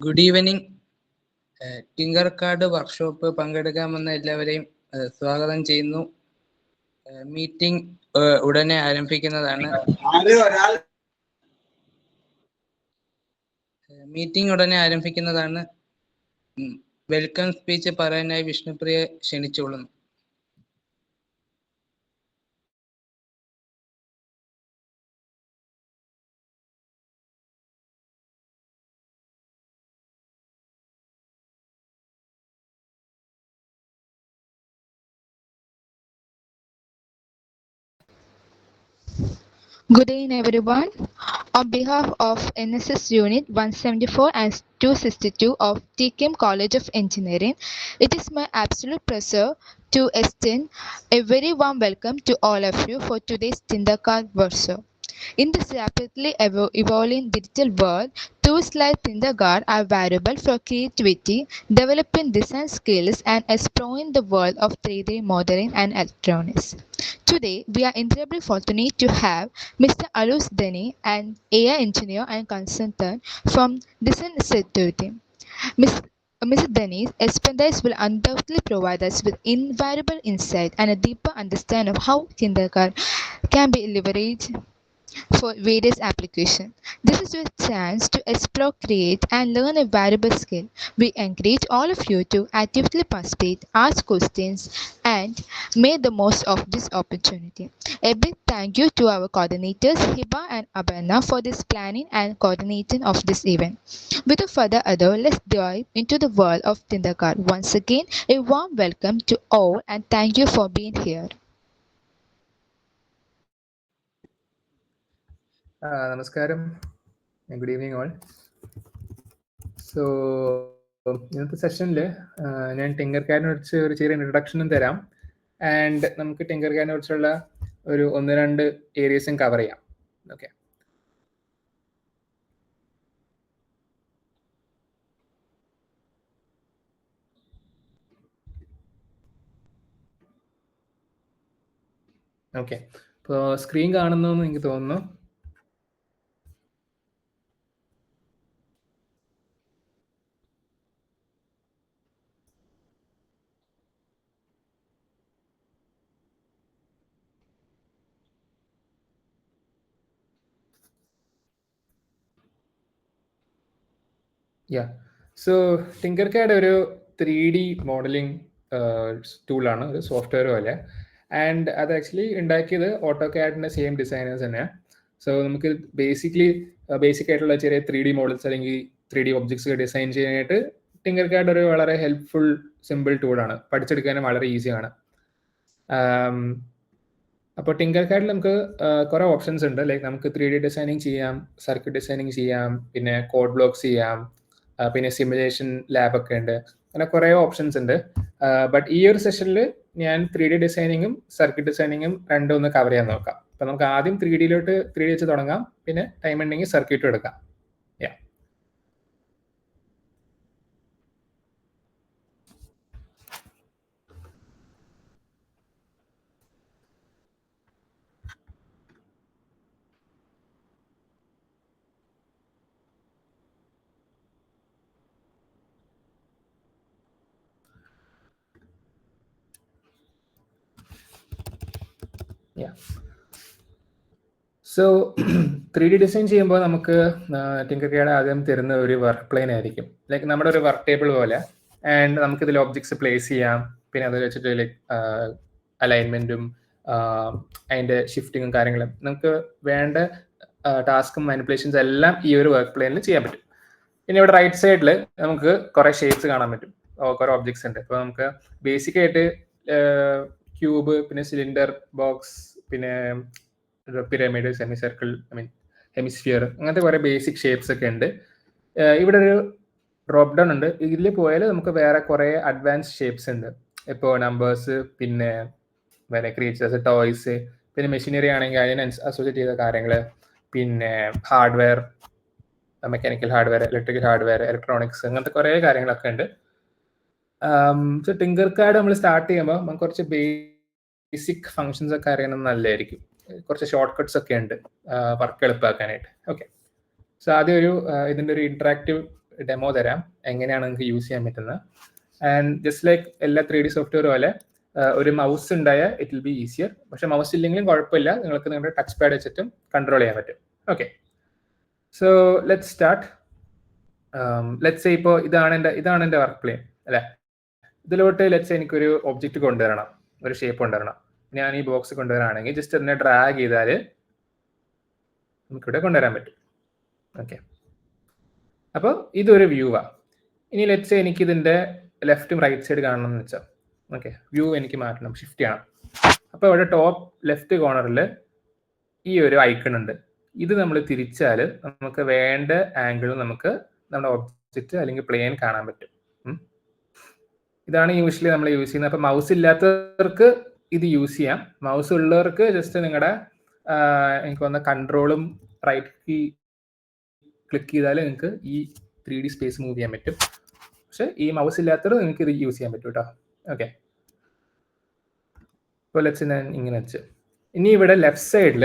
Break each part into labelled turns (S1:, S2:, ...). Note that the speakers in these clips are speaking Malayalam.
S1: Good evening. Tinkercad workshop പങ്കെടുക്കാമെന്ന എല്ലാവരെയും സ്വാഗതം ചെയ്യുന്നു. മീറ്റിംഗ് ഉടനെ ആരംഭിക്കുന്നതാണ്. വെൽക്കം സ്പീച്ച് പറയാനായി വിഷ്ണുപ്രിയെ ക്ഷണിച്ചുകൊള്ളുന്നു.
S2: Good evening, everyone. On behalf of NSS Unit 174 and 262 of TKM College of Engineering, it is my absolute pleasure to extend a very warm welcome to all of you for today's Tindakar workshop. In this rapidly evolving digital world, tools like Tindakar are valuable for creativity, developing design skills, and exploring the world of 3D modeling and electronics. Today, we are incredibly fortunate to have Mr. Alus Deni, an AI engineer and consultant from Design Institute. Mr. Deni's expertise will undoubtedly provide us with invaluable insight and a deeper understanding of how Tindakar can be leveraged for various applications. This is your chance to explore, create, and learn a valuable skill. We encourage all of you to actively participate, ask questions, and make the most of this opportunity. A big thank you to our coordinators, Hiba and Abanna, for this planning and coordinating of this event. Without further ado, let's dive into the world of Tindakar. Once again, a warm welcome to all, and thank you for being here.
S3: നമസ്കാരം, ഗുഡ് ഈവനിങ് ഓൾ. സോ ഇന്നത്തെ സെഷനിൽ ഞാൻ ടിങ്കർ കാർഡിനെ കുറിച്ച് ഒരു ചെറിയ ഇൻട്രൊഡക്ഷനും തരാം. ആൻഡ് നമുക്ക് ടിങ്കർ കാർഡിനെ കുറിച്ചുള്ള ഒരു 1-2 ഏരിയസും കവർ ചെയ്യാം. Okay, okay. ഇപ്പോൾ സ്ക്രീൻ കാണുന്നു എന്ന് എനിക്ക് തോന്നുന്നു. സോ ടിങ്കർ കാർഡ് ഒരു 3D മോഡലിംഗ് ടൂളാണ്, ഒരു സോഫ്റ്റ്വെയർ പോലെ. ആൻഡ് അത് ആക്ച്വലി ഉണ്ടാക്കിയത് ഓട്ടോ കാഡിൻ്റെ സെയിം ഡിസൈനേഴ്സ് തന്നെയാണ്. സോ നമുക്ക് ബേസിക് ആയിട്ടുള്ള ചെറിയ 3D മോഡൽസ് അല്ലെങ്കിൽ 3D ഒബ്ജക്ട്സ് ഡിസൈൻ ചെയ്യാനായിട്ട് ടിങ്കർ കാർഡ് ഒരു വളരെ ഹെൽപ്ഫുൾ സിമ്പിൾ ടൂളാണ്. പഠിച്ചെടുക്കാനും വളരെ ഈസിയാണ്. അപ്പോൾ ടിങ്കർ കാർഡിൽ നമുക്ക് കുറേ ഓപ്ഷൻസ് ഉണ്ട്. ലൈക്ക് നമുക്ക് 3D ഡിസൈനിങ് ചെയ്യാം, സർക്യൂട്ട് ഡിസൈനിങ് ചെയ്യാം, പിന്നെ കോഡ് ബ്ലോക്സ് ചെയ്യാം, പിന്നെ സിമുലേഷൻ ലാബൊക്കെ ഉണ്ട്. അങ്ങനെ കുറേ ഓപ്ഷൻസ് ഉണ്ട്. ബട്ട് ഈ ഒരു സെഷനിൽ ഞാൻ 3D ഡിസൈനിങ്ങും സർക്യൂട്ട് ഡിസൈനിങ്ങും രണ്ടും ഒന്ന് കവർ ചെയ്യാൻ നോക്കാം. അപ്പം നമുക്ക് ആദ്യം 3D വെച്ച് തുടങ്ങാം, പിന്നെ ടൈം ഉണ്ടെങ്കിൽ സർക്യൂട്ടും എടുക്കാം. സോ 3D ഡിസൈൻ ചെയ്യുമ്പോൾ നമുക്ക് ടിങ്കർ കാർഡ് ആദ്യം തരുന്ന ഒരു വർക്ക് പ്ലെയിൻ ആയിരിക്കും. ലൈക്ക് നമ്മുടെ ഒരു വർക്ക് ടേബിൾ പോലെ. ആൻഡ് നമുക്കിതിൽ ഒബ്ജക്ട്സ് പ്ലേസ് ചെയ്യാം, പിന്നെ അത് വെച്ചിട്ട് ലൈക്ക് അലൈൻമെൻറ്റും അതിൻ്റെ ഷിഫ്റ്റിങ്ങും കാര്യങ്ങളും നമുക്ക് വേണ്ട ടാസ്കും മാനിപ്പുലേഷൻസ് എല്ലാം ഈ ഒരു വർക്ക് പ്ലെയിനിൽ ചെയ്യാൻ പറ്റും. പിന്നെ ഇവിടെ റൈറ്റ് സൈഡിൽ നമുക്ക് കുറേ ഷേപ്സ് കാണാൻ പറ്റും, കുറേ ഒബ്ജക്ട്സ് ഉണ്ട്. ഇപ്പോൾ നമുക്ക് ബേസിക് ആയിട്ട് ക്യൂബ്, പിന്നെ സിലിണ്ടർ, ബോക്സ്, പിന്നെ പിരമിഡ്, സെമി സർക്കിൾ, ഹെമിസ്ഫിയർ, അങ്ങനത്തെ കുറേ ബേസിക് ഷേപ്സ് ഒക്കെ ഉണ്ട്. ഇവിടെ ഒരു ഡ്രോപ്പ് ഡൗൺ ഉണ്ട്. ഇതിൽ പോയാൽ നമുക്ക് വേറെ കുറേ അഡ്വാൻസ് ഷേപ്സ് ഉണ്ട്. ഇപ്പോൾ നമ്പേഴ്സ്, പിന്നെ വേറെ ക്രിയേച്ചേഴ്സ്, ടോയ്സ്, പിന്നെ മെഷീനറി ആണെങ്കിൽ അതിന് അസോസിയേറ്റ് ചെയ്ത കാര്യങ്ങൾ, പിന്നെ hardware, mechanical hardware, electrical hardware, electronics, അങ്ങനത്തെ കുറേ കാര്യങ്ങളൊക്കെ ഉണ്ട്. സോ ടിങ്കർ കാർഡ് നമ്മൾ സ്റ്റാർട്ട് ചെയ്യുമ്പോൾ നമുക്ക് കുറച്ച് ബേസിക് ഫങ്ഷൻസ് ഒക്കെ അറിയണം നല്ലതായിരിക്കും. കുറച്ച് ഷോർട്ട് കട്ട്സ് ഒക്കെ ഉണ്ട് വർക്ക് എളുപ്പമാക്കാനായിട്ട്. ഓക്കെ, സോ ആദ്യം ഇതിൻ്റെ ഒരു ഇൻട്രാക്റ്റീവ് ഡെമോ തരാം എങ്ങനെയാണ് നിങ്ങൾക്ക് യൂസ് ചെയ്യാൻ പറ്റുന്നത്. ആൻഡ് ജസ്റ്റ് ലൈക്ക് എല്ലാ 3D സോഫ്റ്റ്വെയർ പോലെ ഒരു മൗസ് ഉണ്ടായാൽ ഇറ്റ് വിൽ ബി ഈസിയർ. പക്ഷെ മൗസ് ഇല്ലെങ്കിലും കുഴപ്പമില്ല, നിങ്ങൾക്ക് നിങ്ങളുടെ ടച്ച് പാഡ് വെച്ചിട്ടും കൺട്രോൾ ചെയ്യാൻ പറ്റും. Okay, so let's start. Let's say ഇപ്പോൾ ഇതാണ് എൻ്റെ വർക്ക് പ്ലെയിൻ അല്ലേ. ഇതിലോട്ട് ലെറ്റ്സ് സേ എനിക്കൊരു ഒബ്ജക്റ്റ് കൊണ്ടുവരണം, ഒരു ഷേപ്പ് കൊണ്ടുവരണം. ഞാൻ ഈ ബോക്സ് കൊണ്ടുവരാണെങ്കിൽ ജസ്റ്റ് അതിനെ ഡ്രാഗ് ചെയ്താൽ നമുക്കിവിടെ കൊണ്ടുവരാൻ പറ്റും. ഓക്കെ, അപ്പോൾ ഇതൊരു വ്യൂവാണ്. ഇനി ലെറ്റ്സ് സേ എനിക്കിതിൻ്റെ ലെഫ്റ്റും റൈറ്റ് സൈഡ് കാണണം എന്ന് വെച്ചാൽ ഓക്കെ, വ്യൂ എനിക്ക് മാറ്റണം, ഷിഫ്റ്റ് ചെയ്യണം. അപ്പോൾ ഇവിടെ ടോപ്പ് ലെഫ്റ്റ് കോർണറിൽ ഈ ഒരു ഐക്കൺ ഉണ്ട്. ഇത് നമ്മൾ തിരിച്ചാൽ നമുക്ക് വേണ്ട ആംഗിളും നമുക്ക് നമ്മുടെ ഒബ്ജക്റ്റ് അല്ലെങ്കിൽ പ്ലെയിൻ കാണാൻ പറ്റും. ഇതാണ് യൂഷ്വലി നമ്മൾ യൂസ് ചെയ്യുന്നത്. അപ്പോൾ മൗസ് ഇല്ലാത്തവർക്ക് ഇത് യൂസ് ചെയ്യാം. മൗസ് ഉള്ളവർക്ക് ജസ്റ്റ് നിങ്ങളുടെ എനിക്ക് വന്ന കൺട്രോളും റൈറ്റ് കീ ക്ലിക്ക് ചെയ്താൽ നിങ്ങൾക്ക് ഈ 3D സ്പേസ് മൂവ് ചെയ്യാൻ പറ്റും. പക്ഷെ ഈ മൗസ് ഇല്ലാത്തവർ നിങ്ങൾക്ക് ഇത് യൂസ് ചെയ്യാൻ പറ്റും കേട്ടോ. ഓക്കെ, ഇപ്പോൾ ലെറ്റ്സ് ഞാൻ ഇങ്ങനെ വെച്ച്. ഇനി ഇവിടെ ലെഫ്റ്റ് സൈഡിൽ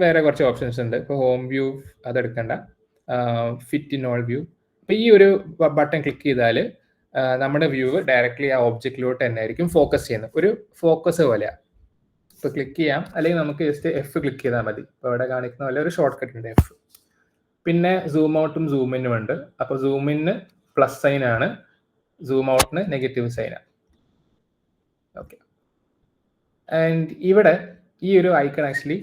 S3: വേറെ കുറച്ച് ഓപ്ഷൻസ് ഉണ്ട്. ഇപ്പോൾ ഹോം വ്യൂ അതെടുക്കണ്ട, ഫിറ്റ് ഇൻ ഓൾ വ്യൂ. അപ്പോൾ ഈ ഒരു ബട്ടൺ ക്ലിക്ക് ചെയ്താൽ നമ്മുടെ വ്യൂ ഡയറക്റ്റ്ലി ആ ഒബ്ജക്റ്റിലോട്ട് തന്നെ ആയിരിക്കും ഫോക്കസ് ചെയ്യുന്നത്. ഒരു ഫോക്കസ് പോലെയാണ്. ഇപ്പോൾ ക്ലിക്ക് ചെയ്യാം, അല്ലെങ്കിൽ നമുക്ക് ജസ്റ്റ് F ക്ലിക്ക് ചെയ്താൽ മതി. ഇപ്പോൾ ഇവിടെ കാണിക്കുന്ന പോലെ ഒരു ഷോർട്ട് കട്ട് ഉണ്ട് F. പിന്നെ സൂം ഔട്ടും സൂം ഇന്നും ഉണ്ട്. അപ്പോൾ സൂം ഇന്ന് പ്ലസ് സൈൻ ആണ്, സൂം ഔട്ടിന് നെഗറ്റീവ് സൈനാണ്. ഓക്കെ, ആൻഡ് ഇവിടെ ഈ ഒരു ഐക്കൺ ആക്ച്വലി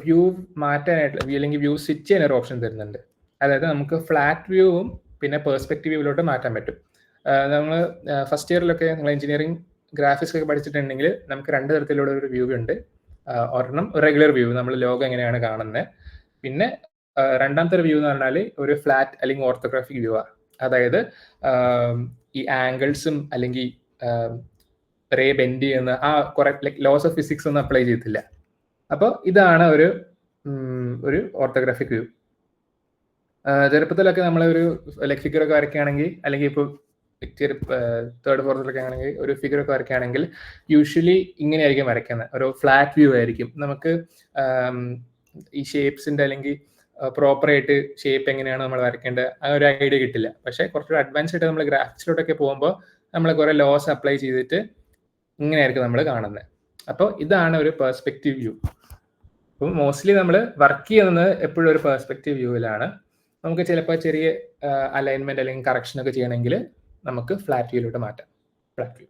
S3: വ്യൂ മാറ്റാനായിട്ട് അല്ലെങ്കിൽ വ്യൂ സ്വിച്ച് ചെയ്യാൻ ഒരു ഓപ്ഷൻ തരുന്നുണ്ട്. അതായത് നമുക്ക് ഫ്ലാറ്റ് വ്യൂവും പിന്നെ പെർസ്പെക്റ്റീവ് വ്യൂവിലോട്ട് മാറ്റാൻ പറ്റും. നമ്മൾ ഫസ്റ്റ് ഇയറിലൊക്കെ നിങ്ങൾ എഞ്ചിനീയറിംഗ് ഗ്രാഫിക്സ് ഒക്കെ പഠിച്ചിട്ടുണ്ടെങ്കിൽ നമുക്ക് 2 തരത്തിലുള്ള ഒരു വ്യൂ ഉണ്ട്. ഒരെണ്ണം റെഗുലർ വ്യൂ, നമ്മൾ ലോകം എങ്ങനെയാണ് കാണുന്നത്. പിന്നെ രണ്ടാമത്തെ വ്യൂ എന്ന് പറഞ്ഞാൽ ഒരു ഫ്ലാറ്റ് അല്ലെങ്കിൽ ഓർത്തോഗ്രാഫിക് വ്യൂ ആണ്. അതായത് ഈ ആംഗിൾസും അല്ലെങ്കിൽ റേ ബെൻഡ് ചെയ്യുന്ന ആ കുറെ ലോസ് ഓഫ് ഫിസിക്സ് ഒന്നും അപ്ലൈ ചെയ്തിട്ടില്ല. അപ്പോൾ ഇതാണ് ഒരു ഓർത്തോഗ്രാഫിക് വ്യൂ. ചെറുപ്പത്തിലൊക്കെ നമ്മളൊരു ഫിഗറൊക്കെ വരയ്ക്കുകയാണെങ്കിൽ, അല്ലെങ്കിൽ ഇപ്പോൾ തേർഡ് ഫോർത്തിലൊക്കെ ആണെങ്കിൽ ഒരു ഫിഗറൊക്കെ വരയ്ക്കുകയാണെങ്കിൽ യൂഷ്വലി ഇങ്ങനെയായിരിക്കും വരയ്ക്കുന്നത്. ഒരു ഫ്ലാറ്റ് വ്യൂ ആയിരിക്കും. നമുക്ക് ഈ ഷേപ്സിൻ്റെ അല്ലെങ്കിൽ പ്രോപ്പറായിട്ട് ഷേപ്പ് എങ്ങനെയാണ് നമ്മൾ വരയ്ക്കേണ്ടത് ആ ഒരു ഐഡിയ കിട്ടില്ല. പക്ഷേ കുറച്ചുകൂടി അഡ്വാൻസ് ആയിട്ട് നമ്മൾ ഗ്രാഫിക്സിലോട്ടൊക്കെ പോകുമ്പോൾ നമ്മൾ കുറേ ലോസ് അപ്ലൈ ചെയ്തിട്ട് ഇങ്ങനെയായിരിക്കും നമ്മൾ കാണുന്നത്. അപ്പോൾ ഇതാണ് ഒരു പെർസ്പെക്റ്റീവ് വ്യൂ. അപ്പം മോസ്റ്റ്ലി നമ്മൾ വർക്ക് ചെയ്യുന്നത് എപ്പോഴും ഒരു പെർസ്പെക്റ്റീവ് വ്യൂവിലാണ്. നമുക്ക് ചിലപ്പോൾ ചെറിയ അലൈൻമെന്റ് അല്ലെങ്കിൽ കറക്ഷൻ ഒക്കെ ചെയ്യണമെങ്കിൽ നമുക്ക് ഫ്ലാറ്റ് വ്യൂയിലോട്ട് മാറ്റാം. Flat view.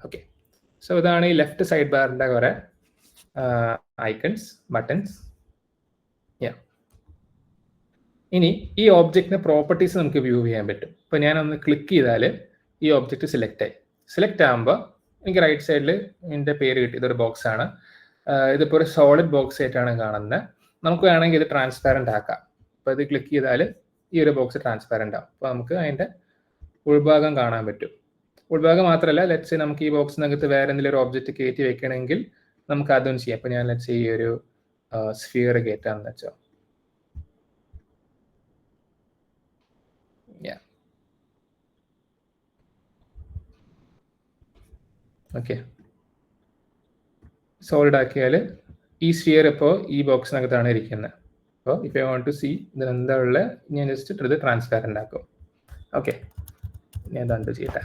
S3: ഓക്കെ, സോ ഇതാണ് ഈ ലെഫ്റ്റ് സൈഡ് ബാറിന്റെ കുറെ ഐക്കൺസ്, ബട്ടൺസ്. ഇനി ഈ ഓബ്ജക്റ്റിന്റെ പ്രോപ്പർട്ടീസ് നമുക്ക് വ്യൂ ചെയ്യാൻ പറ്റും. ഇപ്പോൾ ഞാനൊന്ന് ക്ലിക്ക് ചെയ്താൽ ഈ ഓബ്ജക്റ്റ് സെലക്ട് ആകുമ്പോൾ എനിക്ക് റൈറ്റ് സൈഡിൽ ഇതിൻ്റെ പേര് കിട്ടി. ഇതൊരു ബോക്സ് ആണ്. ഇതിപ്പോൾ ഒരു സോളിഡ് ബോക്സ് ആയിട്ടാണ് കാണുന്നത്. നമുക്ക് വേണമെങ്കിൽ ഇത് ട്രാൻസ്പാരൻ്റ് ആക്കാം. അപ്പോൾ ഇത് ക്ലിക്ക് ചെയ്താൽ ഈ ഒരു ബോക്സ് ട്രാൻസ്പാരൻ്റ് ആവും. അപ്പോൾ നമുക്ക് അതിൻ്റെ ഉൾഭാഗം കാണാൻ പറ്റും. ഉൾഭാഗം മാത്രമല്ല, ലെറ്റ്സ് നമുക്ക് ഈ ബോക്സിനകത്ത് വേറെ എന്തെങ്കിലും ഒരു ഓബ്ജക്റ്റ് കയറ്റി വെക്കണമെങ്കിൽ നമുക്ക് അതും ചെയ്യാം. അപ്പോൾ ഞാൻ ലെറ്റ്സ് ഈ ഒരു സ്ഫിയർ കയറ്റാമെന്ന് വെച്ചോ. ഓക്കെ, സോൾഡ് ആക്കിയാൽ ഈ സ്ഫിയർ ഇപ്പോൾ ഈ ബോക്സിനകത്താണ് ഇരിക്കുന്നത്. അപ്പോൾ if I want to see ഇതിനെന്താ ഉള്ളത്, ഞാൻ ജസ്റ്റ് ഇത് ട്രാൻസ്പാരൻ്റ് ആക്കും. ഓക്കെ, ഞാൻ ഇതാണ്ട് ചെയ്യട്ടെ.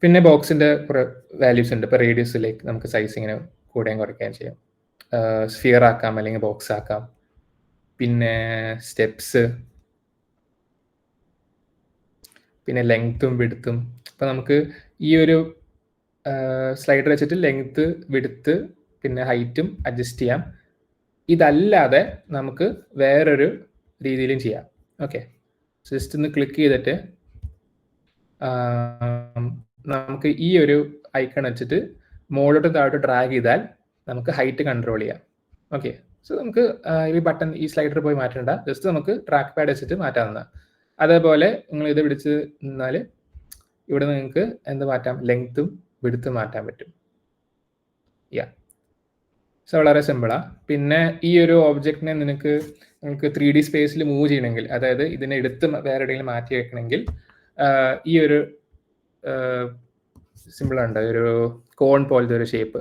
S3: പിന്നെ ബോക്സിൻ്റെ കുറേ വാല്യൂസ് ഉണ്ട്. ഇപ്പോൾ റേഡിയസിലേക്ക് നമുക്ക് സൈസ് ഇങ്ങനെ കൂടുകയും കുറയ്ക്കുകയും ചെയ്യാം. സ്ഫിയർ ആക്കാം അല്ലെങ്കിൽ ബോക്സ് ആക്കാം. പിന്നെ സ്റ്റെപ്സ്, പിന്നെ ലെങ്ത്തും വിഡ്ത്തും. അപ്പോൾ നമുക്ക് ഈ ഒരു സ്ലൈഡർ വെച്ചിട്ട് ലെങ്ത്ത്, വിഡ്ത്ത് പിന്നെ ഹൈറ്റും അഡ്ജസ്റ്റ് ചെയ്യാം. ഇതല്ലാതെ നമുക്ക് വേറൊരു രീതിയിലും ചെയ്യാം. ഓക്കെ, ജസ്റ്റ് ഒന്ന് ക്ലിക്ക് ചെയ്തിട്ട് നമുക്ക് ഈ ഒരു ഐക്കൺ വെച്ചിട്ട് മുകളിലോട്ട് താഴോട്ട് ഡ്രാഗ് ചെയ്താൽ നമുക്ക് ഹൈറ്റ് കൺട്രോൾ ചെയ്യാം. ഓക്കെ, സോ നമുക്ക് ഈ ബട്ടൺ ഈ സ്ലൈഡർ പോയി മാറ്റേണ്ട, ജസ്റ്റ് നമുക്ക് ട്രാക്ക് പാഡ് വെച്ചിട്ട് മാറ്റാവുന്നതാണ്. അതേപോലെ നിങ്ങൾ ഇത് പിടിച്ച് നിന്നാൽ ഇവിടെ നിങ്ങൾക്ക് എന്ത് മാറ്റാം, ലെങ്ത്തും വിഡ്ത്തും മാറ്റാൻ പറ്റും. സോ വളരെ സിമ്പിളാണ്. പിന്നെ ഈ ഒരു ഓബ്ജക്റ്റിനെ നിങ്ങൾക്ക് 3D സ്പേസിൽ മൂവ് ചെയ്യണമെങ്കിൽ, അതായത് ഇതിനെ എടുത്ത് വേറെ എവിടെയെങ്കിലും മാറ്റി വെക്കണമെങ്കിൽ ഈ ഒരു സിമ്പിളുണ്ട്, ഒരു കോൺ പോലത്തെ ഒരു ഷേപ്പ്.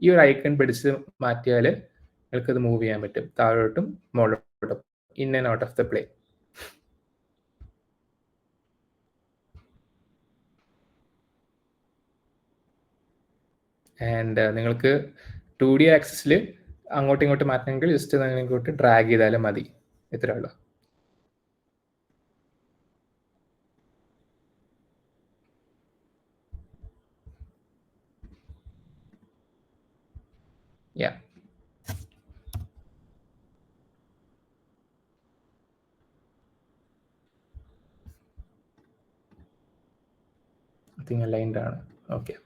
S3: ഈ ഒരു ഐക്കൺ പിടിച്ച് മാറ്റിയാൽ നിങ്ങൾക്കത് മൂവ് ചെയ്യാൻ പറ്റും, താഴോട്ടും മുകളിലോട്ടും. in and out of the plane. And നിങ്ങൾക്ക് 2D ആക്സിസിൽ അങ്ങോട്ടും ഇങ്ങോട്ടും മാറ്റണമെങ്കിൽ ജസ്റ്റ് ഇങ്ങോട്ട് ഡ്രാഗ് ചെയ്താലും മതി. ഇത്രേ ഉള്ളൂ. Yeah. I think aligned ആണ്. Okay.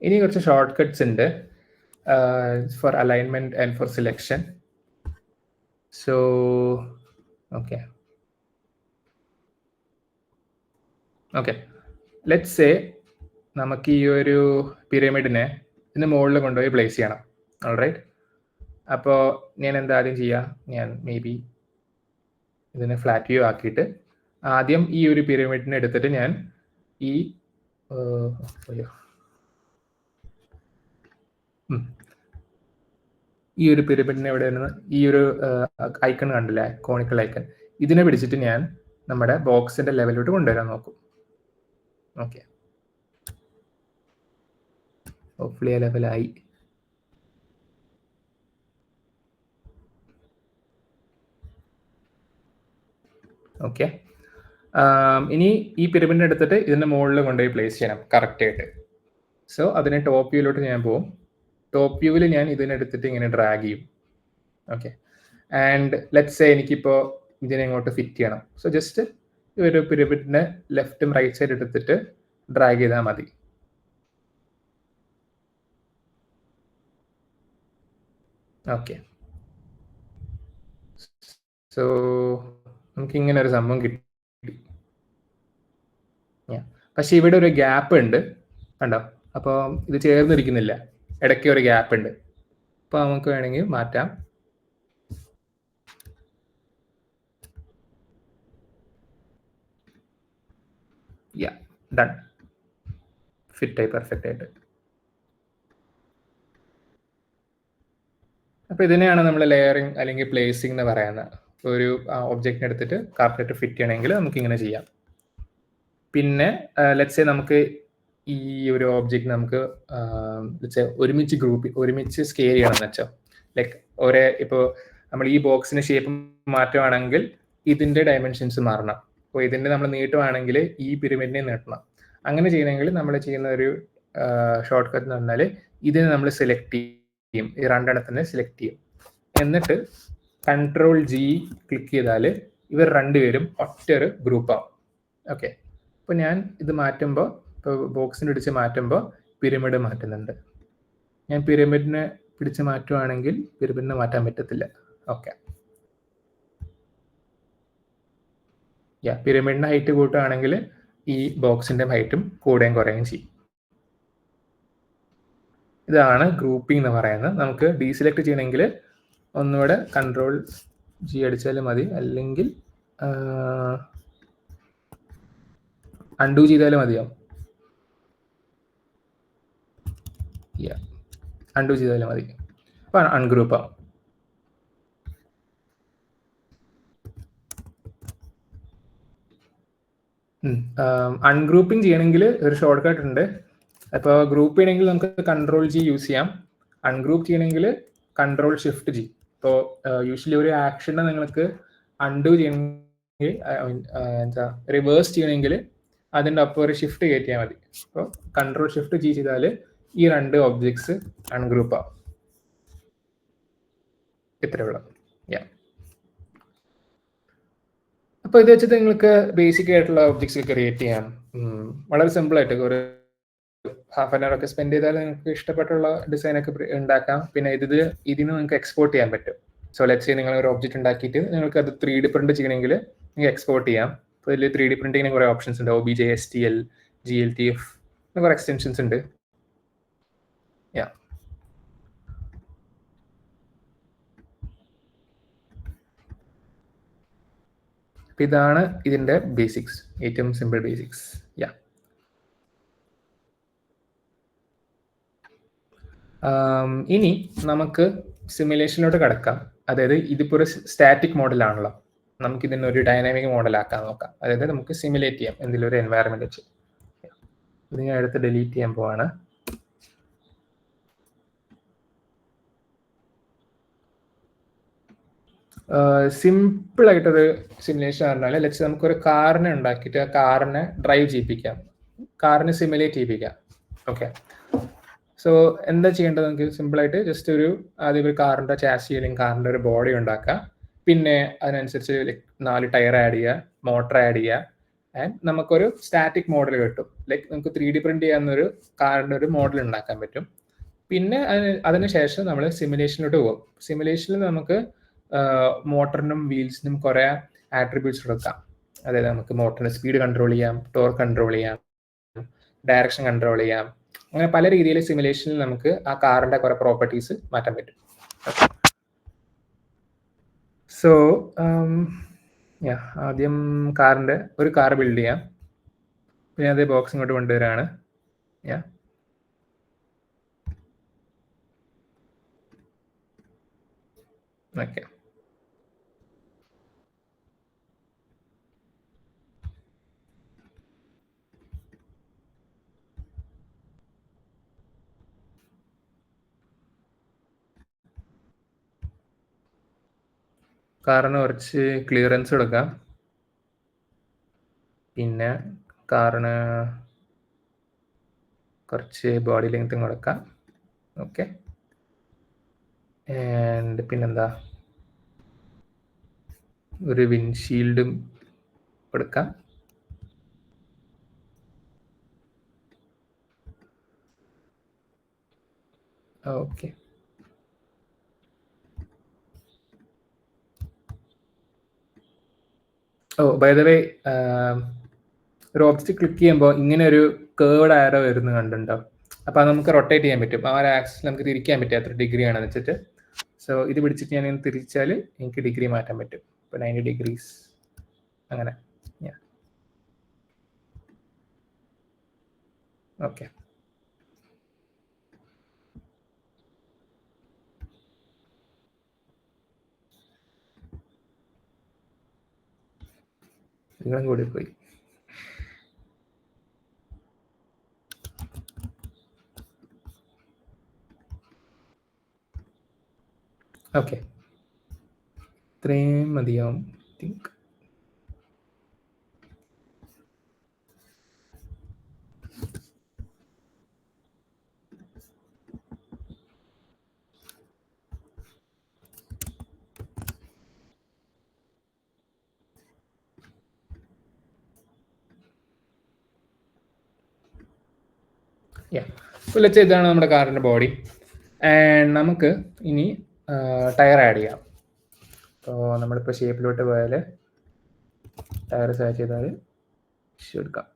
S3: ഇനി കുറച്ച് ഷോർട്ട് കട്ട്സ് ഉണ്ട് for alignment and for selection. So okay let's say നമുക്ക് ഈ ഒരു പിരമിഡിനെ ഇതിന് മുകളിൽ കൊണ്ടുപോയി പ്ലേസ് ചെയ്യണം. ഓൾറൈറ്റ്. അപ്പോൾ ഞാൻ എന്താ ആദ്യം ചെയ്യുക, ഞാൻ മേ ബി ഇതിനെ ഫ്ലാറ്റ് വ്യൂ ആക്കിയിട്ട് ആദ്യം ഈ ഒരു പിരമിഡിനെ എടുത്തിട്ട് ഞാൻ ഈ ഈ ഒരു പിരമിഡിനെ എവിടെ നിന്ന് ഈ ഒരു ഐക്കൺ കണ്ടില്ലേ, കോണിക്കൽ ഐക്കൺ, ഇതിനെ പിടിച്ചിട്ട് ഞാൻ നമ്മുടെ ബോക്സിന്റെ ലെവലിലോട്ട് കൊണ്ടുവരാൻ നോക്കും. ഓക്കെ, ഹോപ്പ്ഫുള്ളി ആ ലെവലായി. ഓക്കെ, ഇനി ഈ പിരമിഡിനെ എടുത്തിട്ട് ഇതിന്റെ മുകളിൽ കൊണ്ടുപോയി പ്ലേസ് ചെയ്യണം കറക്റ്റ് ആയിട്ട്. സോ അതിനെ ടോപ്പ് വ്യൂയിലോട്ട് ഞാൻ പോകും. ടോപ്പ് വ്യൂവിൽ ഞാൻ ഇതിനെടുത്തിട്ട് ഇങ്ങനെ ഡ്രാഗ് ചെയ്യും. ഓക്കെ, ആൻഡ് ലെറ്റ്സ് സേ എനിക്കിപ്പോൾ ഇതിനെ ഇങ്ങോട്ട് ഫിറ്റ് ചെയ്യണം. സോ ജസ്റ്റ് ഈ ഒരു പിരമിഡിനെ ലെഫ്റ്റും റൈറ്റ് സൈഡ് എടുത്തിട്ട് ഡ്രാഗ് ചെയ്താൽ മതി. ഓക്കെ, സോ നമുക്ക് ഇങ്ങനെ ഒരു സംഭവം കിട്ടി. പക്ഷെ ഇവിടെ ഒരു ഗ്യാപ്പ് ഉണ്ട് കണ്ടോ, അപ്പോൾ ഇത് ചേർന്നിരിക്കുന്നില്ല, ഇടയ്ക്ക് ഒരു ഗ്യാപ്പ് ഉണ്ട്. അപ്പോൾ നമുക്ക് വേണമെങ്കിൽ മാറ്റാം. ഡൺ, ഫിറ്റായി പെർഫെക്റ്റ് ആയിട്ട്. അപ്പോൾ ഇതിനെയാണ് നമ്മൾ ലെയറിങ് അല്ലെങ്കിൽ പ്ലേസിംഗ് എന്ന് പറയുന്നത്. ഒരു ഒബ്ജക്റ്റിനെ എടുത്തിട്ട് കറക്റ്റായിട്ട് ഫിറ്റ് ചെയ്യണമെങ്കിൽ നമുക്ക് ഇങ്ങനെ ചെയ്യാം. പിന്നെ ലെറ്റ്സ് സേ നമുക്ക് ഈ ഒരു ഒബ്ജക്റ്റ് നമുക്ക് ഒരുമിച്ച് സ്കെയിൽ ചെയ്യണമെന്ന് വെച്ചോ. ലൈക്ക് ഇപ്പോൾ നമ്മൾ ഈ ബോക്സിന് ഷേപ്പ് മാറ്റുവാണെങ്കിൽ ഇതിന്റെ ഡയമെൻഷൻസ് മാറണം. അപ്പോൾ ഇതിന്റെ നമ്മൾ നീട്ടുവാണെങ്കിൽ ഈ പിരമിഡിനെ നീട്ടണം. അങ്ങനെ ചെയ്യണമെങ്കിൽ നമ്മൾ ചെയ്യുന്ന ഒരു ഷോർട്ട് കട്ട് എന്ന് പറഞ്ഞാൽ ഇതിനെ നമ്മൾ സെലക്ട് ചെയ്യും, ഈ രണ്ടെണ്ണത്തിനെ സെലക്ട് ചെയ്യും. എന്നിട്ട് Ctrl+G ക്ലിക്ക് ചെയ്താൽ ഇവർ രണ്ടുപേരും ഒറ്റൊരു ഗ്രൂപ്പാവും. ഓക്കെ, അപ്പോൾ ഞാൻ ഇത് മാറ്റുമ്പോൾ, ഇപ്പോൾ ബോക്സിന് പിടിച്ച് മാറ്റുമ്പോൾ പിരമിഡ് മാറ്റുന്നുണ്ട്. ഞാൻ പിരമിഡിനെ പിടിച്ച് മാറ്റുവാണെങ്കിൽ പിരമിഡിനെ മാറ്റാൻ പറ്റത്തില്ല. ഓക്കെ, പിരമിഡിന്റെ ഹൈറ്റ് കൂട്ടുകയാണെങ്കിൽ ഈ ബോക്സിന്റെ ഹൈറ്റും കൂടുകയും കുറയുകയും ചെയ്യും. ഇതാണ് ഗ്രൂപ്പിംഗ് എന്ന് പറയുന്നത്. നമുക്ക് ഡീസെലക്ട് ചെയ്യണമെങ്കിൽ ഒന്നുകൂടെ Ctrl+G അടിച്ചാലും മതി, അല്ലെങ്കിൽ അൺഡു ചെയ്താലും മതിയാവും. അൺഡു ചെയ്താലും മതി. അപ്പൊ അൺഗ്രൂപ്പ് ആവും. അൺഗ്രൂപ്പിംഗ് ചെയ്യണമെങ്കിൽ ഒരു ഷോർട്ട് കട്ട് ഉണ്ട്. അപ്പോൾ ഗ്രൂപ്പ് ചെയ്യണമെങ്കിൽ നമുക്ക് Ctrl+G യൂസ് ചെയ്യാം. അൺഗ്രൂപ്പ് ചെയ്യണമെങ്കിൽ Ctrl+Shift+G. ഇപ്പോൾ യൂഷ്വലി ഒരു ആക്ഷനെ നിങ്ങൾക്ക് അൺഡു ചെയ്യണമെങ്കിൽ എന്താ റിവേഴ്സ് ചെയ്യണമെങ്കിൽ അതിൻ്റെ ഒപ്പം ഒരു ഷിഫ്റ്റ് കയറ്റിയാൽ മതി. അപ്പോൾ Ctrl+Shift+G ചെയ്താൽ ഈ രണ്ട് ഒബ്ജക്ട്സ് അൺഗ്രൂപ്പ് ആവും. ഇത്രയേ ഉള്ളൂ. അപ്പോൾ ഇത് വെച്ചിട്ട് നിങ്ങൾക്ക് ബേസിക് ആയിട്ടുള്ള ഒബ്ജക്ട്സ് ക്രിയേറ്റ് ചെയ്യാം. വളരെ സിമ്പിൾ ആയിട്ട് ഒരു ഹാഫ് ആൻ അവർ ഒക്കെ സ്പെൻഡ് ചെയ്താൽ നിങ്ങൾക്ക് ഇഷ്ടപ്പെട്ടുള്ള ഡിസൈൻ ഒക്കെ ഉണ്ടാക്കാം. പിന്നെ ഇതിന് നിങ്ങൾക്ക് എക്സ്പോർട്ട് ചെയ്യാൻ പറ്റും. സോ ലെറ്റ്സ് സേ നിങ്ങൾ ഒരു ഒബ്ജക്റ്റ് ഉണ്ടാക്കിയിട്ട് നിങ്ങൾക്ക് അത് 3D പ്രിന്റ് ചെയ്യണമെങ്കിൽ നിങ്ങൾക്ക് എക്സ്പോർട്ട് ചെയ്യാം. അപ്പോൾ ഇതിൽ 3D പ്രിന്റിങ്ങിന് കുറേ ഓപ്ഷൻസ് ഉണ്ട്. OBJ, STL, GLTF അങ്ങനെ കുറേ എക്സ്റ്റൻഷൻസ് ഉണ്ട്. ഇതാണ് ഇതിന്റെ ബേസിക്സ്, ഏറ്റവും സിമ്പിൾ ബേസിക്സ്. യാ, ഇനി നമുക്ക് സിമുലേഷനിലോട്ട് കിടക്കാം. അതായത് ഇതിപ്പോൾ ഒരു സ്റ്റാറ്റിക് മോഡലാണല്ലോ, നമുക്ക് ഇതിനെ ഒരു ഡൈനാമിക് മോഡലാക്കാൻ നോക്കാം. അതായത് നമുക്ക് സിമുലേറ്റ് ചെയ്യാം എന്തെങ്കിലും ഒരു എൻവയറമെന്റ് വെച്ച്. ഇത് ഞാൻ എടുത്ത് ഡിലീറ്റ് ചെയ്യാൻ പോവാണ്. സിമ്പിൾ ആയിട്ടൊരു സിമുലേഷൻ പറഞ്ഞാൽ, ലെറ്റ്സ് നമുക്കൊരു കാറിനെ ഉണ്ടാക്കിയിട്ട് ആ കാറിനെ ഡ്രൈവ് ചെയ്യിപ്പിക്കാം, കാറിനെ സിമുലേറ്റ് ചെയ്യിപ്പിക്കാം. ഓക്കെ, സോ എന്താ ചെയ്യേണ്ടത്? നമുക്ക് സിമ്പിളായിട്ട് ജസ്റ്റ് ആദ്യം ഒരു കാറിൻ്റെ ചാസി അല്ലെങ്കിൽ കാറിൻ്റെ ഒരു ബോഡി ഉണ്ടാക്കുക. പിന്നെ അതിനനുസരിച്ച് 4 ടയർ ആഡ് ചെയ്യുക, മോട്ടർ ആഡ് ചെയ്യുക, ആൻഡ് നമുക്കൊരു സ്റ്റാറ്റിക് മോഡൽ കിട്ടും. ലൈക്ക് നമുക്ക് 3D പ്രിന്റ് ചെയ്യാവുന്നൊരു കാറിൻ്റെ ഒരു മോഡൽ ഉണ്ടാക്കാൻ പറ്റും. പിന്നെ അതിനുശേഷം നമ്മൾ സിമുലേഷനിലോട്ട് പോകും. സിമുലേഷനിൽ നമുക്ക് മോട്ടറിനും വീൽസിനും കുറേ ആട്രിബ്യൂട്ട്സ് കൊടുക്കാം. അതായത് നമുക്ക് മോട്ടറിന്റെ സ്പീഡ് കൺട്രോൾ ചെയ്യാം, ടോർക്ക് കൺട്രോൾ ചെയ്യാം, ഡയറക്ഷൻ കൺട്രോൾ ചെയ്യാം. അങ്ങനെ പല രീതിയിൽ സിമുലേഷനിൽ നമുക്ക് ആ കാറിന്റെ കുറെ പ്രോപ്പർട്ടീസ് മാറ്റാൻ പറ്റും. സോ ആദ്യം കാറിന്റെ ഒരു കാർ ബിൽഡ് ചെയ്യാം. പിന്നെ അതേ ബോക്സ് ഇങ്ങോട്ട് കൊണ്ടുവരാണ്. ഓക്കെ, കാറിന് കുറച്ച് ക്ലിയറൻസ് കൊടുക്കാം. പിന്നെ കാറിന് കുറച്ച് ബോഡി ലെങ്ത്തും കൊടുക്കാം. ഓക്കെ, ആൻഡ് പിന്നെന്താ, ഒരു വിൻഷീൽഡും കൊടുക്കാം. ഓക്കെ, ബൈ ദ വേ, ഒരു ഓബ്ജക്റ്റ് ക്ലിക്ക് ചെയ്യുമ്പോൾ ഇങ്ങനെ ഒരു കേർവ്ഡ് ആരോ വരുന്ന കണ്ടുണ്ടോ? അപ്പോൾ അത് നമുക്ക് റൊട്ടേറ്റ് ചെയ്യാൻ പറ്റും. ആ ഒരു ആക്സിൽ നമുക്ക് തിരിക്കാൻ പറ്റും എത്ര ഡിഗ്രി ആണെന്ന് വെച്ചിട്ട്. സോ ഇത് പിടിച്ചിട്ട് ഞാൻ തിരിച്ചാൽ എനിക്ക് ഡിഗ്രി മാറ്റാൻ പറ്റും. ഇപ്പോൾ 90 ഡിഗ്രീസ് അങ്ങനെ. ഓക്കെ, നിങ്ങളും കൂടി പോയി. ഓക്കെ, ഇത്രയും മതിയാവും തിങ്ക്. ഇതാണ് നമ്മുടെ കാറിന്റെ ബോഡി. ആൻഡ് നമുക്ക് ഇനി ടയർ ആഡ് ചെയ്യാം. അപ്പോൾ നമ്മളിപ്പോൾ ഷേപ്പിലോട്ട് പോയാൽ ടയർ സെലക്ട് ചെയ്താൽ എടുക്കാം.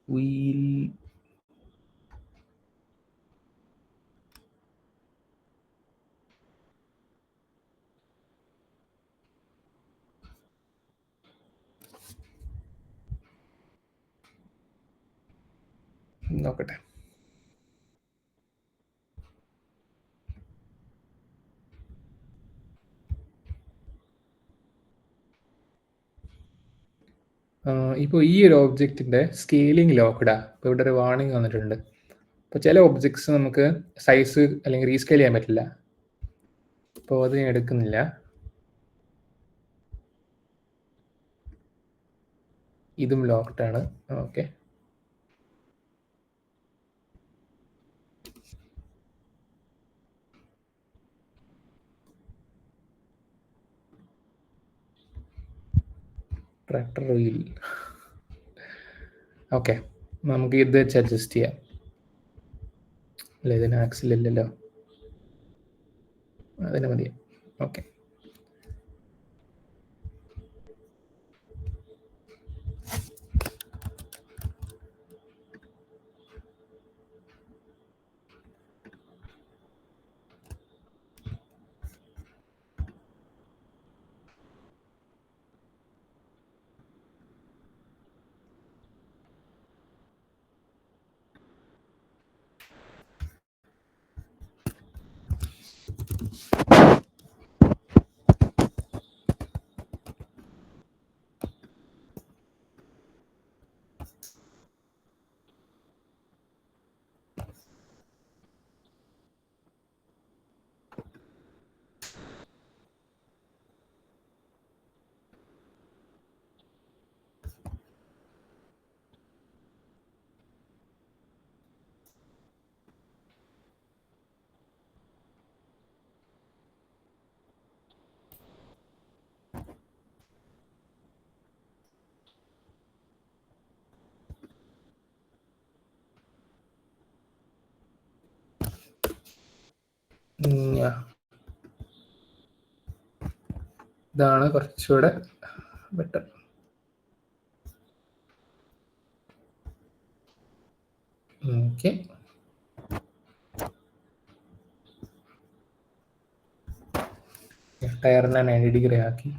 S3: വീൽ നോക്കട്ടെ. ഇപ്പോൾ ഈ ഒരു ഒബ്ജക്റ്റിന്റെ സ്കെയിലിംഗ് ലോക്ക്ഡാ. ഇപ്പോൾ ഇവിടെ ഒരു വാർണിംഗ് വന്നിട്ടുണ്ട്. അപ്പോൾ ചില ഒബ്ജക്ട്സ് നമുക്ക് സൈസ് അല്ലെങ്കിൽ റീസ്കെയിൽ ചെയ്യാൻ പറ്റില്ല. അപ്പോൾ അത് ഞാൻ എടുക്കുന്നില്ല. ഇതും ലോക്ക്ഡ് ആണ്. Okay, tractor wheel. ഓക്കെ, നമുക്ക് ഇത് വെച്ച് അഡ്ജസ്റ്റ് ചെയ്യാം. അല്ല, ഇതിന് ആക്സിൽ ഇല്ലല്ലോ, അതിന് മതി. ഓക്കെ, ഇതാണ് കുറച്ചുകൂടെ ബെറ്റർ. ഓക്കെ, ടയറിനെ 90 ഡിഗ്രി ആക്കി.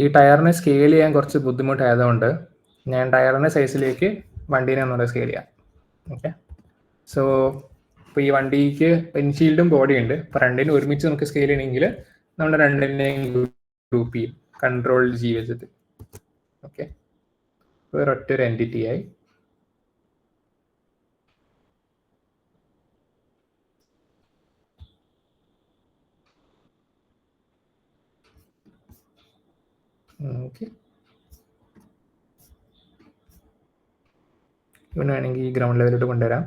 S3: ഈ ടയറിനെ സ്കെയിൽ ചെയ്യാൻ കുറച്ച് ബുദ്ധിമുട്ടായതുകൊണ്ട് ഞാൻ ടയറിൻ്റെ സൈസിലേക്ക് വണ്ടീനെ ഒന്നുകൂടെ സ്കെയിൽ ചെയ്യാം. ഓക്കെ, സോ ഇപ്പോൾ ഈ വണ്ടിക്ക് വിൻഷീൽഡും ബോഡി ഉണ്ട്. അപ്പോൾ രണ്ടിനും ഒരുമിച്ച് നമുക്ക് സ്കെയിൽ ചെയ്യണമെങ്കിൽ നമ്മുടെ രണ്ടിനെയും ഗ്രൂപ്പ് ചെയ്യും Ctrl+G വെച്ചിട്ട്. ഓക്കെ, ഒരൊറ്റൊരു എൻറ്റിറ്റി ആയി. ഓക്കെ, ഇവന് വേണമെങ്കിൽ ഈ ഗ്രൗണ്ട് ലെവലിലോട്ട് കൊണ്ടുവരാം.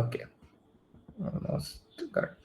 S3: Okay, almost correct.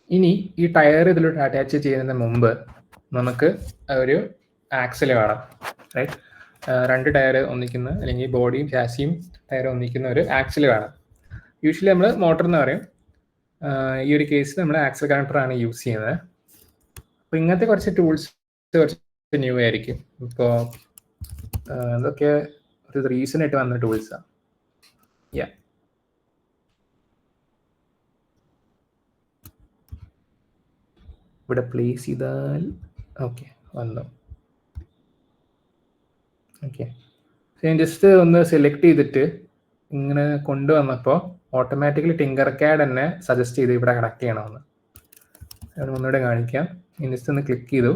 S3: ഇനി ഈ ടയർ ഇതിലോട്ട് അറ്റാച്ച് ചെയ്യുന്നതിന് മുമ്പ് നമുക്ക് ഒരു ആക്സിൽ വേണം, റൈറ്റ്? രണ്ട് ടയർ ഒന്നിക്കുന്ന, അല്ലെങ്കിൽ ബോഡിയും ചാസിയും ടയർ ഒന്നിക്കുന്ന ഒരു ആക്സിൽ വേണം. യൂഷ്വലി നമ്മൾ മോട്ടർ എന്ന് പറയും. ഈ ഒരു കേസിൽ നമ്മൾ ആക്സിൽ കണക്ടറാണ് യൂസ് ചെയ്യുന്നത്. അപ്പോൾ ഇങ്ങനത്തെ കുറച്ച് ടൂൾസ് കുറച്ച് ന്യൂ ആയിരിക്കും. ഇപ്പോൾ ഇതൊക്കെ ഒരു റീസണായിട്ട് വന്ന ടൂൾസാണ്. യാ, ഇവിടെ പ്ലേസ് ചെയ്താൽ ഓക്കെ വന്നു. ഓക്കെ, ഞാൻ ജസ്റ്റ് ഒന്ന് സെലക്ട് ചെയ്തിട്ട് ഇങ്ങനെ കൊണ്ടുവന്നപ്പോൾ ഓട്ടോമാറ്റിക്കലി ടിങ്കർകാഡ് തന്നെ സജസ്റ്റ് ചെയ്ത് ഇവിടെ കണക്ട് ചെയ്യണമെന്ന്. ഞാൻ ഒന്നുകൂടെ കാണിക്കാം. ജസ്റ്റ് ഒന്ന് ക്ലിക്ക് ചെയ്തു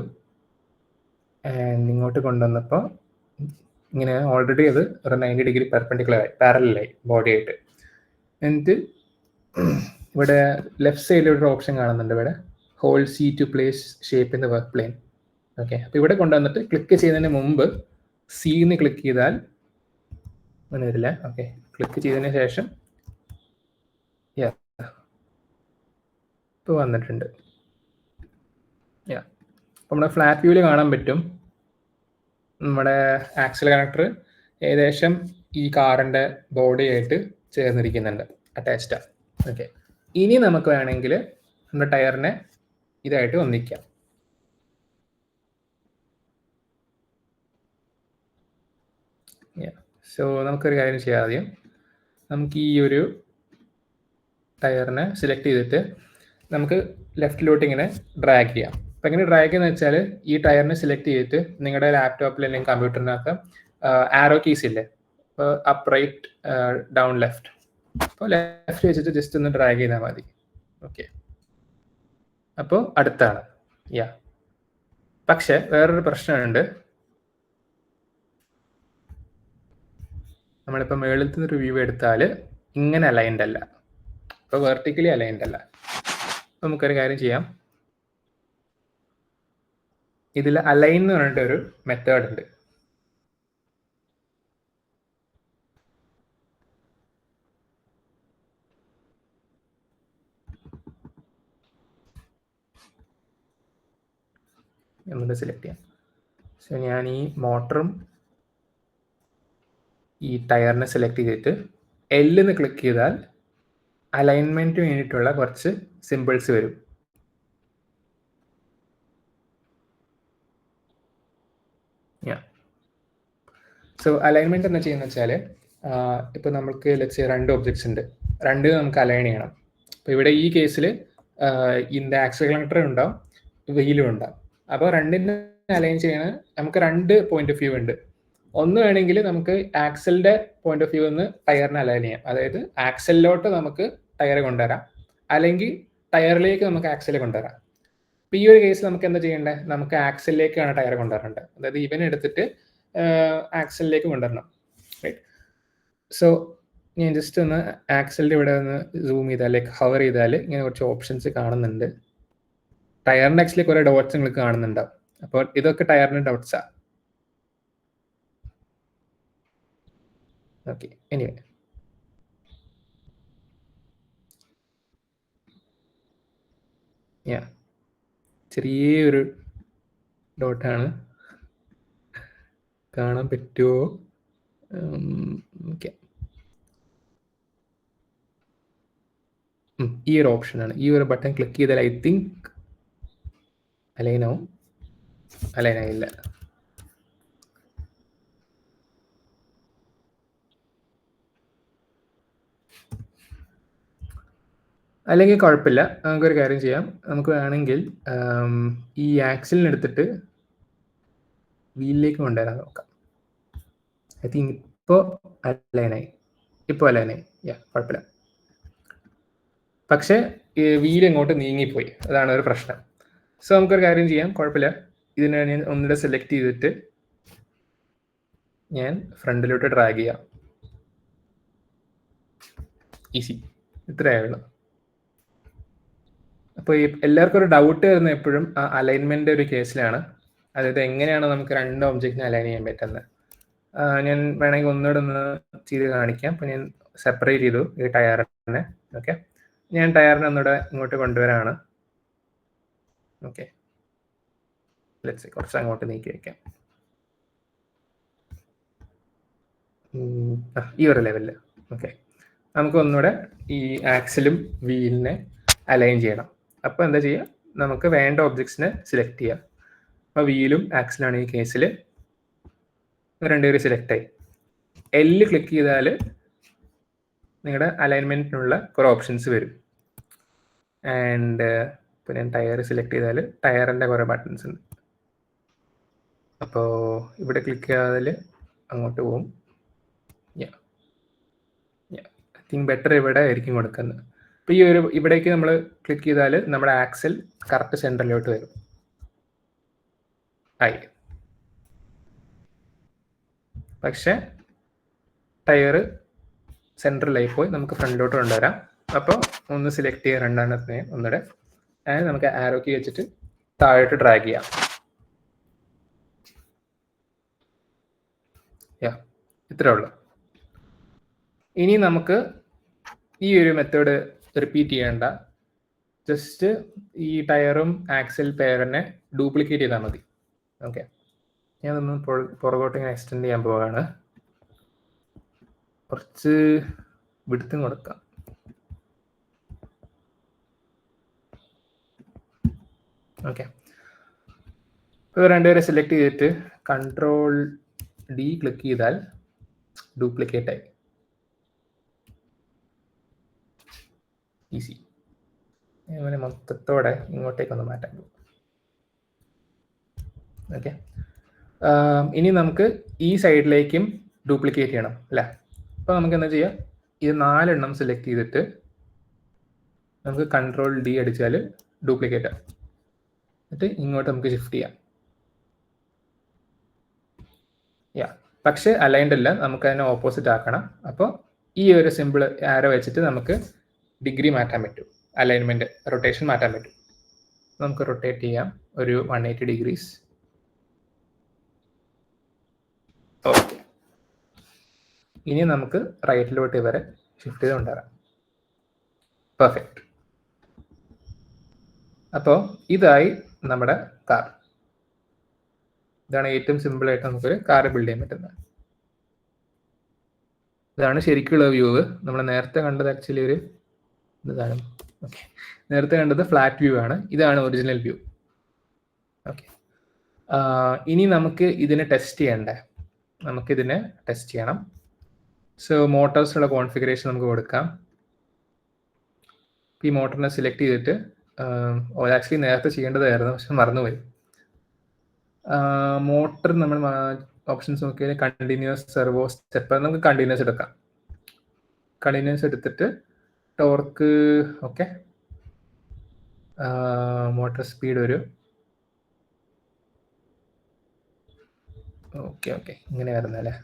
S3: ആൻഡ് ഇങ്ങോട്ട് കൊണ്ടുവന്നപ്പോൾ ഇങ്ങനെ ഓൾറെഡി അത് ഒരു 90 ഡിഗ്രി പെർപെൻഡിക്കുലറായി, പാരലായി ബോഡി ആയിട്ട്. എന്നിട്ട് ഇവിടെ ലെഫ്റ്റ് സൈഡിൽ ഒരു ഓപ്ഷൻ കാണുന്നുണ്ട്, ഇവിടെ hold C to place shape in the work plane. Okay, അപ്പോൾ ഇവിടെ കൊണ്ടുവന്നിട്ട് ക്ലിക്ക് ചെയ്യുന്നതിന് മുമ്പ് സിന്ന് ക്ലിക്ക് ചെയ്താൽ ഒന്നും വരില്ല. ഓക്കെ, ക്ലിക്ക് ചെയ്തതിന് ശേഷം ഇപ്പോൾ വന്നിട്ടുണ്ട്. അപ്പോൾ നമ്മുടെ ഫ്ലാറ്റ് വ്യൂവിൽ കാണാൻ പറ്റും നമ്മുടെ ആക്സിൽ കണക്ടർ ഏകദേശം ഈ കാറിൻ്റെ ബോഡി ആയിട്ട് ചേർന്നിരിക്കുന്നുണ്ട്, അറ്റാച്ച്ഡാണ്. ഓക്കെ, ഇനി നമുക്ക് വേണമെങ്കിൽ നമ്മുടെ ടയറിനെ ഇതായിട്ട് ഒന്നിക്കാം. സോ നമുക്കൊരു കാര്യം ചെയ്യാം. ആദ്യം നമുക്ക് ഈ ഒരു ടയറിനെ സെലക്ട് ചെയ്തിട്ട് നമുക്ക് ലെഫ്റ്റിലോട്ട് ഇങ്ങനെ ഡ്രാഗ് ചെയ്യാം. അപ്പം എങ്ങനെ ഡ്രാഗ് ചെയ്യുന്നത് വെച്ചാൽ ഈ ടയറിനെ സെലക്ട് ചെയ്തിട്ട് നിങ്ങളുടെ ലാപ്ടോപ്പിൽ അല്ലെങ്കിൽ കമ്പ്യൂട്ടറിനകത്ത് ആരോ കീസ് ഇല്ലേ, അപ്പോൾ അപ്പ് റൈറ്റ് ഡൗൺ ലെഫ്റ്റ്, അപ്പോൾ ലെഫ്റ്റ് വെച്ചിട്ട് ജസ്റ്റ് ഒന്ന് ഡ്രാഗ് ചെയ്താൽ മതി. ഓക്കെ, അപ്പോൾ അടുത്താണ്. പക്ഷെ വേറൊരു പ്രശ്നമുണ്ട്. നമ്മളിപ്പോൾ മേളിൽ നിന്നൊരു വ്യൂ എടുത്താൽ ഇങ്ങനെ അലൈൻഡ് അല്ല, ഇപ്പോൾ വെർട്ടിക്കലി അലൈൻഡ് അല്ല. നമുക്കൊരു കാര്യം ചെയ്യാം. ഇതിൽ അലൈൻ എന്ന് പറഞ്ഞിട്ട് ഒരു മെത്തേഡ് ഉണ്ട്. എന്നിട്ട് സെലക്ട് ചെയ്യാം. സോ ഞാൻ ഈ മോട്ടറും ഈ ടയറിനെ സെലക്ട് ചെയ്തിട്ട് എല്ലിന്ന് ക്ലിക്ക് ചെയ്താൽ അലൈൻമെൻറ്റിന് വേണ്ടിയിട്ടുള്ള കുറച്ച് സിമ്പിൾസ് വരും. സോ അലൈൻമെൻറ്റ് എന്ന് ചെയ്യുന്നത് വെച്ചാൽ ഇപ്പോൾ നമുക്ക് ലെറ്റ്സ് രണ്ട് ഒബ്ജക്ട്സ് ഉണ്ട്, രണ്ട് നമുക്ക് അലൈൻ ചെയ്യണം. അപ്പോൾ ഇവിടെ ഈ കേസിൽ ഇതിൻ്റെ ആക്സിലറേറ്റർ ഉണ്ടാവും, വീലും ഉണ്ടാവും. അപ്പോൾ രണ്ടിൻ്റെ അലൈൻ ചെയ്യണ നമുക്ക് രണ്ട് പോയിന്റ് ഓഫ് വ്യൂ ഉണ്ട്. ഒന്ന് വേണമെങ്കിൽ നമുക്ക് ആക്സലിൻ്റെ പോയിന്റ് ഓഫ് വ്യൂ നിന്ന് ടയറിനെ അലൈൻ ചെയ്യാം, അതായത് ആക്സലിലോട്ട് നമുക്ക് ടയർ കൊണ്ടുവരാം, അല്ലെങ്കിൽ ടയറിലേക്ക് നമുക്ക് ആക്സൽ കൊണ്ടുവരാം. അപ്പോൾ ഈ ഒരു കേസിൽ നമുക്ക് എന്താ ചെയ്യേണ്ടത്? നമുക്ക് ആക്സലിലേക്കാണ് ടയർ കൊണ്ടുവരേണ്ടത്, അതായത് ഇവൻ എടുത്തിട്ട് ആക്സലിലേക്ക് കൊണ്ടുവരണം. റൈറ്റ്. സോ ഞാൻ ജസ്റ്റ് ഒന്ന് ആക്സലിൻ്റെ ഇവിടെ ഒന്ന് സൂം ചെയ്താൽ, ലൈക്ക് ഹവർ ചെയ്താൽ ഇങ്ങനെ കുറച്ച് ഓപ്ഷൻസ് കാണുന്നുണ്ട്. ടയറിൻ്റെ ആക്ച്വലി കുറേ ഡോട്ട്സ് നിങ്ങൾക്ക് കാണുന്നുണ്ടാവും. അപ്പോൾ ഇതൊക്കെ ടയറിൻ്റെ ഡോട്ട്സാണ്. ഓക്കെ, എനിവേ ചെറിയൊരു ഡോട്ടാണ്, കാണാൻ പറ്റുമോ? ഓക്കെ, ഈ ഒരു ഓപ്ഷനാണ്. ഈ ഒരു ബട്ടൺ ക്ലിക്ക് ചെയ്താൽ ഐ തിങ്ക് അലൈനാവും. അലൈനായില്ല. അല്ലെങ്കിൽ കുഴപ്പമില്ല, നമുക്കൊരു കാര്യം ചെയ്യാം. നമുക്ക് വേണമെങ്കിൽ ഈ ആക്സിലിന് എടുത്തിട്ട് വീലിലേക്ക് കൊണ്ടുവരാൻ നോക്കാം. ഐ തിങ്ക് ഇപ്പോൾ അലൈനായി. കുഴപ്പമില്ല. പക്ഷേ വീൽ എങ്ങോട്ട് നീങ്ങിപ്പോയി, അതാണ് ഒരു പ്രശ്നം. സോ നമുക്കൊരു കാര്യം ചെയ്യാം, കുഴപ്പമില്ല. ഇതിനെ ഞാൻ ഒന്നിടെ സെലക്ട് ചെയ്തിട്ട് ഞാൻ ഫ്രണ്ടിലോട്ട് ഡ്രാഗ് ചെയ്യാം. ഈസി, ഇത്രയായുള്ളൂ. അപ്പോൾ ഈ എല്ലാവർക്കും ഒരു ഡൗട്ട് വരുന്നത് എപ്പോഴും ആ അലൈൻമെന്റ് ഒരു കേസിലാണ്, അതായത് എങ്ങനെയാണ് നമുക്ക് രണ്ട് ഒബ്ജക്റ്റിനെ അലൈൻ ചെയ്യാൻ പറ്റുന്നത്. ഞാൻ വേണമെങ്കിൽ ഒന്നുകൂടെ ഒന്ന് ചെയ്ത് കാണിക്കാം. അപ്പോൾ ഞാൻ സെപ്പറേറ്റ് ചെയ്തു ഈ ടയറിനെ. ഓക്കെ, ഞാൻ ടയറിനെ ഒന്നുകൂടെ ഇങ്ങോട്ട് കൊണ്ടുവരാണ്. ഓക്കെ, ലെറ്റ്സ് കുറച്ച് അങ്ങോട്ട് നീക്കി വയ്ക്കാം, ഈ ഒരു ലെവലിൽ. ഓക്കെ, നമുക്ക് ഒന്നുകൂടെ ഈ ആക്സിലും വീലിനെ അലൈൻ ചെയ്യണം. അപ്പോൾ എന്താ ചെയ്യുക, നമുക്ക് വേണ്ട ഒബ്ജക്ട്സിനെ സെലക്ട് ചെയ്യാം. അപ്പോൾ വീലും ആക്സിലാണ് ഈ കേസിൽ, രണ്ടുപേരും സെലക്ട് ആയി. എല്ല് ക്ലിക്ക് ചെയ്താൽ നിങ്ങളുടെ അലൈൻമെൻറ്റിനുള്ള കുറേ ഓപ്ഷൻസ് വരും. ആൻഡ് ഇപ്പോൾ ഞാൻ ടയർ സെലക്ട് ചെയ്താൽ ടയറിൻ്റെ കുറേ ബട്ടൺസ് ഉണ്ട്. അപ്പോൾ ഇവിടെ ക്ലിക്ക് ചെയ്താൽ അങ്ങോട്ട് പോകും. ഐ തിങ്ക് ബെറ്റർ ഇവിടെ ആയിരിക്കും കൊടുക്കുന്നത്. അപ്പോൾ ഈ ഒരു ഇവിടേക്ക് നമ്മൾ ക്ലിക്ക് ചെയ്താൽ നമ്മുടെ ആക്സിൽ കറക്റ്റ് സെൻറ്ററിലോട്ട് വരും. ആയി. പക്ഷേ ടയർ സെൻറ്ററിലായി പോയി, നമുക്ക് ഫ്രണ്ടിലോട്ട് കൊണ്ടുവരാം. അപ്പോൾ ഒന്ന് സെലക്ട് ചെയ്യുക, രണ്ടെണ്ണത്തിനെ ഒന്നുകൂടെ, ആൻഡ് നമുക്ക് ആരോ കീ വെച്ചിട്ട് താഴോട്ട് ഡ്രാഗ് ചെയ്യാം. ഇത്രേ ഉള്ളൂ. ഇനി നമുക്ക് ഈ ഒരു മെത്തേഡ് റിപ്പീറ്റ് ചെയ്യേണ്ട, ജസ്റ്റ് ഈ ടയറും ആക്സൽ പെയറിനെ ഡ്യൂപ്ലിക്കേറ്റ് ചെയ്താൽ മതി. ഓക്കെ, ഞാനൊന്ന് പുറകോട്ട് ഇങ്ങനെ എക്സ്റ്റെൻഡ് ചെയ്യാൻ പോവുകയാണ്. കുറച്ച് വിടുത്തും കൊടുക്കാം. ഓക്കെ, ഇപ്പോൾ രണ്ടുപേരെ സെലക്ട് ചെയ്തിട്ട് Ctrl+D ക്ലിക്ക് ചെയ്താൽ ഡ്യൂപ്ലിക്കേറ്റ് ആയി. ഈസി. ഇങ്ങനെ മൊത്തത്തോടെ ഇങ്ങോട്ടേക്കൊന്ന് മാറ്റാൻ പോകും. ഓക്കെ, ഇനി നമുക്ക് ഈ സൈഡിലേക്കും ഡ്യൂപ്ലിക്കേറ്റ് ചെയ്യണം അല്ലേ? അപ്പോൾ നമുക്ക് എന്താ ചെയ്യാം, ഇത് 4 സെലക്ട് ചെയ്തിട്ട് നമുക്ക് Ctrl+D അടിച്ചാൽ ഡ്യൂപ്ലിക്കേറ്റ് ആവും. എന്നിട്ട് ഇങ്ങോട്ട് നമുക്ക് ഷിഫ്റ്റ് ചെയ്യാം. പക്ഷേ അലൈൻഡ് അല്ല, നമുക്ക് അതിനെ ഓപ്പോസിറ്റ് ആക്കണം. അപ്പോൾ ഈ ഒരു സിമ്പിൾ ആരോ വെച്ചിട്ട് നമുക്ക് ഡിഗ്രി മാറ്റാൻ പറ്റും, അലൈൻമെന്റ് റൊട്ടേഷൻ മാറ്റാൻ പറ്റും. നമുക്ക് റൊട്ടേറ്റ് ചെയ്യാം ഒരു 180 ഡിഗ്രീസ്. ഓക്കെ, ഇനി നമുക്ക് റൈറ്റിലോട്ട് ഇവരെ ഷിഫ്റ്റ് ചെയ്ത് കൊണ്ടുവരാം. പെർഫെക്റ്റ്. അപ്പോൾ ഇതായി നമ്മുടെ കാർ. ഇതാണ് ഏറ്റവും സിമ്പിൾ ആയിട്ട് നമുക്കൊരു കാർ ബിൽഡ് ചെയ്യാൻ പറ്റുന്നത്. ഇതാണ് ശരിക്കുള്ള വ്യൂ. നമ്മൾ നേരത്തെ കണ്ടത് ആക്ച്വലി ഒരു ഇതാണ്. ഓക്കെ, നേരത്തെ കണ്ടത് ഫ്ലാറ്റ് വ്യൂ ആണ്, ഇതാണ് ഒറിജിനൽ വ്യൂ. ഓക്കെ, ഇനി നമുക്ക് ഇതിനെ ടെസ്റ്റ് ചെയ്യണ്ടേ? നമുക്കിതിനെ ടെസ്റ്റ് ചെയ്യണം. സോ മോട്ടോഴ്സിനുള്ള കോൺഫിഗറേഷൻ നമുക്ക് കൊടുക്കാം. ഈ മോട്ടറിനെ സെലക്ട് ചെയ്തിട്ട് ആക്ച്വലി നേരത്തെ ചെയ്യേണ്ടതായിരുന്നു, പക്ഷെ മറന്നുപോയി. മോട്ടർ നമ്മൾ ഓപ്ഷൻസ് നോക്കിയാൽ കണ്ടിന്യൂസ്, സെർവോ, സ്റ്റെപ്പ്. നമുക്ക് കണ്ടിന്യൂസ് എടുക്കാം. കണ്ടിന്യൂസ് എടുത്തിട്ട് ടോർക്ക്, ഓക്കെ, മോട്ടർ സ്പീഡ് ഒരു ഓക്കെ ഓക്കെ ഇങ്ങനെ വരുന്നല്ലേ.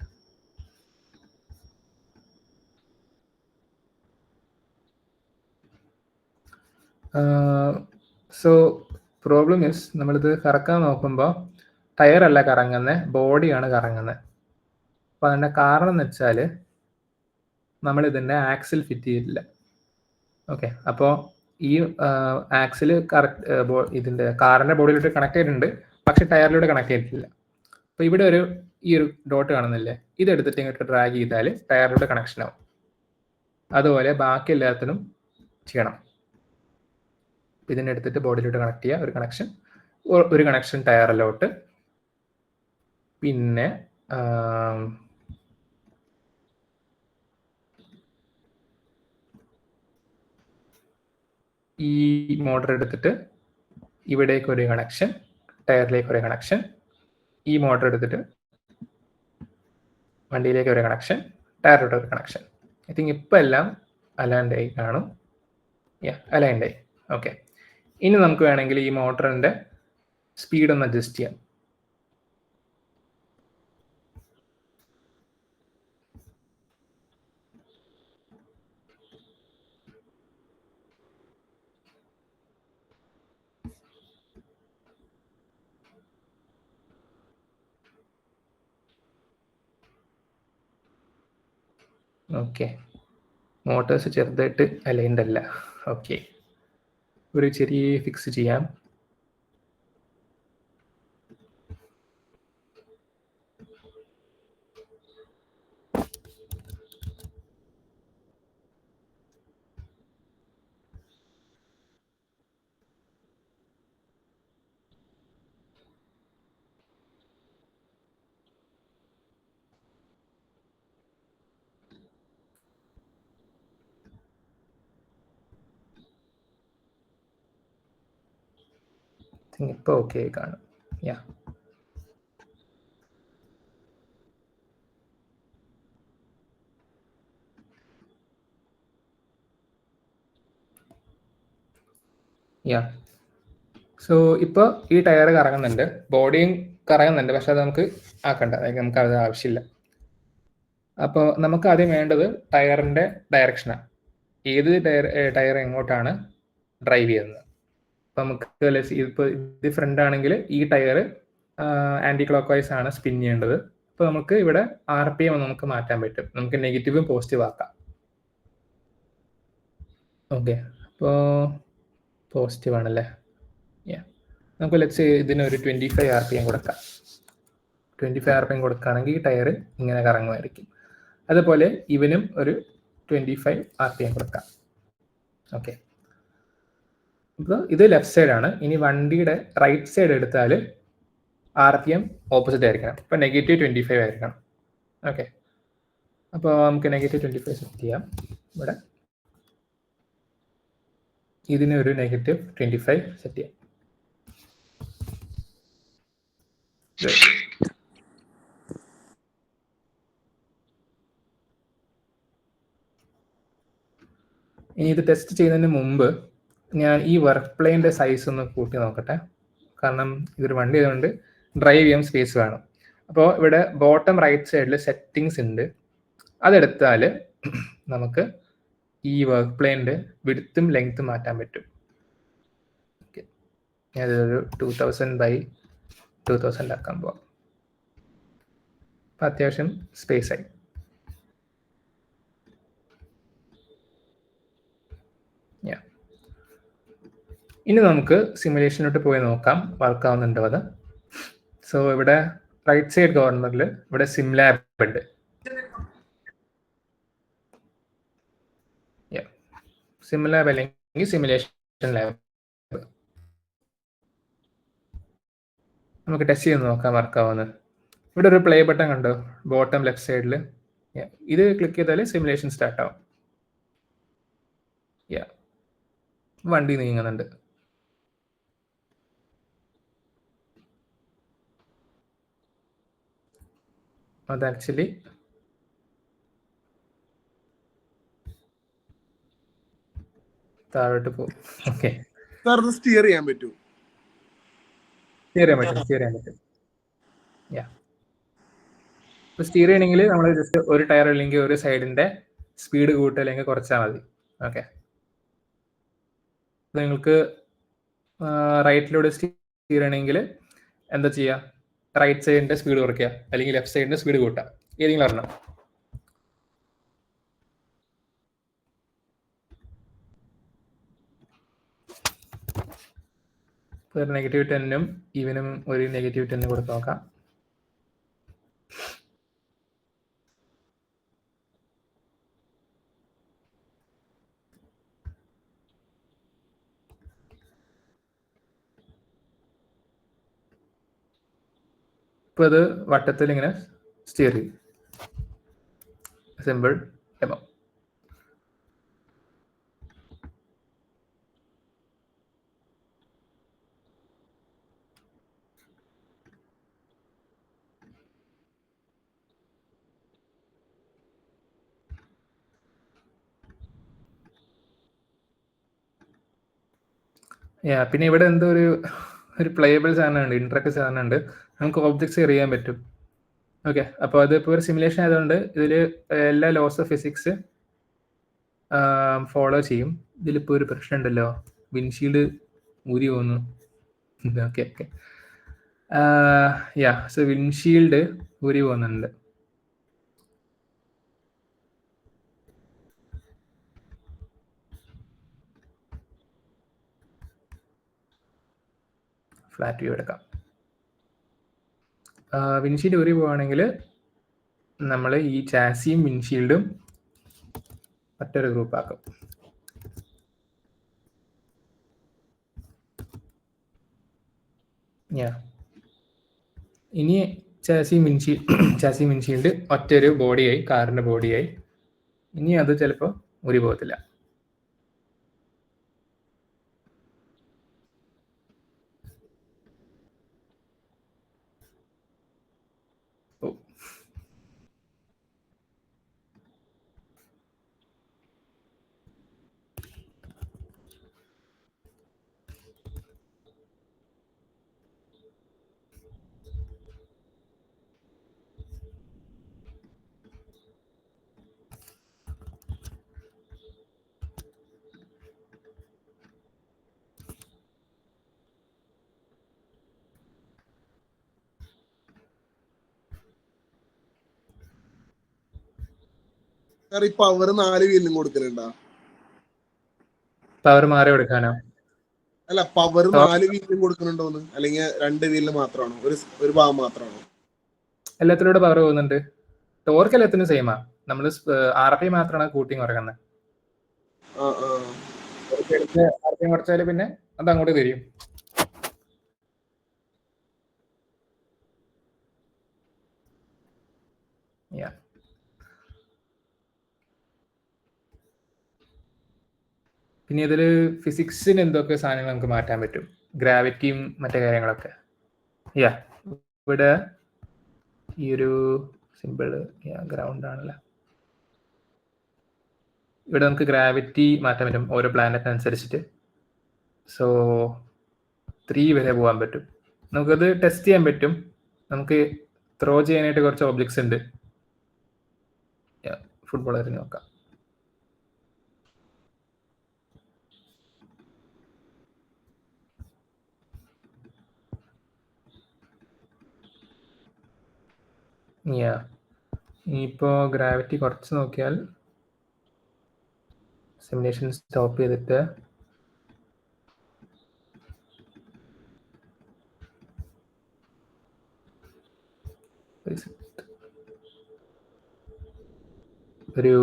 S3: സോ പ്രോബ്ലം ഇസ്, നമ്മളിത് കറക്കാൻ നോക്കുമ്പോൾ ടയറല്ല കറങ്ങുന്നത്, ബോഡിയാണ് കറങ്ങുന്നത്. അപ്പോൾ അതിൻ്റെ കാരണം എന്ന് വെച്ചാൽ നമ്മളിതിൻ്റെ ആക്സിൽ ഫിറ്റ് ചെയ്തിട്ടില്ല. ഓക്കെ, അപ്പോൾ ഈ ആക്സിൽ കറക്റ്റ് ഇതിൻ്റെ കാറിൻ്റെ ബോഡിയിലോട്ട് കണക്ട് ചെയ്തിട്ടുണ്ട്, പക്ഷെ ടയറിലൂടെ കണക്ട് ചെയ്തിട്ടില്ല. അപ്പോൾ ഇവിടെ ഈ ഒരു ഡോട്ട് കാണുന്നില്ലേ, ഇതെടുത്തിട്ട് ഇങ്ങോട്ട് ഡ്രാഗ് ചെയ്താൽ ടയറിലൂടെ കണക്ഷൻ ആവും. അതുപോലെ ബാക്കി എല്ലാത്തിനും ചെയ്യണം. ഇതിനെ എടുത്തിട്ട് ബോഡിയിലോട്ട് കണക്ട് ചെയ്യുക, ഒരു കണക്ഷൻ ടയറിലോട്ട്. പിന്നെ ഈ മോട്ടർ എടുത്തിട്ട് ഇവിടേക്ക് ഒരു കണക്ഷൻ, ടയറിലേക്ക് ഒരു കണക്ഷൻ. ഈ മോട്ടർ എടുത്തിട്ട് വണ്ടിയിലേക്ക് ഒരു കണക്ഷൻ, ടയറിലോട്ട് ഒരു കണക്ഷൻ. ഐ തിങ്ക് ഇപ്പം എല്ലാം അലൈൻഡ് ആയി കാണും. അലൈൻഡ് ആയി. ഓക്കെ, ഇനി നമുക്ക് വേണമെങ്കിൽ ഈ മോട്ടറിൻ്റെ സ്പീഡ് ഒന്ന് അഡ്ജസ്റ്റ് ചെയ്യാം. ഓക്കെ, മോട്ടേഴ്സ് ചെറുതായിട്ട് അലൈൻഡ് അല്ല. ഓക്കെ, ഒരു ചെറിയ ഫിക്സ് ചെയ്യാം. ഇപ്പോൾ ഓക്കെ ആയി കാണും. സോ ഇപ്പോൾ ഈ ടയർ കറങ്ങുന്നുണ്ട്, ബോഡിയും കറങ്ങുന്നുണ്ട്, പക്ഷെ അത് നമുക്ക് ആക്കണ്ട, നമുക്ക് അത് ആവശ്യമില്ല. അപ്പോൾ നമുക്ക് ആദ്യം വേണ്ടത് ടയറിൻ്റെ ഡയറക്ഷനാണ്. ഏത് ടയർ എങ്ങോട്ടാണ് ഡ്രൈവ് ചെയ്യുന്നത്. അപ്പോൾ നമുക്ക് ഇപ്പോൾ ഇത് ഫ്രണ്ട് ആണെങ്കിൽ ഈ ടയർ ആൻറ്റി ക്ലോക്ക് വൈസ് ആണ് സ്പിൻ ചെയ്യേണ്ടത്. അപ്പോൾ നമുക്ക് ഇവിടെ RPM നമുക്ക് മാറ്റാൻ പറ്റും. നമുക്ക് നെഗറ്റീവും പോസിറ്റീവ് ആക്കാം. ഓക്കെ, അപ്പോൾ പോസിറ്റീവ് ആണല്ലേ. നമുക്ക് ഇതിനൊരു 25 RPM കൊടുക്കാം. 25 RPM കൊടുക്കുകയാണെങ്കിൽ ഈ ടയർ ഇങ്ങനെ കറങ്ങുമായിരിക്കും. അതുപോലെ ഇവനും ഒരു 25 RPM കൊടുക്കാം. ഓക്കെ, അപ്പോൾ ഇത് ലെഫ്റ്റ് സൈഡാണ്. ഇനി വണ്ടിയുടെ റൈറ്റ് സൈഡ് എടുത്താൽ RPM ഓപ്പോസിറ്റ് ആയിരിക്കണം. അപ്പോൾ -25 ആയിരിക്കണം. ഓക്കെ, അപ്പോൾ നമുക്ക് -25 സെറ്റ് ചെയ്യാം. ഇവിടെ ഇതിന് ഒരു -25 സെറ്റ് ചെയ്യാം. ഇനി ഇത് ടെസ്റ്റ് ചെയ്യുന്നതിന് മുമ്പ് ഞാൻ ഈ വർക്ക് പ്ലെയിൻ്റെ സൈസ് ഒന്ന് കൂട്ടി നോക്കട്ടെ. കാരണം ഇതൊരു വണ്ടി ആയതുകൊണ്ട് ഡ്രൈവ് ചെയ്യാൻ സ്പേസ് വേണം. അപ്പോൾ ഇവിടെ ബോട്ടം റൈറ്റ് സൈഡിൽ സെറ്റിങ്സ് ഉണ്ട്. അതെടുത്താൽ നമുക്ക് ഈ വർക്ക് പ്ലെയിൻ്റെ വിഡ്ത്തും ലെങ്ത്തും മാറ്റാൻ പറ്റും. ഓക്കെ, ഞാനതൊരു 2000x2000 ആക്കാൻ പോവാം. അപ്പം അത്യാവശ്യം സ്പേസ് ആയി. ഇനി നമുക്ക് സിമുലേഷനിലോട്ട് പോയി നോക്കാം വർക്ക് ആവുന്നുണ്ടോ അത്. സോ ഇവിടെ റൈറ്റ് സൈഡ് കോർണറിൽ ഇവിടെ സിംലാബ് ഉണ്ട്. സിംലാബ് അല്ലെങ്കിൽ സിമുലേഷൻ ലാബ് നമുക്ക് ടെസ്റ്റ് ചെയ്ത് നോക്കാം വർക്ക് ആവുന്നത്. ഇവിടെ ഒരു പ്ലേ ബട്ടൺ കണ്ടോ ബോട്ടം ലെഫ്റ്റ് സൈഡിൽ. ഇത് ക്ലിക്ക് ചെയ്താൽ സിമുലേഷൻ സ്റ്റാർട്ട് ആവും. വണ്ടി നീങ്ങുന്നുണ്ട്. അത് ആക്ച്വലി താഴോട്ട് പോകും. ഓക്കെ,
S4: സ്റ്റിയർ ചെയ്യാൻ പറ്റും.
S3: സ്റ്റിയർ ചെയ്യാൻ പറ്റും. ഇപ്പൊ സ്റ്റിയർ ചെയ്യണമെങ്കിൽ നമ്മൾ ജസ്റ്റ് ഒരു ടയർ അല്ലെങ്കിൽ ഒരു സൈഡിന്റെ സ്പീഡ് കൂട്ടുക അല്ലെങ്കിൽ കുറച്ചാൽ മതി. ഓക്കെ, നിങ്ങൾക്ക് റൈറ്റിലൂടെ സ്റ്റിയർ ചെയ്യണമെങ്കിൽ എന്താ ചെയ്യുക? റൈറ്റ് സൈഡിന്റെ സ്പീഡ് കുറയ്ക്കുക അല്ലെങ്കിൽ ലെഫ്റ്റ് സൈഡിന്റെ സ്പീഡ് കൂട്ടുക, ഏതെങ്കിലും ഒരെണ്ണം. ഒരു -10 ഇവനും ഒരു -10 കൊടുത്ത് നോക്കാം. ഇപ്പൊ അത് വട്ടത്തിൽ ഇങ്ങനെ സ്റ്റിയർ ചെയ്യും. Simple demo. പിന്നെ ഇവിടെ എന്തോ ഒരു പ്ലേയബിൾ സാധനമുണ്ട്, ഇന്ററാക്റ്റീവ് സാധനമുണ്ട്. നമുക്ക് ഒബ്ജക്ട്സ് എറിയാൻ പറ്റും. ഓക്കെ, അപ്പോൾ അതിപ്പോൾ ഒരു സിമുലേഷൻ ആയതുകൊണ്ട് ഇതിൽ എല്ലാ ലോസ് ഓഫ് ഫിസിക്സ് ഫോളോ ചെയ്യും. ഇതിലിപ്പോൾ ഒരു പ്രശ്നം ഉണ്ടല്ലോ, വിൻഷീൽഡ് ഊരി പോകുന്നു. ഓക്കെ ഓക്കെ, സോ വിൻഷീൽഡ് ഊരി പോകുന്നുണ്ട്. ഫ്ലാറ്റ് വ്യൂ എടുക്കാം. വിൻഷീൽഡ് ഊരി പോവുകയാണെങ്കിൽ നമ്മൾ ഈ ചാസിയും വിൻഷീൽഡും മറ്റൊരു ഗ്രൂപ്പ് ആക്കും. ഇനി ചാസി വിൻഷീൽഡ് ഒറ്റൊരു ബോഡിയായി, കാറിന്റെ ബോഡിയായി. ഇനി അത് ചിലപ്പോൾ ഊരി പോകത്തില്ല.
S4: ഈ പവർ 4 വീലിനും കൊടുക്കലുണ്ടോ?
S3: പവർ മാറി കൊടുക്കാനോ?
S4: അല്ല, പവർ 4 വീലിനും കൊടുക്കുന്നുണ്ടോന്ന്, അല്ലെങ്കിൽ 2 വീലിന് മാത്രമാണോ, ഒരു ഭാഗം മാത്രമാണോ?
S3: എല്ലാത്തിലൂടെ പവർ പോകുന്നുണ്ട്. ടോർക്ക് എല്ലാത്തിനും സെയിമാ. നമ്മൾ RP മാത്രമാണ് കൂട്ടി കുറക്കുന്നത്. RP കുറച്ചാല് പിന്നെ അത് അങ്ങോട്ട് തിരിയും. പിന്നെ ഇതിൽ ഫിസിക്സിന് എന്തൊക്കെ സാധനങ്ങൾ നമുക്ക് മാറ്റാൻ പറ്റും, ഗ്രാവിറ്റിയും മറ്റു കാര്യങ്ങളൊക്കെ. ഇവിടെ ഈ ഒരു സിമ്പിൾ ഗ്രൗണ്ട് ആണല്ലോ. ഇവിടെ നമുക്ക് ഗ്രാവിറ്റി മാറ്റാൻ പറ്റും ഓരോ പ്ലാനറ്റ് അനുസരിച്ചിട്ട്. സോ 3 വരെ പോകാൻ പറ്റും. നമുക്കത് ടെസ്റ്റ് ചെയ്യാൻ പറ്റും. നമുക്ക് ത്രോ ചെയ്യാനായിട്ട് കുറച്ച് ഒബ്ജക്ട്സ് ഉണ്ട്. ഫുട്ബോൾ എറിഞ്ഞ് നോക്കാം. ഇനിയിപ്പോ ഗ്രാവിറ്റി കുറച്ച് നോക്കിയാൽ സിമുലേഷൻ സ്റ്റോപ്പ് ചെയ്തിട്ട് ഒരു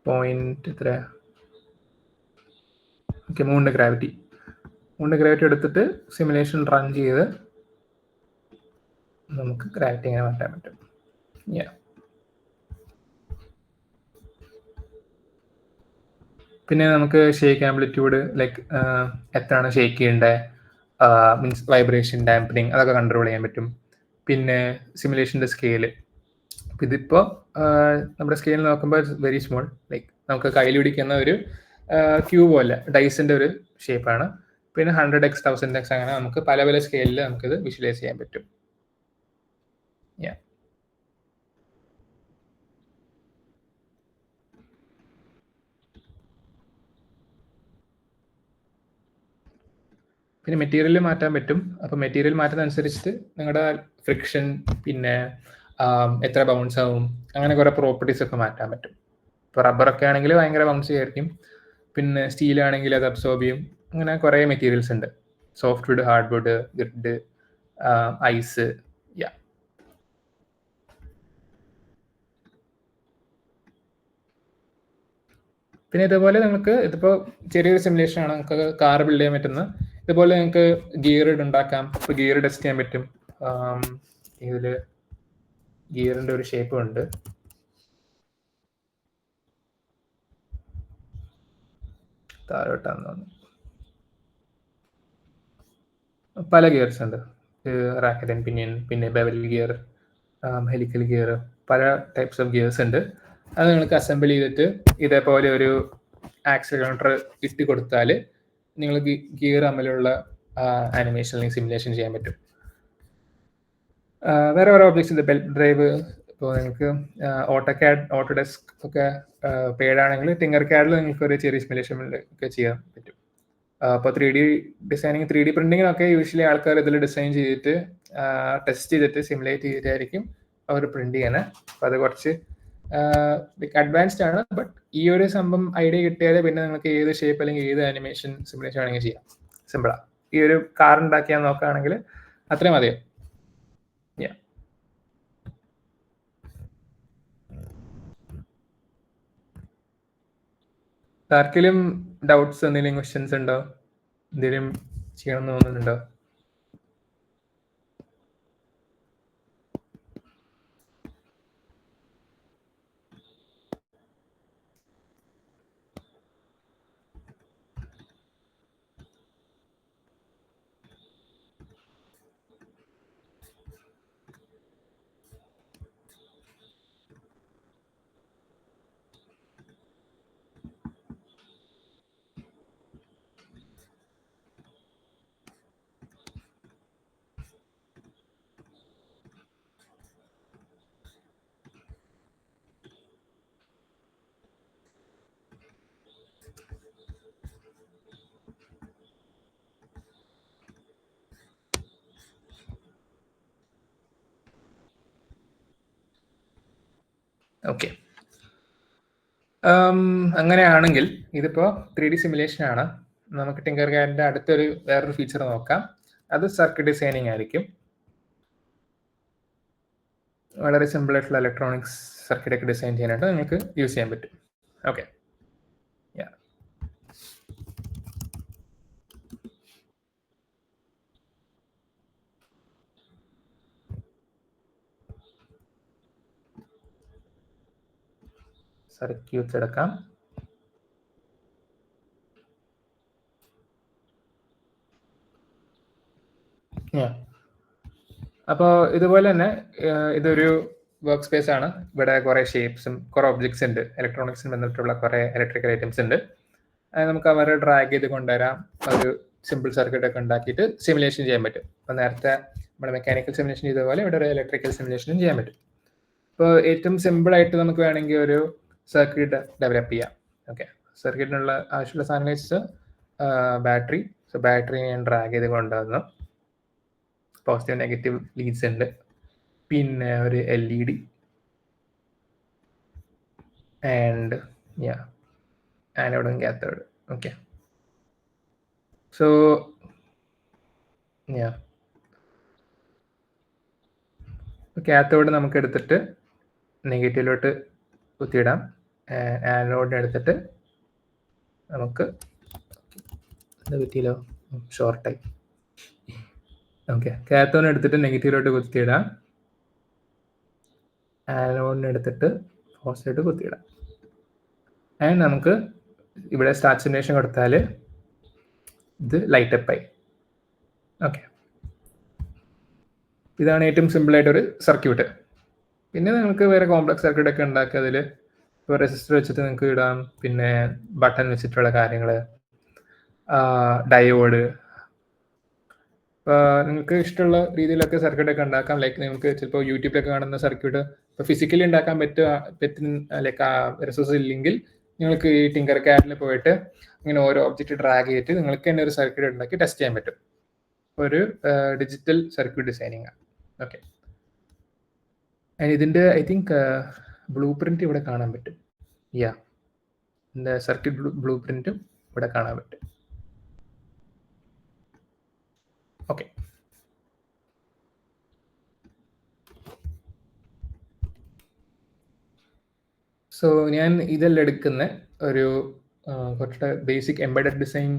S3: പോയിന്റ് എത്ര? ഓക്കെ, 3 ഗ്രാവിറ്റി എടുത്തിട്ട് സിമുലേഷൻ റൺ ചെയ്ത് നമുക്ക് ഗ്രാവിറ്റി എങ്ങനെ മാറ്റാൻ പറ്റും. പിന്നെ നമുക്ക് ഷേക്ക് ആംപ്ലിറ്റ്യൂഡ് ലൈക്ക് എത്രയാണ് ഷേക്ക് ചെയ്യേണ്ടത്, മീൻസ് വൈബ്രേഷൻ, ഡാംപനിങ്, അതൊക്കെ കൺട്രോൾ ചെയ്യാൻ പറ്റും. പിന്നെ സിമുലേഷൻ്റെ സ്കെയില്, ഇതിപ്പോൾ നമ്മുടെ സ്കെയിൽ നോക്കുമ്പോൾ വെരി സ്മോൾ, ലൈക്ക് നമുക്ക് കയ്യിൽ പിടിക്കുന്ന ഒരു ക്യൂബ് പോലെ ഡൈസിൻ്റെ ഒരു ഷേപ്പാണ്. പിന്നെ 100x 1000x അങ്ങനെ നമുക്ക് പല പല സ്കെയിലിൽ നമുക്കിത് വിഷ്വലൈസ് ചെയ്യാൻ പറ്റും. പിന്നെ മെറ്റീരിയൽ മാറ്റാൻ പറ്റും. അപ്പോൾ മെറ്റീരിയൽ മാറ്റുന്നതനുസരിച്ചിട്ട് നിങ്ങളുടെ ഫ്രിക്ഷൻ, പിന്നെ എത്ര ബൗൺസ് ആവും, അങ്ങനെ കുറേ പ്രോപ്പർട്ടീസ് ഒക്കെ മാറ്റാൻ പറ്റും. ഇപ്പോൾ റബ്ബറൊക്കെ ആണെങ്കിൽ ഭയങ്കര ബൗൺസി ആയിരിക്കും, പിന്നെ സ്റ്റീൽ ആണെങ്കിൽ അത് അബ്സോർബ് ചെയ്യും. അങ്ങനെ കുറേ മെറ്റീരിയൽസ് ഉണ്ട്, soft wood, hard wood, grid, ice. പിന്നെ ഇതുപോലെ നിങ്ങൾക്ക് ഇതിപ്പോൾ ചെറിയൊരു സിമുലേഷൻ ആണ്, നമുക്ക് കാർ ബിൽഡ് ചെയ്യാൻ പറ്റുന്ന. ഇതുപോലെ നിങ്ങൾക്ക് ഗിയർ ഉണ്ടാക്കാം. ഇപ്പോൾ ഗിയർ ടെസ്റ്റ് ചെയ്യാൻ പറ്റും. ഇതിൽ ഗിയറിൻ്റെ ഒരു ഷേപ്പും ഉണ്ട്. താഴോട്ടാന്ന് തോന്നുന്നു. പല ഗിയർസ് ഉണ്ട്, റാക്കറ്റ് ആൻഡ് പിനിയൻ, പിന്നെ ബെവൽ ഗിയർ, ഹെലിക്കൽ ഗിയർ, പല ടൈപ്സ് ഓഫ് ഗിയേഴ്സ് ഉണ്ട്. അത് നിങ്ങൾക്ക് അസംബിൾ ചെയ്തിട്ട് ഇതേപോലെ ഒരു ആക്സിലറേറ്റർ ഇട്ട് കൊടുത്താൽ നിങ്ങൾ ഗിയർ തമ്മിലുള്ള ആനിമേഷൻ അല്ലെങ്കിൽ സിമുലേഷൻ ചെയ്യാൻ പറ്റും. വേറെ ഓരോ ഒബ്ജക്ട്സ് ഉണ്ട്, ബെൽറ്റ് ഡ്രൈവ്. ഇപ്പോൾ നിങ്ങൾക്ക് ഓട്ടോകാഡ്, ഓട്ടോഡെസ്ക് ഒക്കെ പേഡാണെങ്കിൽ ടിങ്കർ കാഡിൽ നിങ്ങൾക്ക് ഒരു ചെറിയ സിമുലേഷൻ ഒക്കെ ചെയ്യാൻ പറ്റും. അപ്പോൾ 3D ഡിസൈനിങ്, 3D പ്രിന്റിങ്ങിനൊക്കെ യൂഷ്വലി ആൾക്കാർ ഇതിൽ ഡിസൈൻ ചെയ്തിട്ട് ടെസ്റ്റ് ചെയ്തിട്ട് സിമുലേറ്റ് ചെയ്തിട്ടായിരിക്കും അവർ പ്രിന്റ് ചെയ്യാൻ. അപ്പോൾ അത് കുറച്ച് അഡ്വാൻസ്ഡ് ആണ്. ബട്ട് ഈ ഒരു സംഭവം ഐഡിയ കിട്ടിയാൽ പിന്നെ നിങ്ങൾക്ക് ഏത് ഷേപ്പ് അല്ലെങ്കിൽ ഏത് ആനിമേഷൻ സിമുലേഷൻ ആണെങ്കിൽ ചെയ്യാം. സിമ്പിളാണ്. ഈ ഒരു കാർ ഉണ്ടാക്കിയാൽ നോക്കുകയാണെങ്കിൽ അത്രയും മതിയോ. ആർക്കെങ്കിലും ഡൗട്ട്സ്, എന്തെങ്കിലും ക്വസ്റ്റ്യൻസ് ഉണ്ടോ, എന്തെങ്കിലും ചെയ്യണമെന്ന് തോന്നുന്നുണ്ടോ? ഓക്കെ, അങ്ങനെയാണെങ്കിൽ ഇതിപ്പോൾ 3D സിമുലേഷൻ ആണ്. നമുക്ക് ടിങ്കർ കാഡിൻ്റെ അടുത്തൊരു വേറൊരു ഫീച്ചർ നോക്കാം. അത് സർക്യൂട്ട് ഡിസൈനിങ് ആയിരിക്കും. വളരെ സിമ്പിൾ ആയിട്ടുള്ള ഇലക്ട്രോണിക്സ് സർക്യൂട്ട് ഒക്കെ ഡിസൈൻ ചെയ്യാനായിട്ട് നിങ്ങൾക്ക് യൂസ് ചെയ്യാൻ പറ്റും. ഓക്കെ, സർക്യൂട്ട്സ് എടുക്കാം. അപ്പോൾ ഇതുപോലെ തന്നെ ഇതൊരു വർക്ക് സ്പേസ് ആണ്. ഇവിടെ കുറേ ഷേപ്സും കുറേ ഒബ്ജക്ട്സ് ഉണ്ട്, ഇലക്ട്രോണിക്സിന് ബന്ധപ്പെട്ടുള്ള കുറേ ഇലക്ട്രിക്കൽ ഐറ്റംസ് ഉണ്ട്. അത് നമുക്ക് അവരെ ഡ്രാഗ് ചെയ്ത് കൊണ്ടുവരാം. ഒരു സിമ്പിൾ സർക്യൂട്ട് ഒക്കെ ഉണ്ടാക്കിയിട്ട് സിമുലേഷൻ ചെയ്യാൻ പറ്റും. അപ്പോൾ നേരത്തെ നമ്മുടെ മെക്കാനിക്കൽ സിമുലേഷൻ ചെയ്തതുപോലെ ഇവിടെ ഒരു ഇലക്ട്രിക്കൽ സിമുലേഷനും ചെയ്യാൻ പറ്റും. ഇപ്പോൾ ഏറ്റവും സിമ്പിളായിട്ട് നമുക്ക് വേണമെങ്കിൽ ഒരു സർക്യൂട്ട് ഡെവലപ്പ് ചെയ്യാം. ഓക്കെ, സർക്യൂട്ടിനുള്ള ആവശ്യമുള്ള സാധനം വെച്ച് ബാറ്ററി. സോ ബാറ്ററി ഞാൻ ഡ്രാഗ് ചെയ്ത് കൊണ്ടുവന്നു. പോസിറ്റീവ് നെഗറ്റീവ് ലീഡ്സ് ഉണ്ട്, പിന്നെ ഒരു LED ആൻഡ് ആനോഡും കാത്തോഡ്. ഓക്കെ, സോ കാത്തോഡ് നമുക്ക് എടുത്തിട്ട് നെഗറ്റീവിലോട്ട് കുത്തിയിടാം. ആനോഡ് എടുത്തിട്ട് നമുക്ക് പറ്റിയല്ലോ, ഷോർട്ടായി. ഓക്കെ, കാത്തോഡ് എടുത്തിട്ട് നെഗറ്റീവിലോട്ട് കുത്തിയിടാം. ആനോഡിനെ എടുത്തിട്ട് ഫോസ്ഫേറ്റ് കുത്തിയിടാം. ആൻഡ് നമുക്ക് ഇവിടെ സ്റ്റാർട്ട് സിമുലേഷൻ കൊടുത്താൽ ഇത് ലൈറ്റപ്പ് ആയി. ഓക്കെ, ഇതാണ് ഏറ്റവും സിമ്പിളായിട്ടൊരു സർക്യൂട്ട്. പിന്നെ നിങ്ങൾക്ക് വേറെ കോംപ്ലക്സ് സർക്യൂട്ട് ഒക്കെ ഉണ്ടാക്കി അതിൽ ഇപ്പോൾ റെസിസ്റ്റർ വെച്ചിട്ട് നിങ്ങൾക്ക് ഇടാം, പിന്നെ ബട്ടൺ വെച്ചിട്ടുള്ള കാര്യങ്ങൾ, ഡയോഡ്, നിങ്ങൾക്ക് ഇഷ്ടമുള്ള രീതിയിലൊക്കെ സർക്യൂട്ടൊക്കെ ഉണ്ടാക്കാം. ലൈക്ക് നിങ്ങൾക്ക് ചിലപ്പോൾ യൂട്യൂബിലൊക്കെ കാണുന്ന സർക്യൂട്ട് ഇപ്പോൾ ഫിസിക്കലി ഉണ്ടാക്കാൻ ലൈക്ക് റിസോഴ്സ് ഇല്ലെങ്കിൽ നിങ്ങൾക്ക് ഈ ടിങ്കർ കാഡിൽ പോയിട്ട് ഇങ്ങനെ ഓരോ ഒബ്ജക്റ്റ് ഡ്രാഗ് ചെയ്തിട്ട് നിങ്ങൾക്ക് തന്നെ ഒരു സർക്യൂട്ട് ഉണ്ടാക്കി ടെസ്റ്റ് ചെയ്യാൻ പറ്റും. ഒരു ഡിജിറ്റൽ സർക്യൂട്ട് ഡിസൈനിങ് ആണ്. ഓക്കെ, ഇതിൻ്റെ ഐ തിങ്ക് ബ്ലൂ പ്രിന്റ് ഇവിടെ കാണാൻ പറ്റും. ഇതിൻ്റെ സർക്യൂട്ട് ബ്ലൂ പ്രിന്റും ഇവിടെ കാണാൻ പറ്റും. ഓക്കെ, സോ ഞാൻ ഇതെല്ലാം എടുക്കുന്ന ഒരു കുറച്ച് ബേസിക് എംബഡഡ് ഡിസൈൻ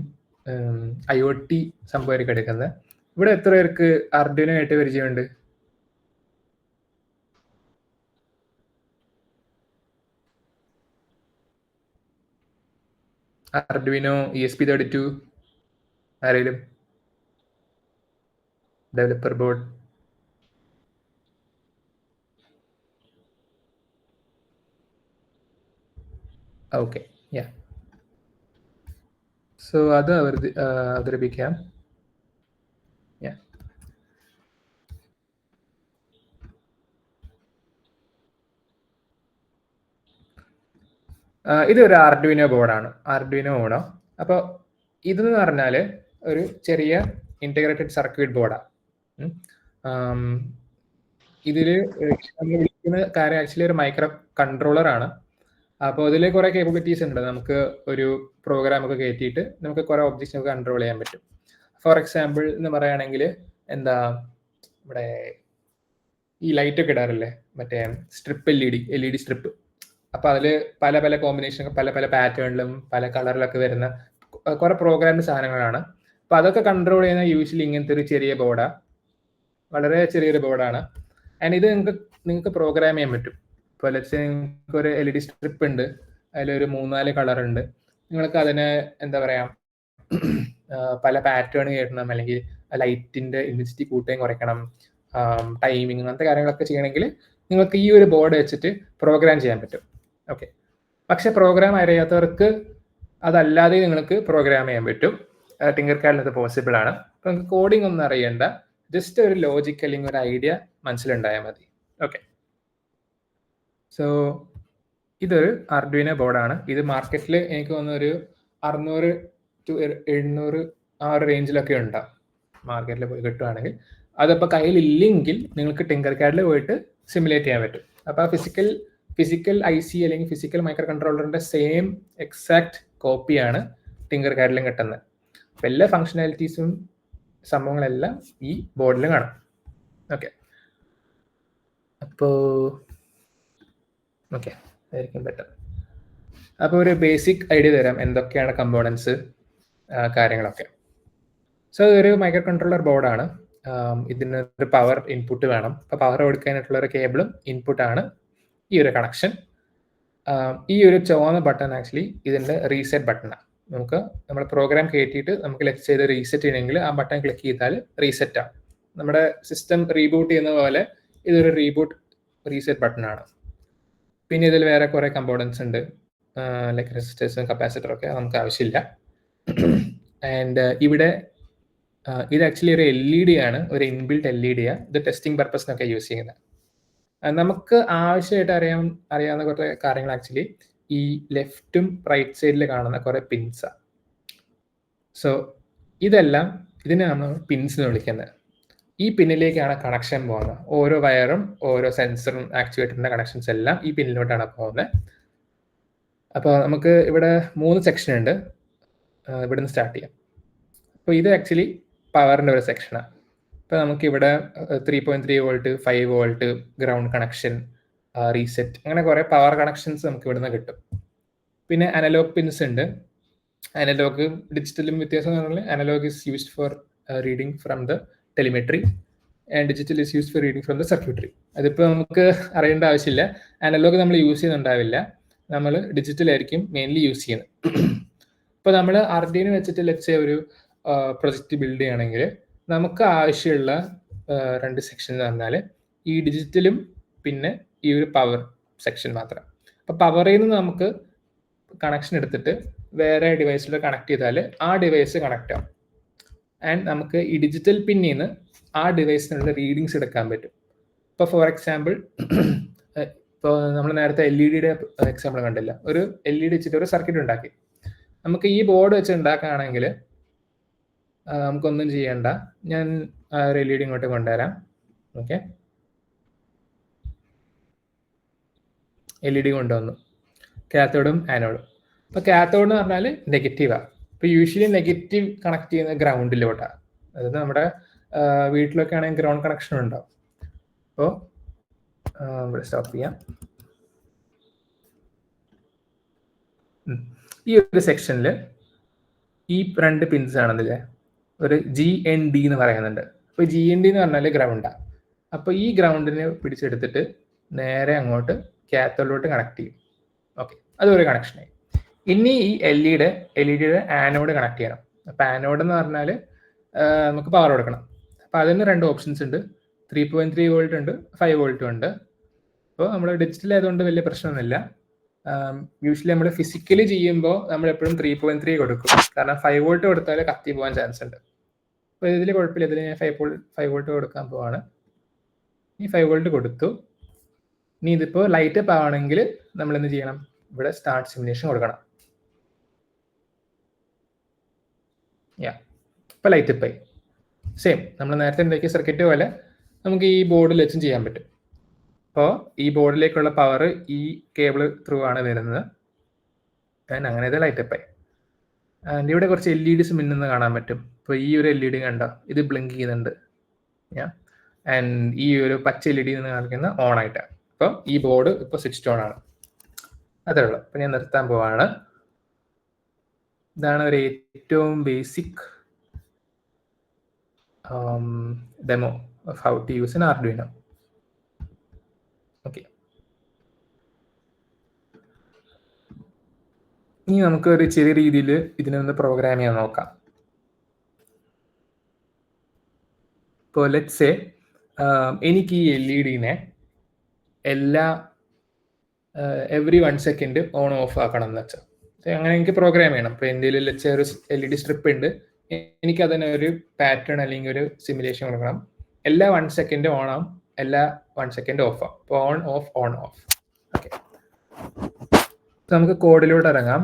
S3: IoT സംഭവമായിരിക്കും എടുക്കുന്നത്. ഇവിടെ എത്ര പേർക്ക് ആർഡിനോ ആയിട്ട് പരിചയമുണ്ട്? ആർഡിനോ ESP32 ആരെങ്കിലും? Developer board? ഓക്കെ, യാ, സോ അത് അവതരിപ്പിക്കാം. ഇതൊരു ആർഡിനോ ബോർഡാണ്, ആർഡിനോ ഓണോ. അപ്പോൾ ഇതെന്ന് പറഞ്ഞാൽ ഒരു ചെറിയ ഇൻറ്റഗ്രേറ്റഡ് സർക്യൂട്ട് ബോർഡാണ്. ഇതിൽ നമ്മൾ വിളിക്കുന്ന കാര്യം ആക്ച്വലി ഒരു മൈക്രോ കൺട്രോളറാണ്. അപ്പോൾ ഇതിൽ കുറേ കേപ്പബിലിറ്റീസ് ഉണ്ട്. നമുക്ക് ഒരു പ്രോഗ്രാം ഒക്കെ കയറ്റിയിട്ട് നമുക്ക് കുറേ ഒബ്ജക്ട്സ് ഒക്കെ കൺട്രോൾ ചെയ്യാൻ പറ്റും. ഫോർ എക്സാമ്പിൾ എന്ന് പറയുകയാണെങ്കിൽ എന്താ, ഇവിടെ ഈ ലൈറ്റ് ഒക്കെ ഇടാറില്ലേ, മറ്റേ സ്ട്രിപ്പ് LED സ്ട്രിപ്പ്. അപ്പോൾ അതിൽ പല പല കോമ്പിനേഷൻ, പല പല പാറ്റേണിലും പല കളറിലൊക്കെ വരുന്ന കുറേ പ്രോഗ്രാമിൻ്റെ സാധനങ്ങളാണ്. അപ്പോൾ അതൊക്കെ കൺട്രോൾ ചെയ്യുന്ന യൂഷ്വലി ഇങ്ങനത്തെ ഒരു ചെറിയ ബോർഡാണ്, വളരെ ചെറിയൊരു ബോർഡാണ്. ആൻഡ് ഇത് നിങ്ങൾക്ക് പ്രോഗ്രാം ചെയ്യാൻ പറ്റും. ഇപ്പോൾ നിങ്ങൾക്ക് ഒരു LED സ്ട്രിപ്പ് ഉണ്ട്, അതിലൊരു 3-4 കളറുണ്ട്. നിങ്ങൾക്ക് അതിന് എന്താ പറയുക, പല പാറ്റേൺ കേട്ടണം, അല്ലെങ്കിൽ ലൈറ്റിൻ്റെ ഇൻറ്റൻസിറ്റി കൂട്ടുകയും കുറയ്ക്കണം, ടൈമിങ്, അങ്ങനത്തെ കാര്യങ്ങളൊക്കെ ചെയ്യണമെങ്കിൽ നിങ്ങൾക്ക് ഈ ഒരു ബോർഡ് വെച്ചിട്ട് പ്രോഗ്രാം ചെയ്യാൻ പറ്റും. ഓക്കെ, പക്ഷെ പ്രോഗ്രാം അറിയാത്തവർക്ക് അതല്ലാതെ നിങ്ങൾക്ക് പ്രോഗ്രാം ചെയ്യാൻ പറ്റും. ടിങ്കർ കാഡിൽ അത് പോസിബിൾ ആണ്. അപ്പോൾ നിങ്ങൾക്ക് കോഡിംഗ് ഒന്നും അറിയണ്ട, ജസ്റ്റ് ഒരു ലോജിക് അല്ലെങ്കിൽ ഒരു ഐഡിയ മനസ്സിലുണ്ടായാൽ മതി. ഓക്കെ, സോ ഇതൊരു ആർഡിനോ ബോർഡാണ്. ഇത് മാർക്കറ്റിൽ എനിക്ക് തോന്നുന്ന ഒരു 600 to 700 ആ ഒരു റേഞ്ചിലൊക്കെ ഉണ്ടാവും മാർക്കറ്റിൽ പോയി കിട്ടുകയാണെങ്കിൽ. അതപ്പോൾ കയ്യിലില്ലെങ്കിൽ നിങ്ങൾക്ക് ടിങ്കർ കാഡിൽ പോയിട്ട് സിമുലേറ്റ് ചെയ്യാൻ പറ്റും. അപ്പോൾ ആ ഫിസിക്കൽ IC അല്ലെങ്കിൽ ഫിസിക്കൽ മൈക്രോ കൺട്രോളറിൻ്റെ സെയിം എക്സാക്ട് കോപ്പിയാണ് ടിങ്കർ കാഡിലും കിട്ടുന്നത്. അപ്പോൾ എല്ലാ ഫങ്ഷനാലിറ്റീസും സംഭവങ്ങളെല്ലാം ഈ ബോർഡിൽ കാണാം. ഓക്കെ, അപ്പോൾ ഓക്കെ ആയിരിക്കും ബെറ്റർ. അപ്പോൾ ഒരു ബേസിക് ഐഡിയ തരാം എന്തൊക്കെയാണ് കമ്പോണൻസ്, കാര്യങ്ങളൊക്കെ. സോ ഇതൊരു മൈക്രോ കൺട്രോളർ ബോർഡാണ്. ഇതിന് ഒരു പവർ ഇൻപുട്ട് വേണം. അപ്പോൾ പവർ കൊടുക്കാനായിട്ടുള്ള ഒരു കേബിളും ഇൻപുട്ടാണ് ഈ ഒരു കണക്ഷൻ. ഈ ഒരു ചുവന്ന ബട്ടൺ ആക്ച്വലി ഇതിൻ്റെ റീസെറ്റ് ബട്ടണാണ്. നമുക്ക് നമ്മുടെ പ്രോഗ്രാം കയറ്റിയിട്ട് നമുക്ക് ലെറ്റ് ചെയ്ത് റീസെറ്റ് ചെയ്യണമെങ്കിൽ ആ ബട്ടൺ ക്ലിക്ക് ചെയ്താൽ റീസെറ്റ് ആണ്. നമ്മുടെ സിസ്റ്റം റീബൂട്ട് ചെയ്യുന്ന പോലെ ഇതൊരു റീസെറ്റ് ബട്ടണാണ്. പിന്നെ ഇതിൽ വേറെ കുറേ കമ്പോണൻസ് ഉണ്ട്, ലൈക്ക് റെസിസ്റ്റേഴ്സും കപ്പാസിറ്ററും ഒക്കെ നമുക്ക് ആവശ്യമില്ല. ആൻഡ് ഇവിടെ ഇത് ആക്ച്വലി ഒരു LED ആണ്, ഒരു ഇൻബിൽറ്റ് LED ആണ്. ഇത് ടെസ്റ്റിംഗ് പർപ്പസിനൊക്കെ യൂസ് ചെയ്യുന്നത്. നമുക്ക് ആവശ്യമായിട്ട് അറിയാവുന്ന കുറേ കാര്യങ്ങൾ ആക്ച്വലി ഈ ലെഫ്റ്റും റൈറ്റ് സൈഡിൽ കാണുന്ന കുറേ പിൻസാണ്. സോ ഇതിനെ നമ്മൾ പിൻസ് എന്ന് വിളിക്കുന്നത്. ഈ പിന്നിലേക്കാണ് കണക്ഷൻ പോകുന്നത്. ഓരോ വയറും ഓരോ സെൻസറും ആക്ച്വേറ്ററിൻ്റെ കണക്ഷൻസ് എല്ലാം ഈ പിന്നിലോട്ടാണ് പോകുന്നത്. അപ്പോൾ നമുക്ക് ഇവിടെ 3 സെക്ഷൻ ഉണ്ട്. ഇവിടുന്ന് സ്റ്റാർട്ട് ചെയ്യാം. അപ്പോൾ ഇത് ആക്ച്വലി പവറിൻ്റെ ഒരു സെക്ഷനാണ്. ഇപ്പോൾ നമുക്കിവിടെ 3.3 volt, 5 volt, ground connection, reset, അങ്ങനെ കുറേ പവർ കണക്ഷൻസ് നമുക്ക് ഇവിടുന്ന് കിട്ടും. പിന്നെ അനലോഗ് പിൻസ് ഉണ്ട്. അനലോഗ് ഡിജിറ്റലും വ്യത്യാസം എന്ന് പറഞ്ഞാൽ analog is used for reading from the telemetry, and digital is use for reading from the circuitry. അതിപ്പോൾ നമുക്ക് അറിയേണ്ട ആവശ്യമില്ല. അനലോഗ് നമ്മൾ യൂസ് ചെയ്യുന്നുണ്ടാവില്ല, നമ്മൾ ഡിജിറ്റൽ ആയിരിക്കും മെയിൻലി യൂസ് ചെയ്യുന്നത്. ഇപ്പോൾ നമ്മൾ ആർഡിനോ വെച്ചിട്ട് ലെറ്റ്സ് ഒരു പ്രൊജക്റ്റ് ബിൽഡ് ചെയ്യുകയാണെങ്കിൽ നമുക്ക് ആവശ്യമുള്ള 2 സെക്ഷൻ എന്ന് പറഞ്ഞാൽ ഈ ഡിജിറ്റലും പിന്നെ ഈ ഒരു പവർ സെക്ഷൻ മാത്രം. അപ്പോൾ പവറിൽ നിന്ന് നമുക്ക് കണക്ഷൻ എടുത്തിട്ട് വേറെ ഡിവൈസിൽ കണക്ട് ചെയ്താൽ ആ ഡിവൈസ് കണക്ട് ആവും. ആൻഡ് നമുക്ക് ഈ ഡിജിറ്റൽ പിന്നിൽ നിന്ന് ആ ഡിവൈസിനുള്ള റീഡിങ്സ് എടുക്കാൻ പറ്റും. ഇപ്പോൾ ഫോർ എക്സാമ്പിൾ, ഇപ്പോൾ നമ്മൾ നേരത്തെ LED എക്സാമ്പിൾ കണ്ടില്ല, ഒരു LED വെച്ചിട്ട് ഒരു സർക്യൂട്ട് ഉണ്ടാക്കി. നമുക്ക് ഈ ബോർഡ് വെച്ച് ഉണ്ടാക്കുകയാണെങ്കിൽ നമുക്കൊന്നും ചെയ്യണ്ട. ഞാൻ ഒരു LED ഇങ്ങോട്ട് കൊണ്ടുവരാം. ഓക്കെ, LED കൊണ്ടുവന്നു, കാത്തോഡും ആനോഡും. അപ്പോൾ കാത്തോഡ് എന്ന് പറഞ്ഞാൽ നെഗറ്റീവാണ്. ഇപ്പോൾ യൂഷ്വലി നെഗറ്റീവ് കണക്ട് ചെയ്യുന്ന ഗ്രൗണ്ടിലോട്ടാണ്. അതായത് നമ്മുടെ വീട്ടിലൊക്കെ ആണെങ്കിൽ ഗ്രൗണ്ട് കണക്ഷൻ ഉണ്ടാവും. അപ്പോൾ ഇവിടെ സ്റ്റോപ്പ് ചെയ്യാം. ഈ ഒരു സെക്ഷനിൽ ഈ 2 പിൻസ് ആണെന്നില്ലേ, ഒരു GND എന്ന് പറയുന്നുണ്ട്. അപ്പോൾ GND എന്ന് പറഞ്ഞാൽ ഗ്രൗണ്ടാണ്. അപ്പോൾ ഈ ഗ്രൗണ്ടിനെ പിടിച്ചെടുത്തിട്ട് നേരെ അങ്ങോട്ട് കാത്തോഡിലോട്ട് കണക്ട് ചെയ്യും. ഓക്കെ, അതൊരു കണക്ഷനായി. ഇനി ഈ LED ആനോഡ് കണക്ട് ചെയ്യണം. അപ്പോൾ ആനോഡ് എന്ന് പറഞ്ഞാൽ നമുക്ക് പവർ കൊടുക്കണം. അപ്പോൾ അതിന് 2 ഓപ്ഷൻസ് ഉണ്ട്. 3.3 വോൾട്ട് ഉണ്ട്, 5 വോൾട്ടും ഉണ്ട്. അപ്പോൾ നമ്മൾ ഡിജിറ്റൽ ആയതുകൊണ്ട് വലിയ പ്രശ്നമൊന്നുമില്ല. യൂഷ്വലി നമ്മൾ ഫിസിക്കലി ചെയ്യുമ്പോൾ നമ്മൾ എപ്പോഴും 3.3 കൊടുക്കും, കാരണം 5 വോൾട്ട് കൊടുത്താൽ കത്തി പോകാൻ ചാൻസ് ഉണ്ട്. അപ്പോൾ ഇതിൽ കുഴപ്പമില്ല, ഇതിൽ ഞാൻ 5 വോൾട്ട് കൊടുക്കാൻ പോവാണ്. ഈ 5 വോൾട്ട് കൊടുത്തു. ഇനി ഇതിപ്പോൾ ലൈറ്റ് അപ്പ് ആവണമെങ്കിൽ നമ്മൾ എന്ത് ചെയ്യണം, ഇവിടെ സ്റ്റാർട്ട് സിമുലേഷൻ കൊടുക്കണം. ഇപ്പോൾ ലൈറ്റ് അപ്പ് ആയി. സെയിം നമ്മൾ നേരത്തെ ഉണ്ടാക്കിയ സർക്യൂട്ട് പോലെ നമുക്ക് ഈ ബോർഡിൽ വെച്ചും ചെയ്യാൻ പറ്റും. അപ്പോൾ ഈ ബോർഡിലേക്കുള്ള പവർ ഈ കേബിൾ ത്രൂ ആണ് വരുന്നത്. അങ്ങനെ ഇത് ലൈറ്റ് അപ്പ് ആയി. ആൻഡ് ഇവിടെ കുറച്ച് LEDs മിന്നുന്നത് കാണാൻ പറ്റും. ഇപ്പോൾ ഈ ഒരു LED കണ്ടോ, ഇത് ബ്ലിങ്ക് ചെയ്യുന്നുണ്ട്. ആൻഡ് ഈ ഒരു പച്ച LED എന്ന് കാണിക്കുന്ന ഓൺ ആയിട്ടാണ്. അപ്പോൾ ഈ ബോർഡ് ഇപ്പോൾ സ്വിച്ച് ഓൺ ആണ്. അതേ ഉള്ളൂ. അപ്പോൾ ഞാൻ നിർത്താൻ പോവാണ്. ഇതാണ് ഒരു ഏറ്റവും basic demo of how to use an Arduino. Okay, ഇനി നമുക്ക് ഒരു ചെറിയ രീതിയിൽ ഇതിനൊന്ന് പ്രോഗ്രാം ചെയ്യാൻ നോക്കാം. ഇപ്പോൾ ലെറ്റ്സ് സേ എനിക്ക് ഈ LED every 1 second on of ആക്കണം എന്ന് വെച്ചാൽ അങ്ങനെ എനിക്ക് പ്രോഗ്രാം ചെയ്യണം. ഇപ്പോൾ എൻ്റെ ലെറ്റ്സ് ഒരു LED സ്ട്രിപ്പ് ഉണ്ട്, എനിക്ക് അതിന് ഒരു പാറ്റേൺ അല്ലെങ്കിൽ ഒരു സിമുലേഷൻ കൊടുക്കണം. എല്ലാ 1 സെക്കൻഡ് ഓൺ ആവും, എല്ലാ 1 സെക്കൻഡ് ഓഫ് ആവും. അപ്പോൾ on of on of. Okay, നമുക്ക് കോഡിലോട്ട് ഇറങ്ങാം.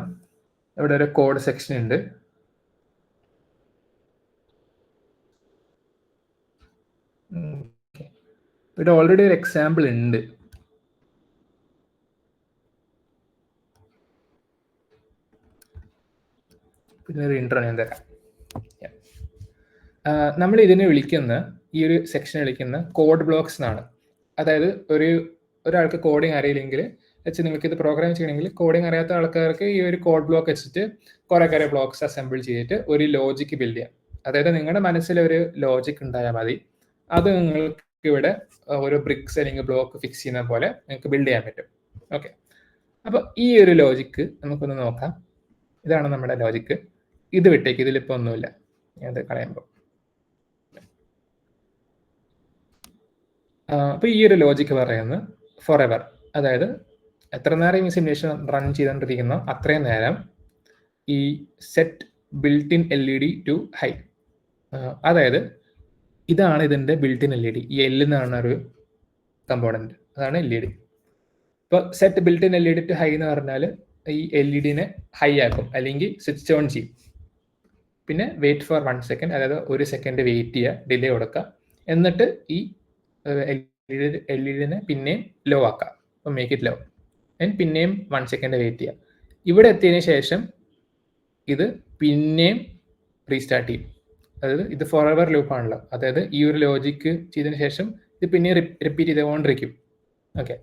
S3: ഇവിടെ ഒരു കോഡ് സെക്ഷൻ ഉണ്ട്. ഇവിടെ ഓൾറെഡി ഒരു എക്സാമ്പിൾ ഉണ്ട്. പിന്നെ ഒരു ഇൻട്രോ ഞാൻ തരാം. നമ്മൾ ഇതിനെ വിളിക്കുന്ന ഈ ഒരു സെക്ഷൻ വിളിക്കുന്ന കോഡ് ബ്ലോക്സ് എന്നാണ്. അതായത് ഒരാൾക്ക് കോഡിങ് അറിയില്ലെങ്കിൽ വെച്ച് നിങ്ങൾക്ക് ഇത് പ്രോഗ്രാം ചെയ്യണമെങ്കിൽ കോഡിങ് അറിയാത്ത ആൾക്കാർക്ക് ഈ ഒരു കോഡ് ബ്ലോക്ക് വെച്ചിട്ട് കുറേ ബ്ലോക്സ് അസംബിൾ ചെയ്തിട്ട് ഒരു ലോജിക്ക് ബിൽഡ് ചെയ്യാം. അതായത് നിങ്ങളുടെ മനസ്സിൽ ഒരു ലോജിക് ഉണ്ടായാൽ മതി, അത് നിങ്ങൾക്ക് ഇവിടെ ഒരു ബ്രിക്സ് അല്ലെങ്കിൽ ബ്ലോക്ക് ഫിക്സ് ചെയ്യുന്ന പോലെ നിങ്ങൾക്ക് ബിൽഡ് ചെയ്യാൻ പറ്റും. ഓക്കെ, അപ്പോൾ ഈ ഒരു ലോജിക്ക് നമുക്കൊന്ന് നോക്കാം. ഇതാണ് നമ്മുടെ ലോജിക്ക്. ഇത് വിട്ടേക്ക്, ഇതിലിപ്പോൾ ഒന്നുമില്ല, ഞാനത് കളയുമ്പോൾ. അപ്പോൾ ഈ ഒരു ലോജിക്ക് പറയുന്നത് ഫോർ എവർ, അതായത് എത്ര നേരം ഈ സിമുലേഷൻ റൺ ചെയ്തുകൊണ്ടിരിക്കുന്നോ അത്രയും നേരം ഈ set built in LED to high, അതായത് ഇതാണ് ഇതിൻ്റെ ബിൽറ്റ് ഇൻ LED. ഈ L എന്നാണ് ഒരു കമ്പോണൻറ്റ്, അതാണ് LED. ഇപ്പോൾ set built in LED to high എന്ന് പറഞ്ഞാൽ ഈ LED ഹൈ ആക്കും അല്ലെങ്കിൽ സ്വിച്ച് ഓൺ ചെയ്യും. പിന്നെ വെയിറ്റ് ഫോർ 1 സെക്കൻഡ്, അതായത് 1 സെക്കൻഡ് വെയിറ്റ് ചെയ്യുക, ഡിലേ കൊടുക്കുക. എന്നിട്ട് ഈ LED പിന്നെയും ലോ ആക്കാം, അപ്പോൾ മേക്ക് ഇറ്റ് ലോ. പിന്നെയും 1 സെക്കൻഡ് വെയിറ്റ് ചെയ്യുക. ഇവിടെ എത്തിയതിന് ശേഷം ഇത് പിന്നെയും റീസ്റ്റാർട്ട് ചെയ്യും. അതായത് ഇത് ഫോർ എവർ ലൂപ്പാണല്ലോ, അതായത് ഈ ഒരു ലോജിക്ക് ചെയ്തതിന് ശേഷം ഇത് പിന്നെയും റിപ്പീറ്റ് ചെയ്തുകൊണ്ടിരിക്കും. ഓക്കെ,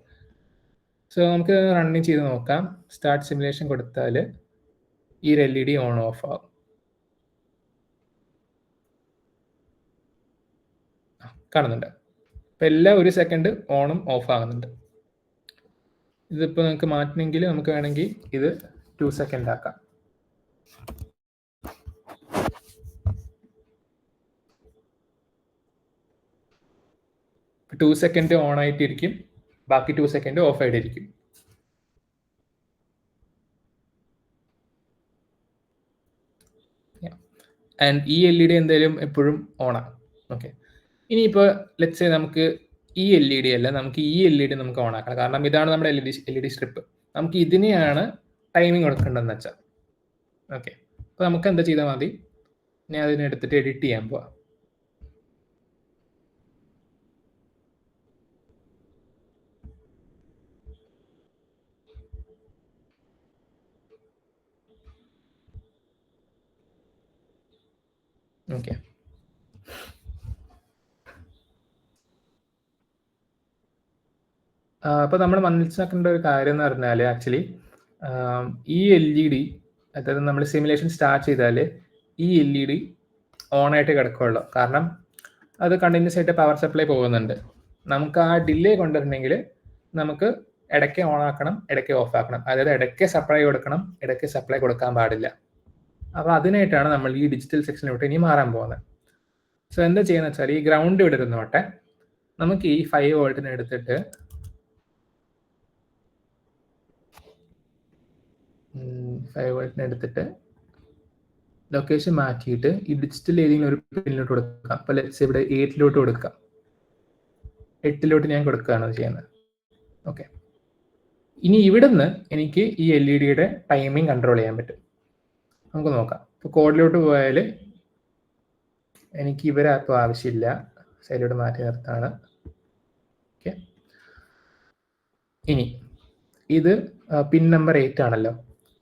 S3: സോ നമുക്ക് റണ്ണിങ് ചെയ്ത് നോക്കാം. സ്റ്റാർട്ട് സിമുലേഷൻ കൊടുത്താൽ ഈ LED ഓൺ ഓഫ് ആവും. കാണുന്നുണ്ട്. അപ്പം എല്ലാം 1 സെക്കൻഡ് ഓണും ഓഫ് ആകുന്നുണ്ട്. ഇതിപ്പോൾ നമുക്ക് മാറ്റണമെങ്കിൽ നമുക്ക് വേണമെങ്കിൽ ഇത് 2 സെക്കൻഡ് ആക്കാം. ടു സെക്കൻഡ് ഓൺ ആയിട്ടിരിക്കും, ബാക്കി 2 സെക്കൻഡ് ഓഫ് ആയിട്ടിരിക്കും. ആൻഡ് ഈ LED എന്തായാലും എപ്പോഴും ഓണാണ്. ഓക്കെ, ഇനിയിപ്പോൾ ലെറ്റ്സ് സേ നമുക്ക് ഈ LED അല്ല, നമുക്ക് ഈ LED നമുക്ക് ഓൺ ആക്കണം. കാരണം ഇതാണ് നമ്മുടെ LED സ്ട്രിപ്പ്. നമുക്ക് ഇതിനെയാണ് ടൈമിംഗ് കൊടുക്കേണ്ടതെന്ന് വെച്ചാൽ. ഓക്കെ, അപ്പോൾ നമുക്ക് എന്താ ചെയ്താൽ മതി, ഞാൻ അതിനെടുത്തിട്ട് എഡിറ്റ് ചെയ്യാൻ പോവാം. ഓക്കെ, അപ്പോൾ നമ്മൾ മനസ്സിലാക്കേണ്ട ഒരു കാര്യം എന്ന് പറഞ്ഞാൽ ആക്ച്വലി ഈ LED, അതായത് നമ്മൾ സിമുലേഷൻ സ്റ്റാർട്ട് ചെയ്താൽ ഈ LED ഓൺ ആയിട്ട് കിടക്കുകയുള്ളൂ. കാരണം അത് കണ്ടിന്യൂസ് ആയിട്ട് പവർ സപ്ലൈ പോകുന്നുണ്ട്. നമുക്ക് ആ ഡിലേ കൊണ്ടുവരണമെങ്കിൽ നമുക്ക് ഇടയ്ക്ക് ഓൺ ആക്കണം, ഇടയ്ക്ക് ഓഫ് ആക്കണം. അതായത് ഇടയ്ക്ക് സപ്ലൈ കൊടുക്കണം, ഇടയ്ക്ക് സപ്ലൈ കൊടുക്കാൻ പാടില്ല. അപ്പോൾ അതിനായിട്ടാണ് നമ്മൾ ഈ ഡിജിറ്റൽ സെക്ഷനിലോട്ട് ഇനി മാറാൻ പോകുന്നത്. സോ എന്താ ചെയ്യുന്നത് വെച്ചാൽ ഈ ഗ്രൗണ്ട് ഇവിടെ ഇരുന്നോട്ടെ, നമുക്ക് ഈ 5 വോൾട്ടിനെ എടുത്തിട്ട് 5 വോൾട്ടിനെ എടുത്തിട്ട് ലൊക്കേഷൻ മാറ്റിയിട്ട് ഈ ഡിജിറ്റൽ ഏതെങ്കിലും ഒരു പിന്നിലോട്ട് കൊടുക്കാം. അപ്പോൾ ലെറ്റ്സ് ഇവിടെ 8 കൊടുക്കാം. 8 ഞാൻ കൊടുക്കുകയാണ് ചെയ്യുന്നത്. ഓക്കെ, ഇനി ഇവിടുന്ന് എനിക്ക് ഈ LED ടൈമിംഗ് കൺട്രോൾ ചെയ്യാൻ പറ്റും. നമുക്ക് നോക്കാം. ഇപ്പോൾ കോഡിലോട്ട് പോയാൽ എനിക്ക് ഇവരെ അപ്പോൾ ആവശ്യമില്ല, സൈഡിലോട്ട് മാറ്റി നിർത്താണ്. ഓക്കെ, ഇനി ഇത് പിൻ നമ്പർ 8 ആണല്ലോ.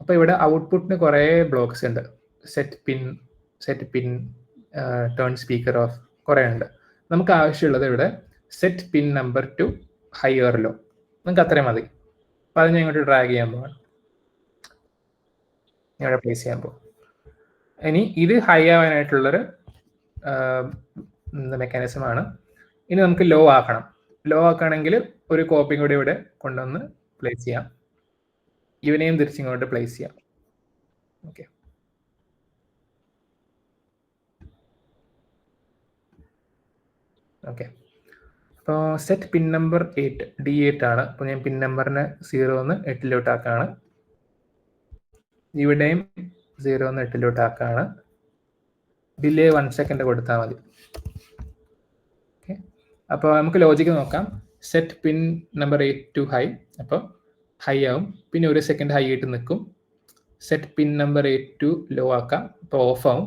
S3: അപ്പോൾ ഇവിടെ ഔട്ട്പുട്ടിന് കുറേ ബ്ലോക്സ് ഉണ്ട്. Set pin, turn speaker of, കുറേ ഉണ്ട്. നമുക്ക് ആവശ്യമുള്ളത് ഇവിടെ set pin number two higher low. നമുക്ക് അത്രയും മതി. അപ്പോൾ അത് ഞാൻ ഇങ്ങോട്ട് ഡ്രാഗ് ചെയ്യാൻ പോവാണ്, ഞാൻ ഇവിടെ പ്ലേസ് ചെയ്യാൻ പോകും. ഇനി ഇത് ഹൈ ആവാനായിട്ടുള്ളൊരു മെക്കാനിസമാണ്. ഇനി നമുക്ക് ലോ ആക്കണം. ലോ ആക്കുകയാണെങ്കിൽ ഒരു കോപ്പിയും കൂടി ഇവിടെ കൊണ്ടുവന്ന് പ്ലേസ് ചെയ്യാം. ഇവനെയും തിരിച്ചിങ്ങോട്ട് പ്ലേസ് ചെയ്യാം. ഓക്കെ, ഓക്കെ, അപ്പോൾ സെറ്റ് പിൻ നമ്പർ 8 D8 ആണ്. അപ്പോൾ ഞാൻ പിൻ നമ്പറിനെ 0 8 ആക്കാണ്. ഇവിടെയും 0 8 ആക്കാണ്. ഡിലേ 1 സെക്കൻഡ് കൊടുത്താൽ മതി. ഓക്കെ, അപ്പോൾ നമുക്ക് ലോജിക്ക് നോക്കാം. Set pin number 8 to high, അപ്പോൾ ഹൈ ആവും. പിന്നെ 1 സെക്കൻഡ് ഹൈ ആയിട്ട് നിൽക്കും. Set pin number 8 to low ആക്കാം, അപ്പോൾ ഓഫ് ആവും.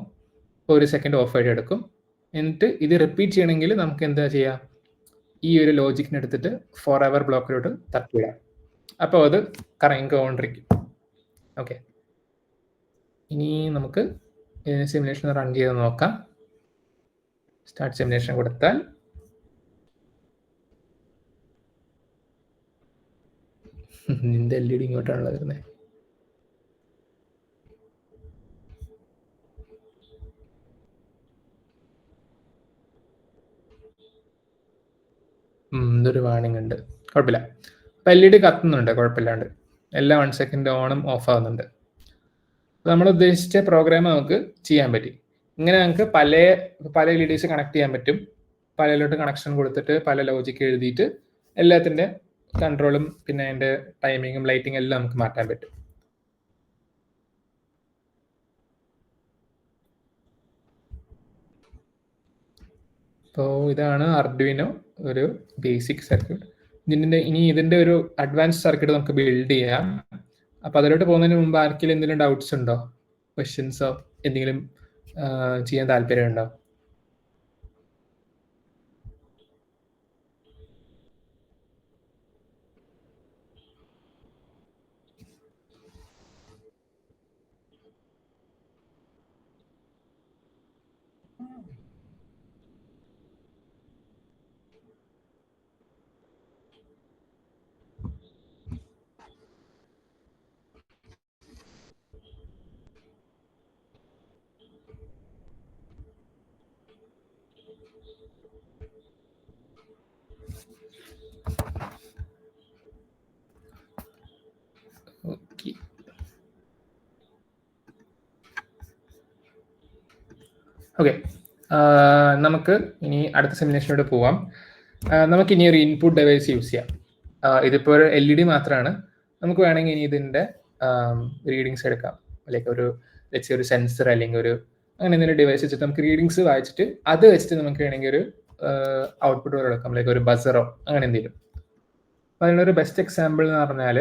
S3: 1 സെക്കൻഡ് ഓഫ് ആയിട്ട് എടുക്കും. എന്നിട്ട് ഇത് റിപ്പീറ്റ് ചെയ്യണമെങ്കിൽ നമുക്ക് എന്താ ചെയ്യാം, ഈ ഒരു ലോജിക്കിനെ എടുത്തിട്ട് ഫോർ എവർ ബ്ലോക്കിലോട്ട് തട്ടിയിടാം. അപ്പോൾ അത് കറങ്ങിക്കൊണ്ടിരിക്കും. ഓക്കെ, ഇനി നമുക്ക് സിമുലേഷൻ റൺ ചെയ്ത് നോക്കാം. സ്റ്റാർട്ട് സിമുലേഷൻ കൊടുത്താൽ നിന്റെ LED ഇങ്ങോട്ടാണല്ലോ വരുന്നത്. ഇതൊരു വാണിംഗ് ഉണ്ട്, കുഴപ്പമില്ല. അപ്പം LED കത്തുന്നുണ്ട്, കുഴപ്പമില്ലാണ്ട്. എല്ലാം 1 സെക്കൻഡ് ഓണും ഓഫ് ആവുന്നുണ്ട്. നമ്മൾ ഉദ്ദേശിച്ച പ്രോഗ്രാം നമുക്ക് ചെയ്യാൻ പറ്റി. ഇങ്ങനെ നമുക്ക് പല LEDs കണക്ട് ചെയ്യാൻ പറ്റും. പലയിലോട്ട് കണക്ഷൻ കൊടുത്തിട്ട് പല ലോജിക്ക് എഴുതിയിട്ട് എല്ലാത്തിൻ്റെ കൺട്രോളും പിന്നെ അതിൻ്റെ ടൈമിങ്ങും ലൈറ്റിംഗ് എല്ലാം നമുക്ക് മാറ്റാൻ പറ്റും. അപ്പോൾ ഇതാണ് ആർഡുയിനോ ഒരു ബേസിക് സർക്യൂട്ട്. ഇനി ഇതിൻ്റെ ഒരു അഡ്വാൻസ് സർക്യൂട്ട് നമുക്ക് ബിൽഡ് ചെയ്യാം. അപ്പോൾ അതിലോട്ട് പോകുന്നതിന് മുമ്പ് ആർക്കെങ്കിലും എന്തെങ്കിലും ഡൗട്ട്സ് ഉണ്ടോ, ക്വസ്റ്റ്യൻസോ എന്തെങ്കിലും ചെയ്യാൻ താല്പര്യമുണ്ടോ? ഓക്കെ, നമുക്ക് ഇനി അടുത്ത സിമുലേഷനോട് പോവാം. നമുക്ക് ഇനി ഒരു ഇൻപുട്ട് ഡിവൈസ് യൂസ് ചെയ്യാം. ഇതിപ്പോൾ ഒരു LED മാത്രമാണ്. നമുക്ക് വേണമെങ്കിൽ ഇനി ഇതിൻ്റെ റീഡിങ്സ് എടുക്കാം. ലൈക്ക് ഒരു സെൻസർ അല്ലെങ്കിൽ അങ്ങനെ എന്തെങ്കിലും ഡിവൈസ് വെച്ചിട്ട് നമുക്ക് റീഡിങ്സ് വായിച്ചിട്ട് അത് വെച്ചിട്ട് നമുക്ക് വേണമെങ്കിൽ ഒരു ഔട്ട്പുട്ട് പോലെ എടുക്കാം, ലൈക്ക് ഒരു ബസറോ അങ്ങനെ എന്തെങ്കിലും. അപ്പം അതിനൊരു ബെസ്റ്റ് എക്സാമ്പിൾ എന്ന് പറഞ്ഞാൽ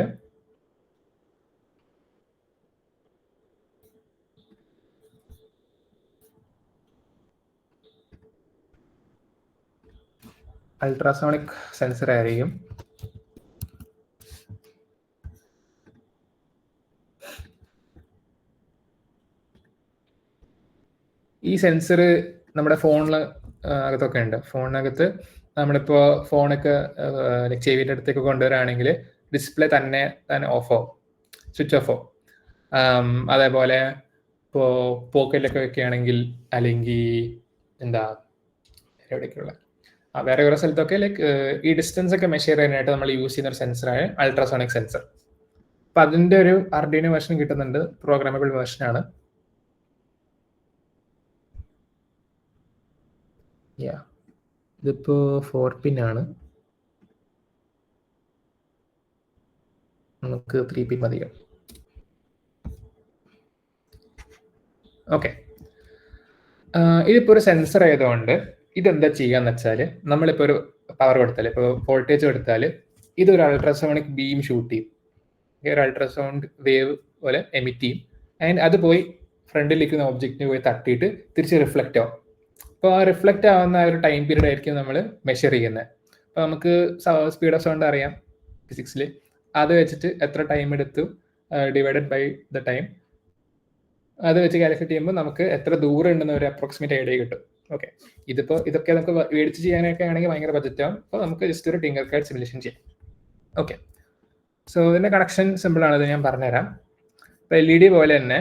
S3: അൾട്രാസോണിക് സെൻസർ ആയിരിക്കും. ഈ സെൻസർ നമ്മുടെ ഫോണിൽ അകത്തൊക്കെ ഉണ്ട്. ഫോണിനകത്ത് നമ്മളിപ്പോൾ ഫോണൊക്കെ ചെവിൻ്റെ അടുത്തേക്ക് കൊണ്ടുവരാണെങ്കിൽ ഡിസ്പ്ലേ തന്നെ ഓഫ് ആവും, സ്വിച്ച് ഓഫ് ആവും. അതേപോലെ ഇപ്പോൾ പോക്കറ്റിലൊക്കെ വെക്കുകയാണെങ്കിൽ അല്ലെങ്കിൽ എവിടേക്കുള്ള വേറെ ഓരോ സ്ഥലത്തൊക്കെ ലൈക്ക് ഈ ഡിസ്റ്റൻസ് ഒക്കെ മെഷർ ചെയ്യാനായിട്ട് നമ്മൾ യൂസ് ചെയ്യുന്ന ഒരു സെൻസറാണ് അൾട്രാസോണിക് സെൻസർ. അപ്പം അതിൻ്റെ ഒരു ആർഡിനോ വെർഷൻ കിട്ടുന്നുണ്ട്, പ്രോഗ്രാമബിൾ വെർഷനാണ്. ഇതിപ്പോൾ 4 പിൻ ആണ്, നമുക്ക് 3 പിൻ മതിയോ? ഓക്കെ, ഇതിപ്പോൾ ഒരു സെൻസർ ആയതുകൊണ്ട് ഇതെന്താ ചെയ്യാന്ന് വെച്ചാൽ നമ്മളിപ്പോൾ ഒരു പവർ കൊടുത്താൽ, ഇപ്പോൾ വോൾട്ടേജ് കൊടുത്താൽ ഇതൊരു അൾട്രാസോണിക് ബീം ഷൂട്ട് ചെയ്യും, ഒരു അൾട്രാസൗണ്ട് വേവ് പോലെ എമിറ്റ് ചെയ്യും. ആൻഡ് അത് പോയി ഫ്രണ്ടിലിരിക്കുന്ന ഒബ്ജക്റ്റിന് പോയി തട്ടിയിട്ട് തിരിച്ച് റിഫ്ലക്റ്റ് ആവും. അപ്പോൾ ആ റിഫ്ലക്റ്റ് ആവുന്ന ഒരു ടൈം പീരീഡ് ആയിരിക്കും നമ്മൾ മെഷർ ചെയ്യുന്നത്. അപ്പോൾ നമുക്ക് സ്പീഡ് ഓഫ് സൗണ്ട് അറിയാം ഫിസിക്സിൽ, അത് വെച്ചിട്ട് എത്ര ടൈം എടുത്തു ഡിവൈഡഡ് ബൈ ദ ടൈം, അത് വെച്ച് കാൽക്കുലേറ്റ് ചെയ്യുമ്പോൾ നമുക്ക് എത്ര ദൂരം ഉണ്ടെന്ന് ഒരു അപ്രോക്സിമേറ്റ് ഐഡിയ കിട്ടും. ഓക്കെ, ഇതൊക്കെ നമുക്ക് മേടിച്ച് ചെയ്യാനൊക്കെ ആണെങ്കിൽ ഭയങ്കര ബഡ്ജറ്റ് ആവും. അപ്പോൾ നമുക്ക് ജസ്റ്റ് ഒരു ടിങ്കർകാഡ് സിമുലേഷൻ ചെയ്യാം. ഓക്കെ, സോ ഇതിൻ്റെ കണക്ഷൻ സിമ്പിളാണ്, ഇത് ഞാൻ പറഞ്ഞുതരാം. ഇപ്പോൾ LED പോലെ തന്നെ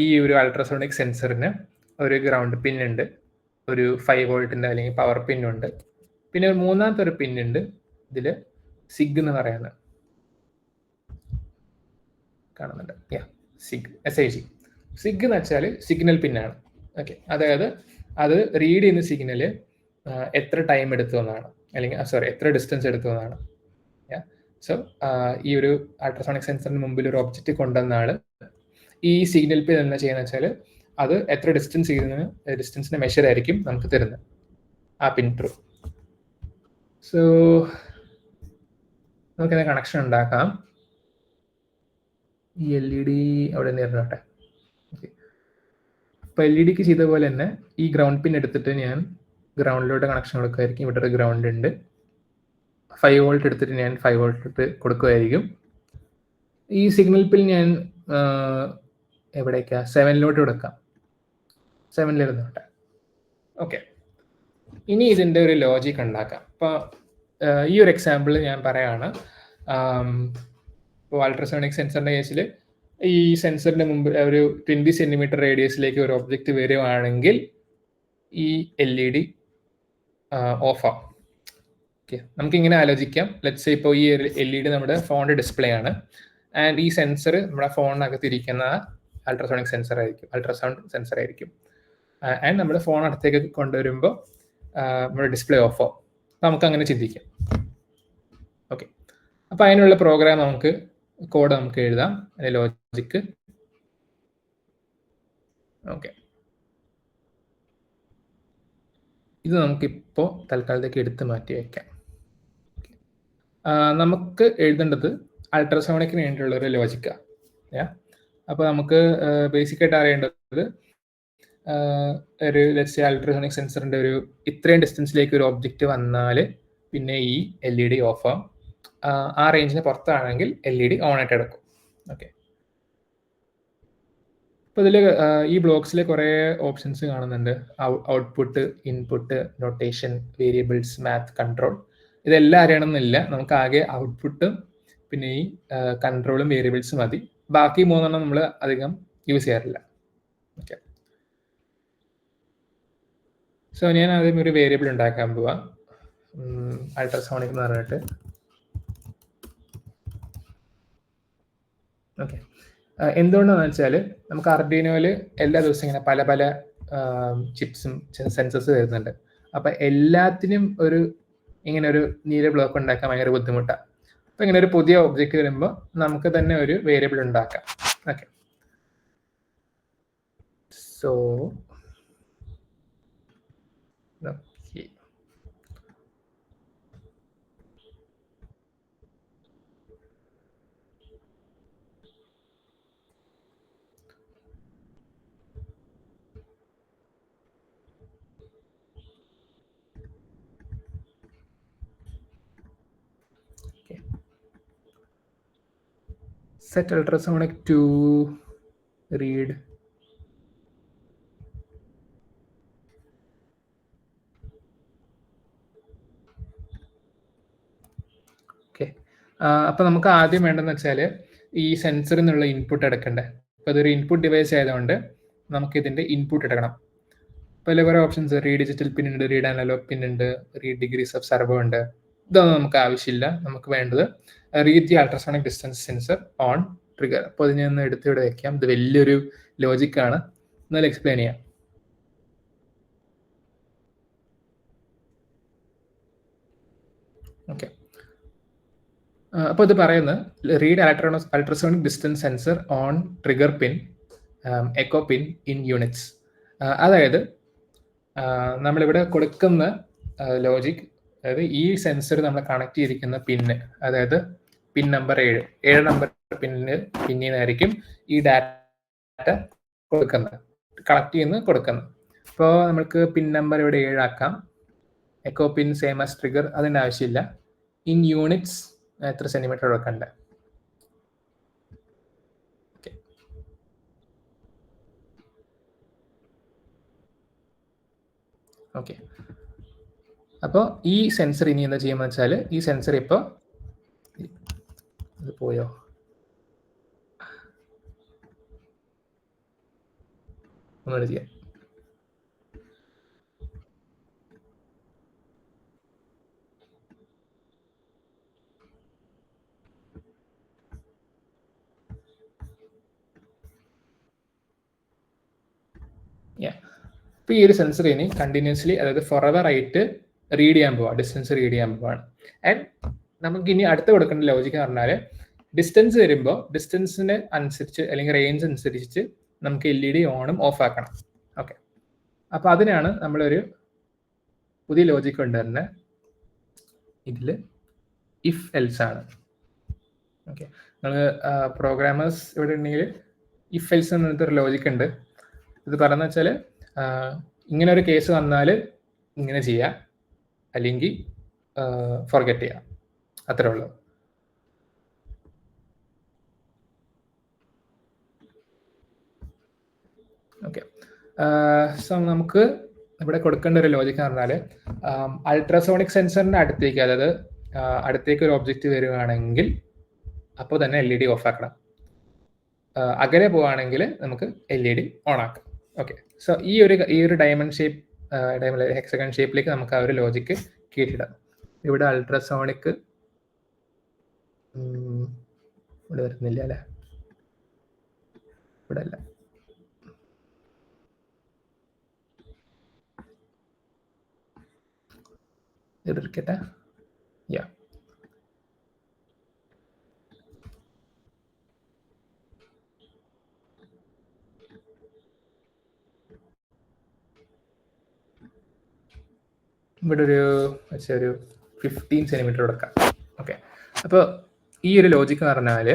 S3: ഈ ഒരു അൾട്രാസോണിക് സെൻസറിന് ഒരു ഗ്രൗണ്ട് പിൻ ഉണ്ട്, ഒരു 5 വോൾട്ടിൻ്റെ അല്ലെങ്കിൽ പവർ പിന്നുണ്ട്, പിന്നെ ഒരു മൂന്നാമത്തെ ഒരു പിന്നുണ്ട്, ഇതിൽ സിഗ് എന്ന് പറയുന്നത് കാണുന്നുണ്ട്. SIG. സിഗ് എന്ന് വെച്ചാൽ സിഗ്നൽ പിന്നാണ്. ഓക്കെ, അതായത് അത് റീഡ് ചെയ്യുന്ന സിഗ്നൽ എത്ര ടൈം എടുത്തു എന്നാണ്, അല്ലെങ്കിൽ എത്ര ഡിസ്റ്റൻസ് എടുത്തു എന്നാണ്. സോ ഈ ഒരു അൾട്രാസോണിക് സെൻസറിന് മുമ്പിൽ ഒരു ഒബ്ജക്റ്റ് കൊണ്ടുവന്നാൾ ഈ സിഗ്നൽ പിൻ എന്താ ചെയ്യുന്നത് വെച്ചാൽ അത് എത്ര ഡിസ്റ്റൻസിന്റെ മെഷർ ആയിരിക്കും നമുക്ക് തരുന്നത് ആ പിൻ ത്രൂ. സോ നമുക്കിത് കണക്ഷൻ ഉണ്ടാക്കാം. ഈ LED അവിടെ നേരിടട്ടെ. ഓക്കെ, അപ്പോൾ LEDക്ക് ചെയ്ത പോലെ തന്നെ ഈ ഗ്രൗണ്ട് പിൻ എടുത്തിട്ട് ഞാൻ ഗ്രൗണ്ടിലോട്ട് കണക്ഷൻ കൊടുക്കുമായിരിക്കും. ഇവിടെ ഒരു ഗ്രൗണ്ട് ഉണ്ട്, 5 വോൾട്ട് എടുത്തിട്ട് ഞാൻ 5 വോൾട്ട് കൊടുക്കുമായിരിക്കും. ഈ സിഗ്നൽ പിൻ ഞാൻ എവിടേക്കാ 7ലോട്ട് കൊടുക്കാം, 7 ഓക്കെ. ഇനി ഇതിൻ്റെ ഒരു ലോജിക് ഉണ്ടാക്കാം. അപ്പോൾ ഈ ഒരു എക്സാമ്പിൾ ഞാൻ പറയാണ്. ഇപ്പോൾ അൾട്രാസോണിക് സെൻസറിൻ്റെ കേസിൽ ഈ സെൻസറിൻ്റെ മുമ്പ് ഒരു 20 സെൻറ്റിമീറ്റർ റേഡിയസിലേക്ക് ഒരു ഒബ്ജക്റ്റ് വരുവാണെങ്കിൽ ഈ LED ഓഫ് ആവും. ഓക്കെ, നമുക്കിങ്ങനെ ആലോചിക്കാം. ലെറ്റ്സ് സേ ഇപ്പോൾ ഈ LED നമ്മുടെ ഫോണിൻ്റെ ഡിസ്പ്ലേ ആണ്, ആൻഡ് ഈ സെൻസർ നമ്മുടെ ഫോണിനകത്തിരിക്കുന്ന അൾട്രാസോണിക് സെൻസർ ആയിരിക്കും, അൾട്രാസൗണ്ട് സെൻസർ ആയിരിക്കും. ആൻഡ് നമ്മുടെ ഫോൺ അടുത്തേക്ക് കൊണ്ടുവരുമ്പോൾ നമ്മുടെ ഡിസ്പ്ലേ ഓഫ് ആവും. നമുക്ക് അങ്ങനെ ചിന്തിക്കാം. ഓക്കെ, അപ്പോൾ അതിനുള്ള പ്രോഗ്രാം കോഡ് നമുക്ക് എഴുതാം, അതിൻ്റെ ലോജിക്ക്. ഓക്കെ, ഇത് നമുക്കിപ്പോൾ തൽക്കാലത്തേക്ക് എടുത്ത് മാറ്റി വയ്ക്കാം. നമുക്ക് എഴുതേണ്ടത് അൾട്രാസോണിക്കിന് വേണ്ടിയുള്ള ഒരു ലോജിക്കാണ്. അപ്പോൾ നമുക്ക് ബേസിക്കായിട്ട് അറിയേണ്ടത് ഒരു അൾട്രാസോണിക് സെൻസറിൻ്റെ ഒരു ഇത്രയും ഡിസ്റ്റൻസിലേക്ക് ഒരു ഒബ്ജക്റ്റ് വന്നാൽ പിന്നെ ഈ LED ഓഫ് ആവും. ആ റേഞ്ചിന് പുറത്താണെങ്കിൽ LED ഓൺ ആയിട്ട് എടുക്കും. ഓക്കെ, അപ്പോൾ ഇതിൽ ഈ ബ്ലോക്സിൽ കുറേ ഓപ്ഷൻസ് കാണുന്നുണ്ട്. Output, input, notation, variables, math, control. ഇതെല്ലാം അറിയണമെന്നില്ല, നമുക്ക് ആകെ ഔട്ട്പുട്ടും പിന്നെ ഈ കൺട്രോളും വേരിയബിൾസും മതി. ബാക്കി 3 നമ്മൾ അധികം യൂസ് ചെയ്യാറില്ല. ഓക്കെ, സോ ഞാൻ ആദ്യം ഒരു വേരിയബിൾ ഉണ്ടാക്കാൻ പോവാം, അൾട്രാസോണിക് എന്ന് പറഞ്ഞിട്ട്. ഓക്കെ, എന്തുകൊണ്ടാണെന്ന് വെച്ചാൽ നമുക്ക് അർഡീനോയിൽ എല്ലാ ദിവസവും ഇങ്ങനെ പല ചിപ്സും സെൻസേഴ്സ് വരുന്നുണ്ട്. അപ്പം എല്ലാത്തിനും ഇങ്ങനെ ഒരു നീല ബ്ലോക്ക് ഉണ്ടാക്കാൻ ഭയങ്കര ബുദ്ധിമുട്ടാണ്. അപ്പം ഇങ്ങനെ ഒരു പുതിയ ഒബ്ജക്റ്റ് വരുമ്പോൾ നമുക്ക് തന്നെ ഒരു വേരിയബിൾ ഉണ്ടാക്കാം. Okay, so set ultrasonic to read okay. അപ്പം നമുക്ക് ആദ്യം വേണ്ടതെന്ന് വെച്ചാൽ ഈ സെൻസറിൽ നിന്നുള്ള ഇൻപുട്ട് എടുക്കണ്ടേ. അപ്പോൾ അതൊരു ഇൻപുട്ട് ഡിവൈസ് ആയതുകൊണ്ട് നമുക്ക് ഇതിൻ്റെ ഇൻപുട്ട് എടുക്കണം. പല കുറേ ഓപ്ഷൻസ്, റീഡ് ഡിജിറ്റൽ പിൻ ഉണ്ട്, റീഡ് അനലോഗ് പിൻ ഉണ്ട്, റീഡ് ഡിഗ്രീസ് ഓഫ് സർവോ ഉണ്ട്. ഇതൊന്നും നമുക്ക് ആവശ്യമില്ല. നമുക്ക് വേണ്ടത് read the ultrasonic distance sensor on trigger. അപ്പോൾ അത് ഞാൻ എടുത്തിവിടെ വെക്കാം. ഇത് വലിയൊരു ലോജിക്കാണ്, എന്നാലും എക്സ്പ്ലെയിൻ ചെയ്യാം. ഓക്കെ, അപ്പോൾ ഇത് പറയുന്നത് read ultrasonic distance sensor on trigger pin echo pin in units. അതായത് നമ്മളിവിടെ കൊടുക്കുന്ന ലോജിക്, അതായത് ഈ സെൻസർ നമ്മൾ കണക്ട് ചെയ്തിരിക്കുന്ന പിന്ന്, അതായത് പിൻ നമ്പർ 7 നമ്പർ പിന്നിനായിരിക്കും ഈ ഡാറ്റ കൊടുക്കുന്നത്, കണക്ട് ചെയ്യുന്ന കൊടുക്കുന്നത്. അപ്പോൾ നമുക്ക് പിൻ നമ്പർ ഇവിടെ 7 ആക്കാം. എക്കോ പിൻ സെയിം ആസ് ട്രിഗർ, അതിൻ്റെ ആവശ്യമില്ല. ഇൻ യൂണിറ്റ്സ് എത്ര സെന്റിമീറ്റർ കൊടുക്കണ്ടേ. ഓക്കെ, അപ്പോൾ ഈ സെൻസർ ഇനി എന്താ ചെയ്യുമ്പോൾ വെച്ചാൽ, ഈ സെൻസർ ഇപ്പോൾ ഇത് പോയോ, ഒന്നുകൂടെ ചെയ്യാം. ഇപ്പോൾ ഈ ഒരു സെൻസർ ഇനി കണ്ടിന്യൂസ്ലി, അതായത് ഫോറെവർ ആയിട്ട് റീഡ് ചെയ്യാൻ പോവാം, ഡിസ്റ്റൻസ് റീഡ് ചെയ്യാൻ പോവാണ്. ആൻഡ് നമുക്ക് ഇനി അടുത്ത് കൊടുക്കേണ്ട ലോജിക്ക് എന്ന് പറഞ്ഞാൽ, ഡിസ്റ്റൻസ് വരുമ്പോൾ ഡിസ്റ്റൻസിന് അനുസരിച്ച് അല്ലെങ്കിൽ റേഞ്ച് അനുസരിച്ച് നമുക്ക് LED ഓണും ഓഫ് ആക്കണം. ഓക്കെ, അപ്പോൾ അതിനാണ് നമ്മളൊരു പുതിയ ലോജിക്ക് കൊണ്ടുവരുന്നത്. ഇതിൽ ഇഫ് എൽസ് ആണ്. ഓക്കെ, നിങ്ങൾ പ്രോഗ്രാമേഴ്സ് ഇവിടെ ഉണ്ടെങ്കിൽ ഇഫ് എൽസ് എന്നൊരു ലോജിക്ക് ഉണ്ട്. ഇത് പറയുന്നത് വെച്ചാൽ, ഇങ്ങനെ ഒരു കേസ് വന്നാൽ ഇങ്ങനെ ചെയ്യാം, അല്ലെങ്കിൽ ഫോർഗെറ്റ് ചെയ്യാം, അത്രേ ഉള്ളൂ. ഓക്കെ, സോ നമുക്ക് ഇവിടെ കൊടുക്കേണ്ട ഒരു ലോജിക്ക് എന്ന് പറഞ്ഞാൽ, അൾട്രാസോണിക് സെൻസറിൻ്റെ അടുത്തേക്ക്, അതായത് അടുത്തേക്ക് ഒരു ഒബ്ജക്റ്റ് വരികയാണെങ്കിൽ അപ്പോൾ തന്നെ LED ഓഫ് ആക്കണം. അകലെ പോവുകയാണെങ്കിൽ നമുക്ക് LED ഓൺ ആക്കാം. ഓക്കെ, സോ ഈ ഒരു ഡയമണ്ട് ഷേപ്പ്, ഹെക്സഗൺ ഷേപ്പിലേക്ക് നമുക്ക് ആ ഒരു ലോജിക്ക് കീഴിടാം. ഇവിടെ അൾട്രാസോണിക് ഇവിടെ വരുന്നില്ല അല്ലേ, ഇവിടെ അല്ല, ഇരിക്കട്ടെ. യാ, ഇവിടെ ഒരു 15 സെന്റിമീറ്റർ കൊടുക്കാം. ഓക്കെ, അപ്പോൾ ഈ ഒരു ലോജിക്ക് എന്ന് പറഞ്ഞാൽ,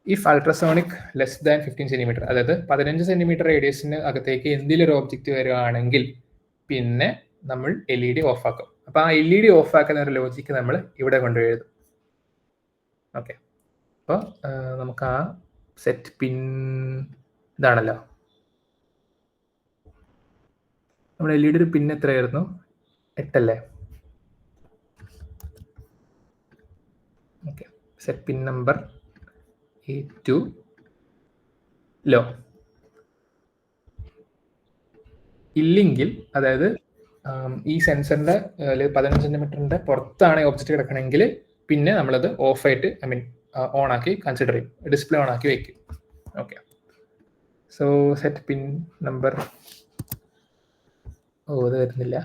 S3: if ultrasonic less than 15 centimetre, അതായത് 15 സെന്റിമീറ്റർ റേഡിയസിന് അകത്തേക്ക് എന്തെങ്കിലും ഒരു ഒബ്ജക്റ്റ് വരികയാണെങ്കിൽ പിന്നെ നമ്മൾ LED ഓഫ് ആക്കും. അപ്പോൾ ആ LED ഓഫ് ആക്കുന്ന ഒരു ലോജിക്ക് നമ്മൾ ഇവിടെ കൊണ്ടുവരും. ഓക്കെ, അപ്പോൾ നമുക്ക് ആ സെറ്റ് പിൻ ഇതാണല്ലോ. നമ്മുടെ LED ഒരു പിൻ എത്രയായിരുന്നു? 8 അല്ലേ? Okay, set pin number 8 law. ഇല്ലെങ്കിൽ, അതായത് ഈ സെൻസറിന്റെ 15 സെന്റിമീറ്ററിന്റെ പുറത്താണ് ഒബ്ജക്റ്റ് കിടക്കണമെങ്കിൽ പിന്നെ നമ്മളത് ഓഫ് ആയിട്ട്, ഓൺ ആക്കി കൺസിഡർ ചെയ്യും, ഡിസ്പ്ലേ ഓൺ ആക്കി വെക്കും. Okay, so set pin number അത് വരുന്നില്ല.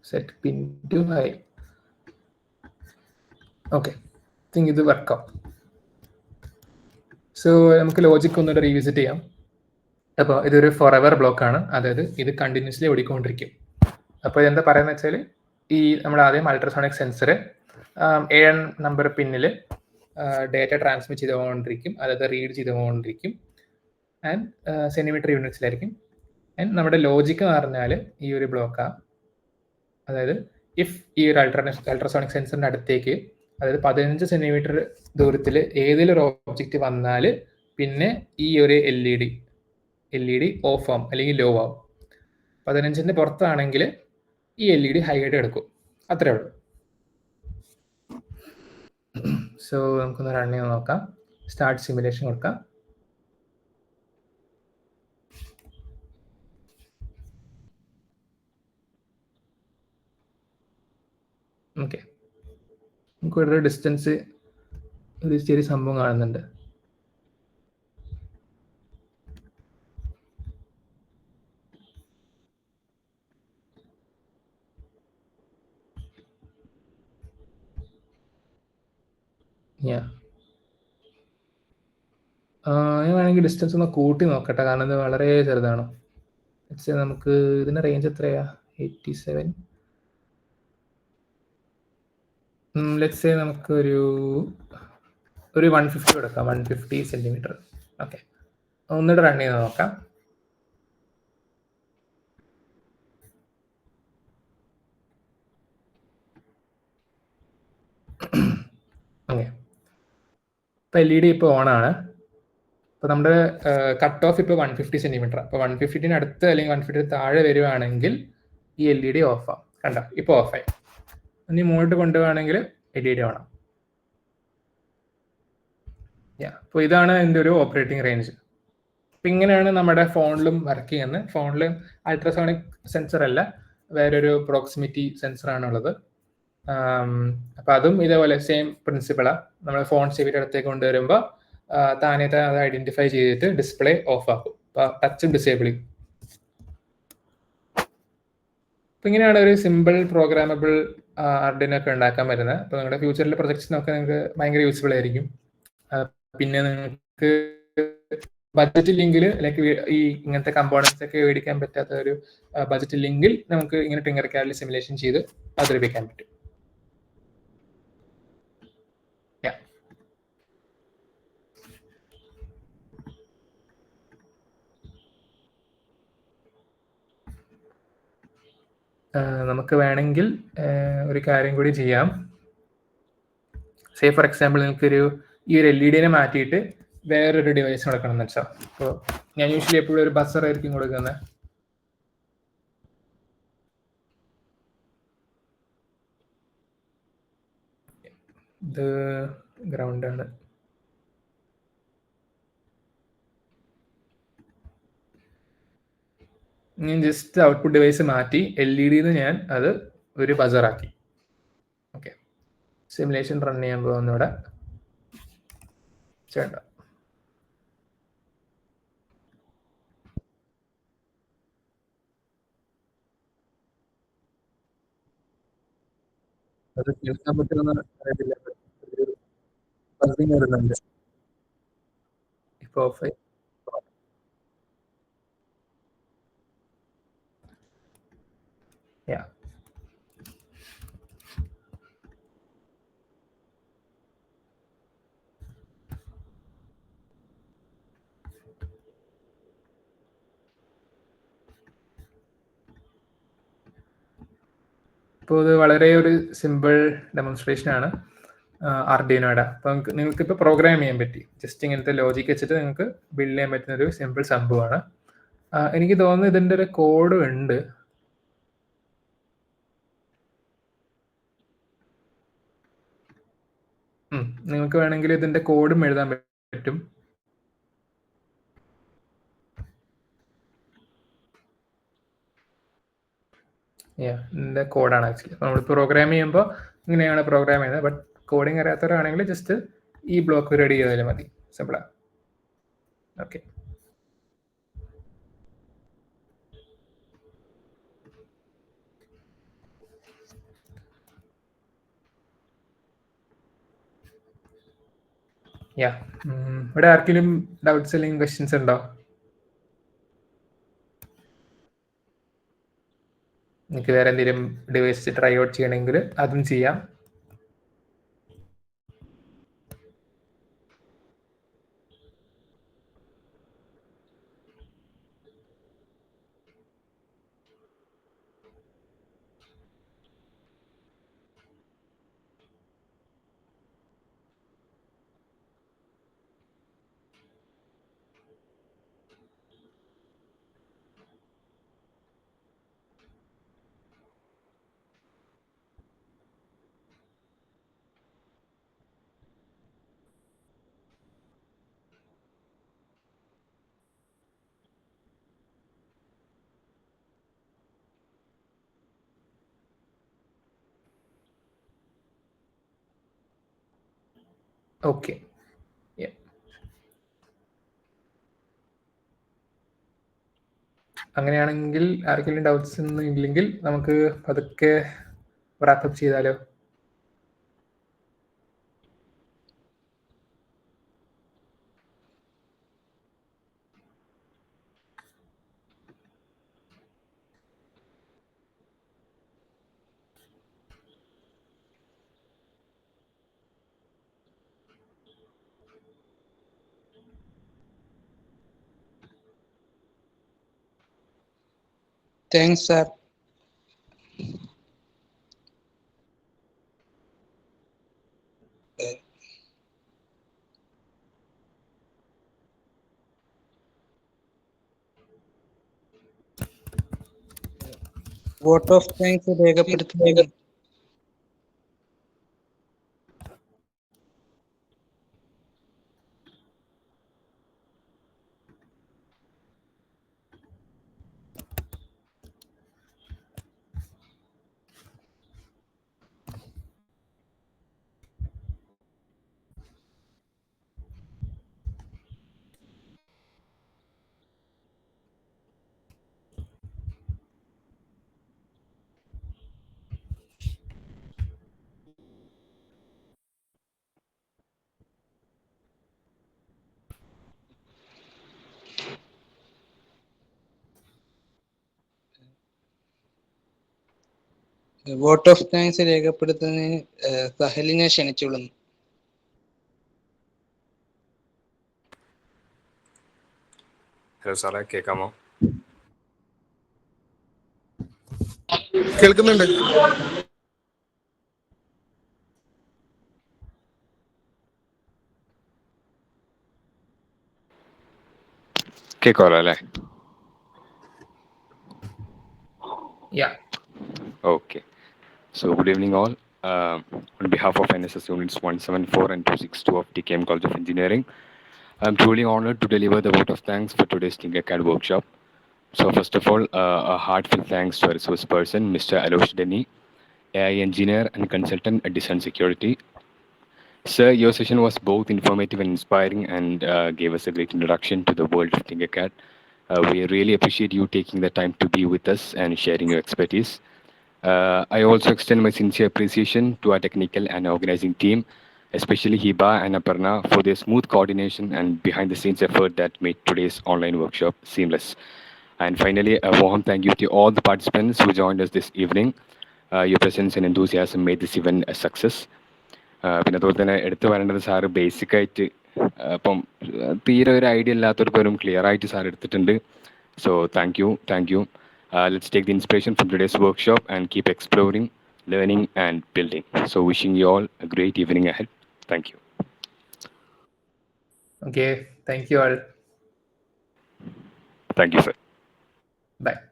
S3: Set pin to high. Okay, think ഇത് വർക്കാവും. സോ നമുക്ക് ലോജിക് ഒന്നുകൂടെ റീവിസിറ്റ് ചെയ്യാം. അപ്പോൾ ഇതൊരു ഫോർ എവർ ബ്ലോക്കാണ്, അതായത് ഇത് കണ്ടിന്യൂസ്ലി ഓടിക്കൊണ്ടിരിക്കും. അപ്പോൾ എന്താ പറയുന്നത് വെച്ചാൽ, ഈ നമ്മൾ ആദ്യം അൾട്രാസോണിക് സെൻസർ 7 നമ്പർ പിന്നിൽ ഡേറ്റ ട്രാൻസ്മിറ്റ് ചെയ്തുകൊണ്ടിരിക്കും, അതായത് റീഡ് ചെയ്തുകൊണ്ടിരിക്കും. ആൻഡ് സെന്റിമീറ്റർ യൂണിറ്റ്സിലായിരിക്കും. ആൻഡ് നമ്മുടെ ലോജിക്ക് എന്ന് പറഞ്ഞാൽ ഈ ഒരു ബ്ലോക്കാണ്. അതായത് ഇഫ് ഈ ഒരു അൾട്രാസോണിക് സെൻസറിൻ്റെ അടുത്തേക്ക്, അതായത് 15 സെന്റിമീറ്റർ ദൂരത്തിൽ ഏതെങ്കിലും ഒരു ഓബ്ജക്റ്റ് വന്നാൽ പിന്നെ ഈ ഒരു എൽ ഇ ഡി ഓഫ് ആവും അല്ലെങ്കിൽ ലോ ആവും. 15ന്റെ പുറത്താണെങ്കിൽ ഈ എൽ ഇ ഡി ഹൈ ആയിട്ട് എടുക്കും. അത്രേ ഉള്ളൂ. സോ നമുക്കൊന്ന് റൺ ചെയ്ത് നോക്കാം. സ്റ്റാർട്ട് സിമുലേഷൻ കൊടുക്കാം. ഓക്കെ, നമുക്ക് ഇവിടെ ഡിസ്റ്റൻസ് ഒരു ചെറിയ സംഭവം കാണുന്നുണ്ട്. ഞാൻ വേണമെങ്കിൽ ഡിസ്റ്റൻസ് ഒന്ന് കൂട്ടി നോക്കട്ടെ, കാരണം ഇത് വളരെ ചെറുതാണ്. നമുക്ക് ഇതിന്റെ റേഞ്ച് എത്രയാ? 87. ലെറ്റ്സ് സേ നമുക്ക് ഒരു 150 കൊടുക്കാം, 150 സെന്റിമീറ്റർ. ഓക്കെ, ഒന്നുകൂടെ റൺ ചെയ്ത് നോക്കാം. ഓക്കെ, ഇപ്പൊ എൽ ഇ ഡി ഇപ്പോൾ ഓണാണ്. അപ്പോൾ നമ്മുടെ കട്ട് ഓഫ് ഇപ്പോൾ 150 സെന്റിമീറ്റർ. അപ്പോൾ 150 അടുത്ത് അല്ലെങ്കിൽ 150 താഴെ വരുവാണെങ്കിൽ ഈ എൽ ഇ ഡി ഓഫാണ്. കണ്ട, ഇപ്പോൾ ഓഫായി. ഇനി മുകളിട്ട് കൊണ്ടുപോവാണെങ്കിൽ എൽ ഇ ഡി ഓണാം. അപ്പോൾ ഇതാണ് എൻ്റെ ഒരു ഓപ്പറേറ്റിംഗ് റേഞ്ച്. അപ്പം ഇങ്ങനെയാണ് നമ്മുടെ ഫോണിലും വർക്ക് ചെയ്യുന്നത്. ഫോണിൽ അൾട്രാസോണിക് സെൻസർ അല്ല, വേറൊരു പ്രോക്സിമിറ്റി സെൻസറാണുള്ളത്. അപ്പം അതും ഇതേപോലെ സെയിം പ്രിൻസിപ്പിളാണ്. നമ്മൾ ഫോൺ ചെവിയുടെ അടുത്തേക്ക് കൊണ്ടുവരുമ്പോൾ താനെ അത് ഐഡന്റിഫൈ ചെയ്തിട്ട് ഡിസ്പ്ലേ ഓഫ് ആക്കും. ടച്ചും ഡിസേബിൾ ചെയ്യും. അപ്പം ഇങ്ങനെയാണ് ഒരു സിമ്പിൾ പ്രോഗ്രാമബിൾ ആർഡിനോ ഒക്കെ ഉണ്ടാക്കാൻ പറ്റുന്നത്. അപ്പോൾ നിങ്ങളുടെ ഫ്യൂച്ചറിലെ പ്രൊജക്ട്സിനൊക്കെ നിങ്ങൾക്ക് ഭയങ്കര യൂസ്ഫുൾ ആയിരിക്കും. പിന്നെ നിങ്ങൾക്ക് ബഡ്ജറ്റ് ലിങ്കിൽ ലൈക്ക് ഈ ഇങ്ങനത്തെ കമ്പോണൻസ് ഒക്കെ മേടിക്കാൻ പറ്റാത്ത ഒരു ബഡ്ജറ്റ് ലിങ്കിൽ നമുക്ക് ഇങ്ങനെ ടിങ്കർകാഡിൽ സിമുലേഷൻ ചെയ്ത് അവതരിപ്പിക്കാൻ പറ്റും. നമുക്ക് വേണമെങ്കിൽ ഒരു കാര്യം കൂടി ചെയ്യാം. സേ ഫോർ എക്സാമ്പിൾ നിങ്ങൾക്കൊരു ഈ ഒരു എൽ ഇ ഡിനെ മാറ്റിയിട്ട് വേറൊരു ഡിവൈസ് കൊടുക്കണം എന്ന് വെച്ചാൽ, അപ്പോൾ ഞാൻ യൂഷ്വലി എപ്പോഴും ഒരു ബസർ ആയിരിക്കും കൊടുക്കുന്നത്. ഇത് ഗ്രൗണ്ടാണ്. ഞാൻ ജസ്റ്റ് ഔട്ട്പുട്ട് ഡിവൈസ് മാറ്റി എൽ ഇ ഡിന്ന് ഞാൻ അത് ഒരു ബസറാക്കി. ഓക്കെ, സിമുലേഷൻ റൺ ചെയ്യാൻ പോകുന്നവിടെ ചേട്ട. അത് കേൾക്കാൻ പറ്റുമെന്ന് അറിയത്തില്ല. വരുന്നുണ്ട്. ഇപ്പൊ ഓഫായി. Yeah. ഇപ്പോൾ ഇത് വളരെ ഒരു സിമ്പിൾ ഡെമോൺസ്ട്രേഷൻ ആണ് ആർഡിനോയുടെ. അപ്പം നിങ്ങൾക്ക് ഇപ്പോൾ പ്രോഗ്രാം ചെയ്യാൻ പറ്റി. ജസ്റ്റ് ഇങ്ങനത്തെ ലോജിക് വെച്ചിട്ട് നിങ്ങൾക്ക് ബിൽഡ് ചെയ്യാൻ പറ്റുന്ന ഒരു സിമ്പിൾ സംഭവമാണ്. എനിക്ക് തോന്നുന്നു ഇതിൻ്റെ ഒരു കോഡ് ഉണ്ട്. നിങ്ങൾക്ക് വേണമെങ്കിൽ ഇതിൻ്റെ കോഡും എഴുതാൻ പറ്റും. ഇതിൻ്റെ കോഡാണ് ആക്ച്വലി. നമ്മൾ പ്രോഗ്രാം ചെയ്യുമ്പോൾ ഇങ്ങനെയാണ് പ്രോഗ്രാം ചെയ്യുന്നത്. ബട്ട് കോഡിങ് അറിയാത്തവരാണെങ്കിൽ ജസ്റ്റ് ഈ ബ്ലോക്ക് റെഡി ചെയ്താലും മതി. സിമ്പിളാണ്. ഓക്കെ. ഇവിടെ ആർക്കെങ്കിലും ഡൗട്ട്സ് അല്ലെങ്കിൽ ക്വസ്റ്റ്യൻസ് ഉണ്ടോ? നിങ്ങൾക്ക് വേറെ എന്തെങ്കിലും ഡിവൈസ് ട്രൈ ഔട്ട് ചെയ്യണമെങ്കിൽ അതും ചെയ്യാം. ഓക്കെ. അങ്ങനെയാണെങ്കിൽ ആർക്കെങ്കിലും ഡൗട്ട്സ് ഒന്നും ഇല്ലെങ്കിൽ നമുക്ക് പതുക്കെ റാപ്പപ്പ് ചെയ്താലോ?
S1: Thanks sir. Vote of thanks രേഖപ്പെടുത്തുന്നത് വോട്ട് ഓഫ് താങ്ക്സ് രേഖപ്പെടുത്തുന്നതിന് സഹലിനെ ക്ഷണിച്ചുകൊള്ളുന്നു.
S5: ഹലോ സാറേ, കേൾക്കാമോ?
S4: കേൾക്കുന്നുണ്ട്.
S5: കേൾക്കാമല്ലോ അല്ലേ? Okay. So good evening all. On behalf of NSS Units 174 and 262 of TKM College of Engineering, I'm truly honored to deliver the vote of thanks for today's Tinkercad workshop. So first of all, a heartfelt thanks to our resource person, Mr. Alosh Denny, AI engineer and consultant at Design Security. Sir, your session was both informative and inspiring and gave us a great introduction to the world of Tinkercad. We really appreciate you taking the time to be with us and sharing your expertise. I also extend my sincere appreciation to our technical and organizing team, especially Hiba and Aparna, for their smooth coordination and behind-the-scenes effort that made today's online workshop seamless. And finally, a warm thank you to all the participants who joined us this evening. Your presence and enthusiasm made this event a success. പിന്നെ അതുപോലെ തന്നെ എടുത്തു പറയേണ്ടത് സാറ് ബേസിക്കായിട്ട് ഇപ്പം തീരെ ഒരു ഐഡിയ ഇല്ലാത്തവർക്ക് വരും ക്ലിയർ ആയിട്ട് സാർ എടുത്തിട്ടുണ്ട്. So thank you. Let's take the inspiration from today's workshop and keep exploring, learning, and building. So wishing you all a great evening ahead. Thank you.
S3: Okay, thank you all.
S5: Thank you, sir.
S3: Bye.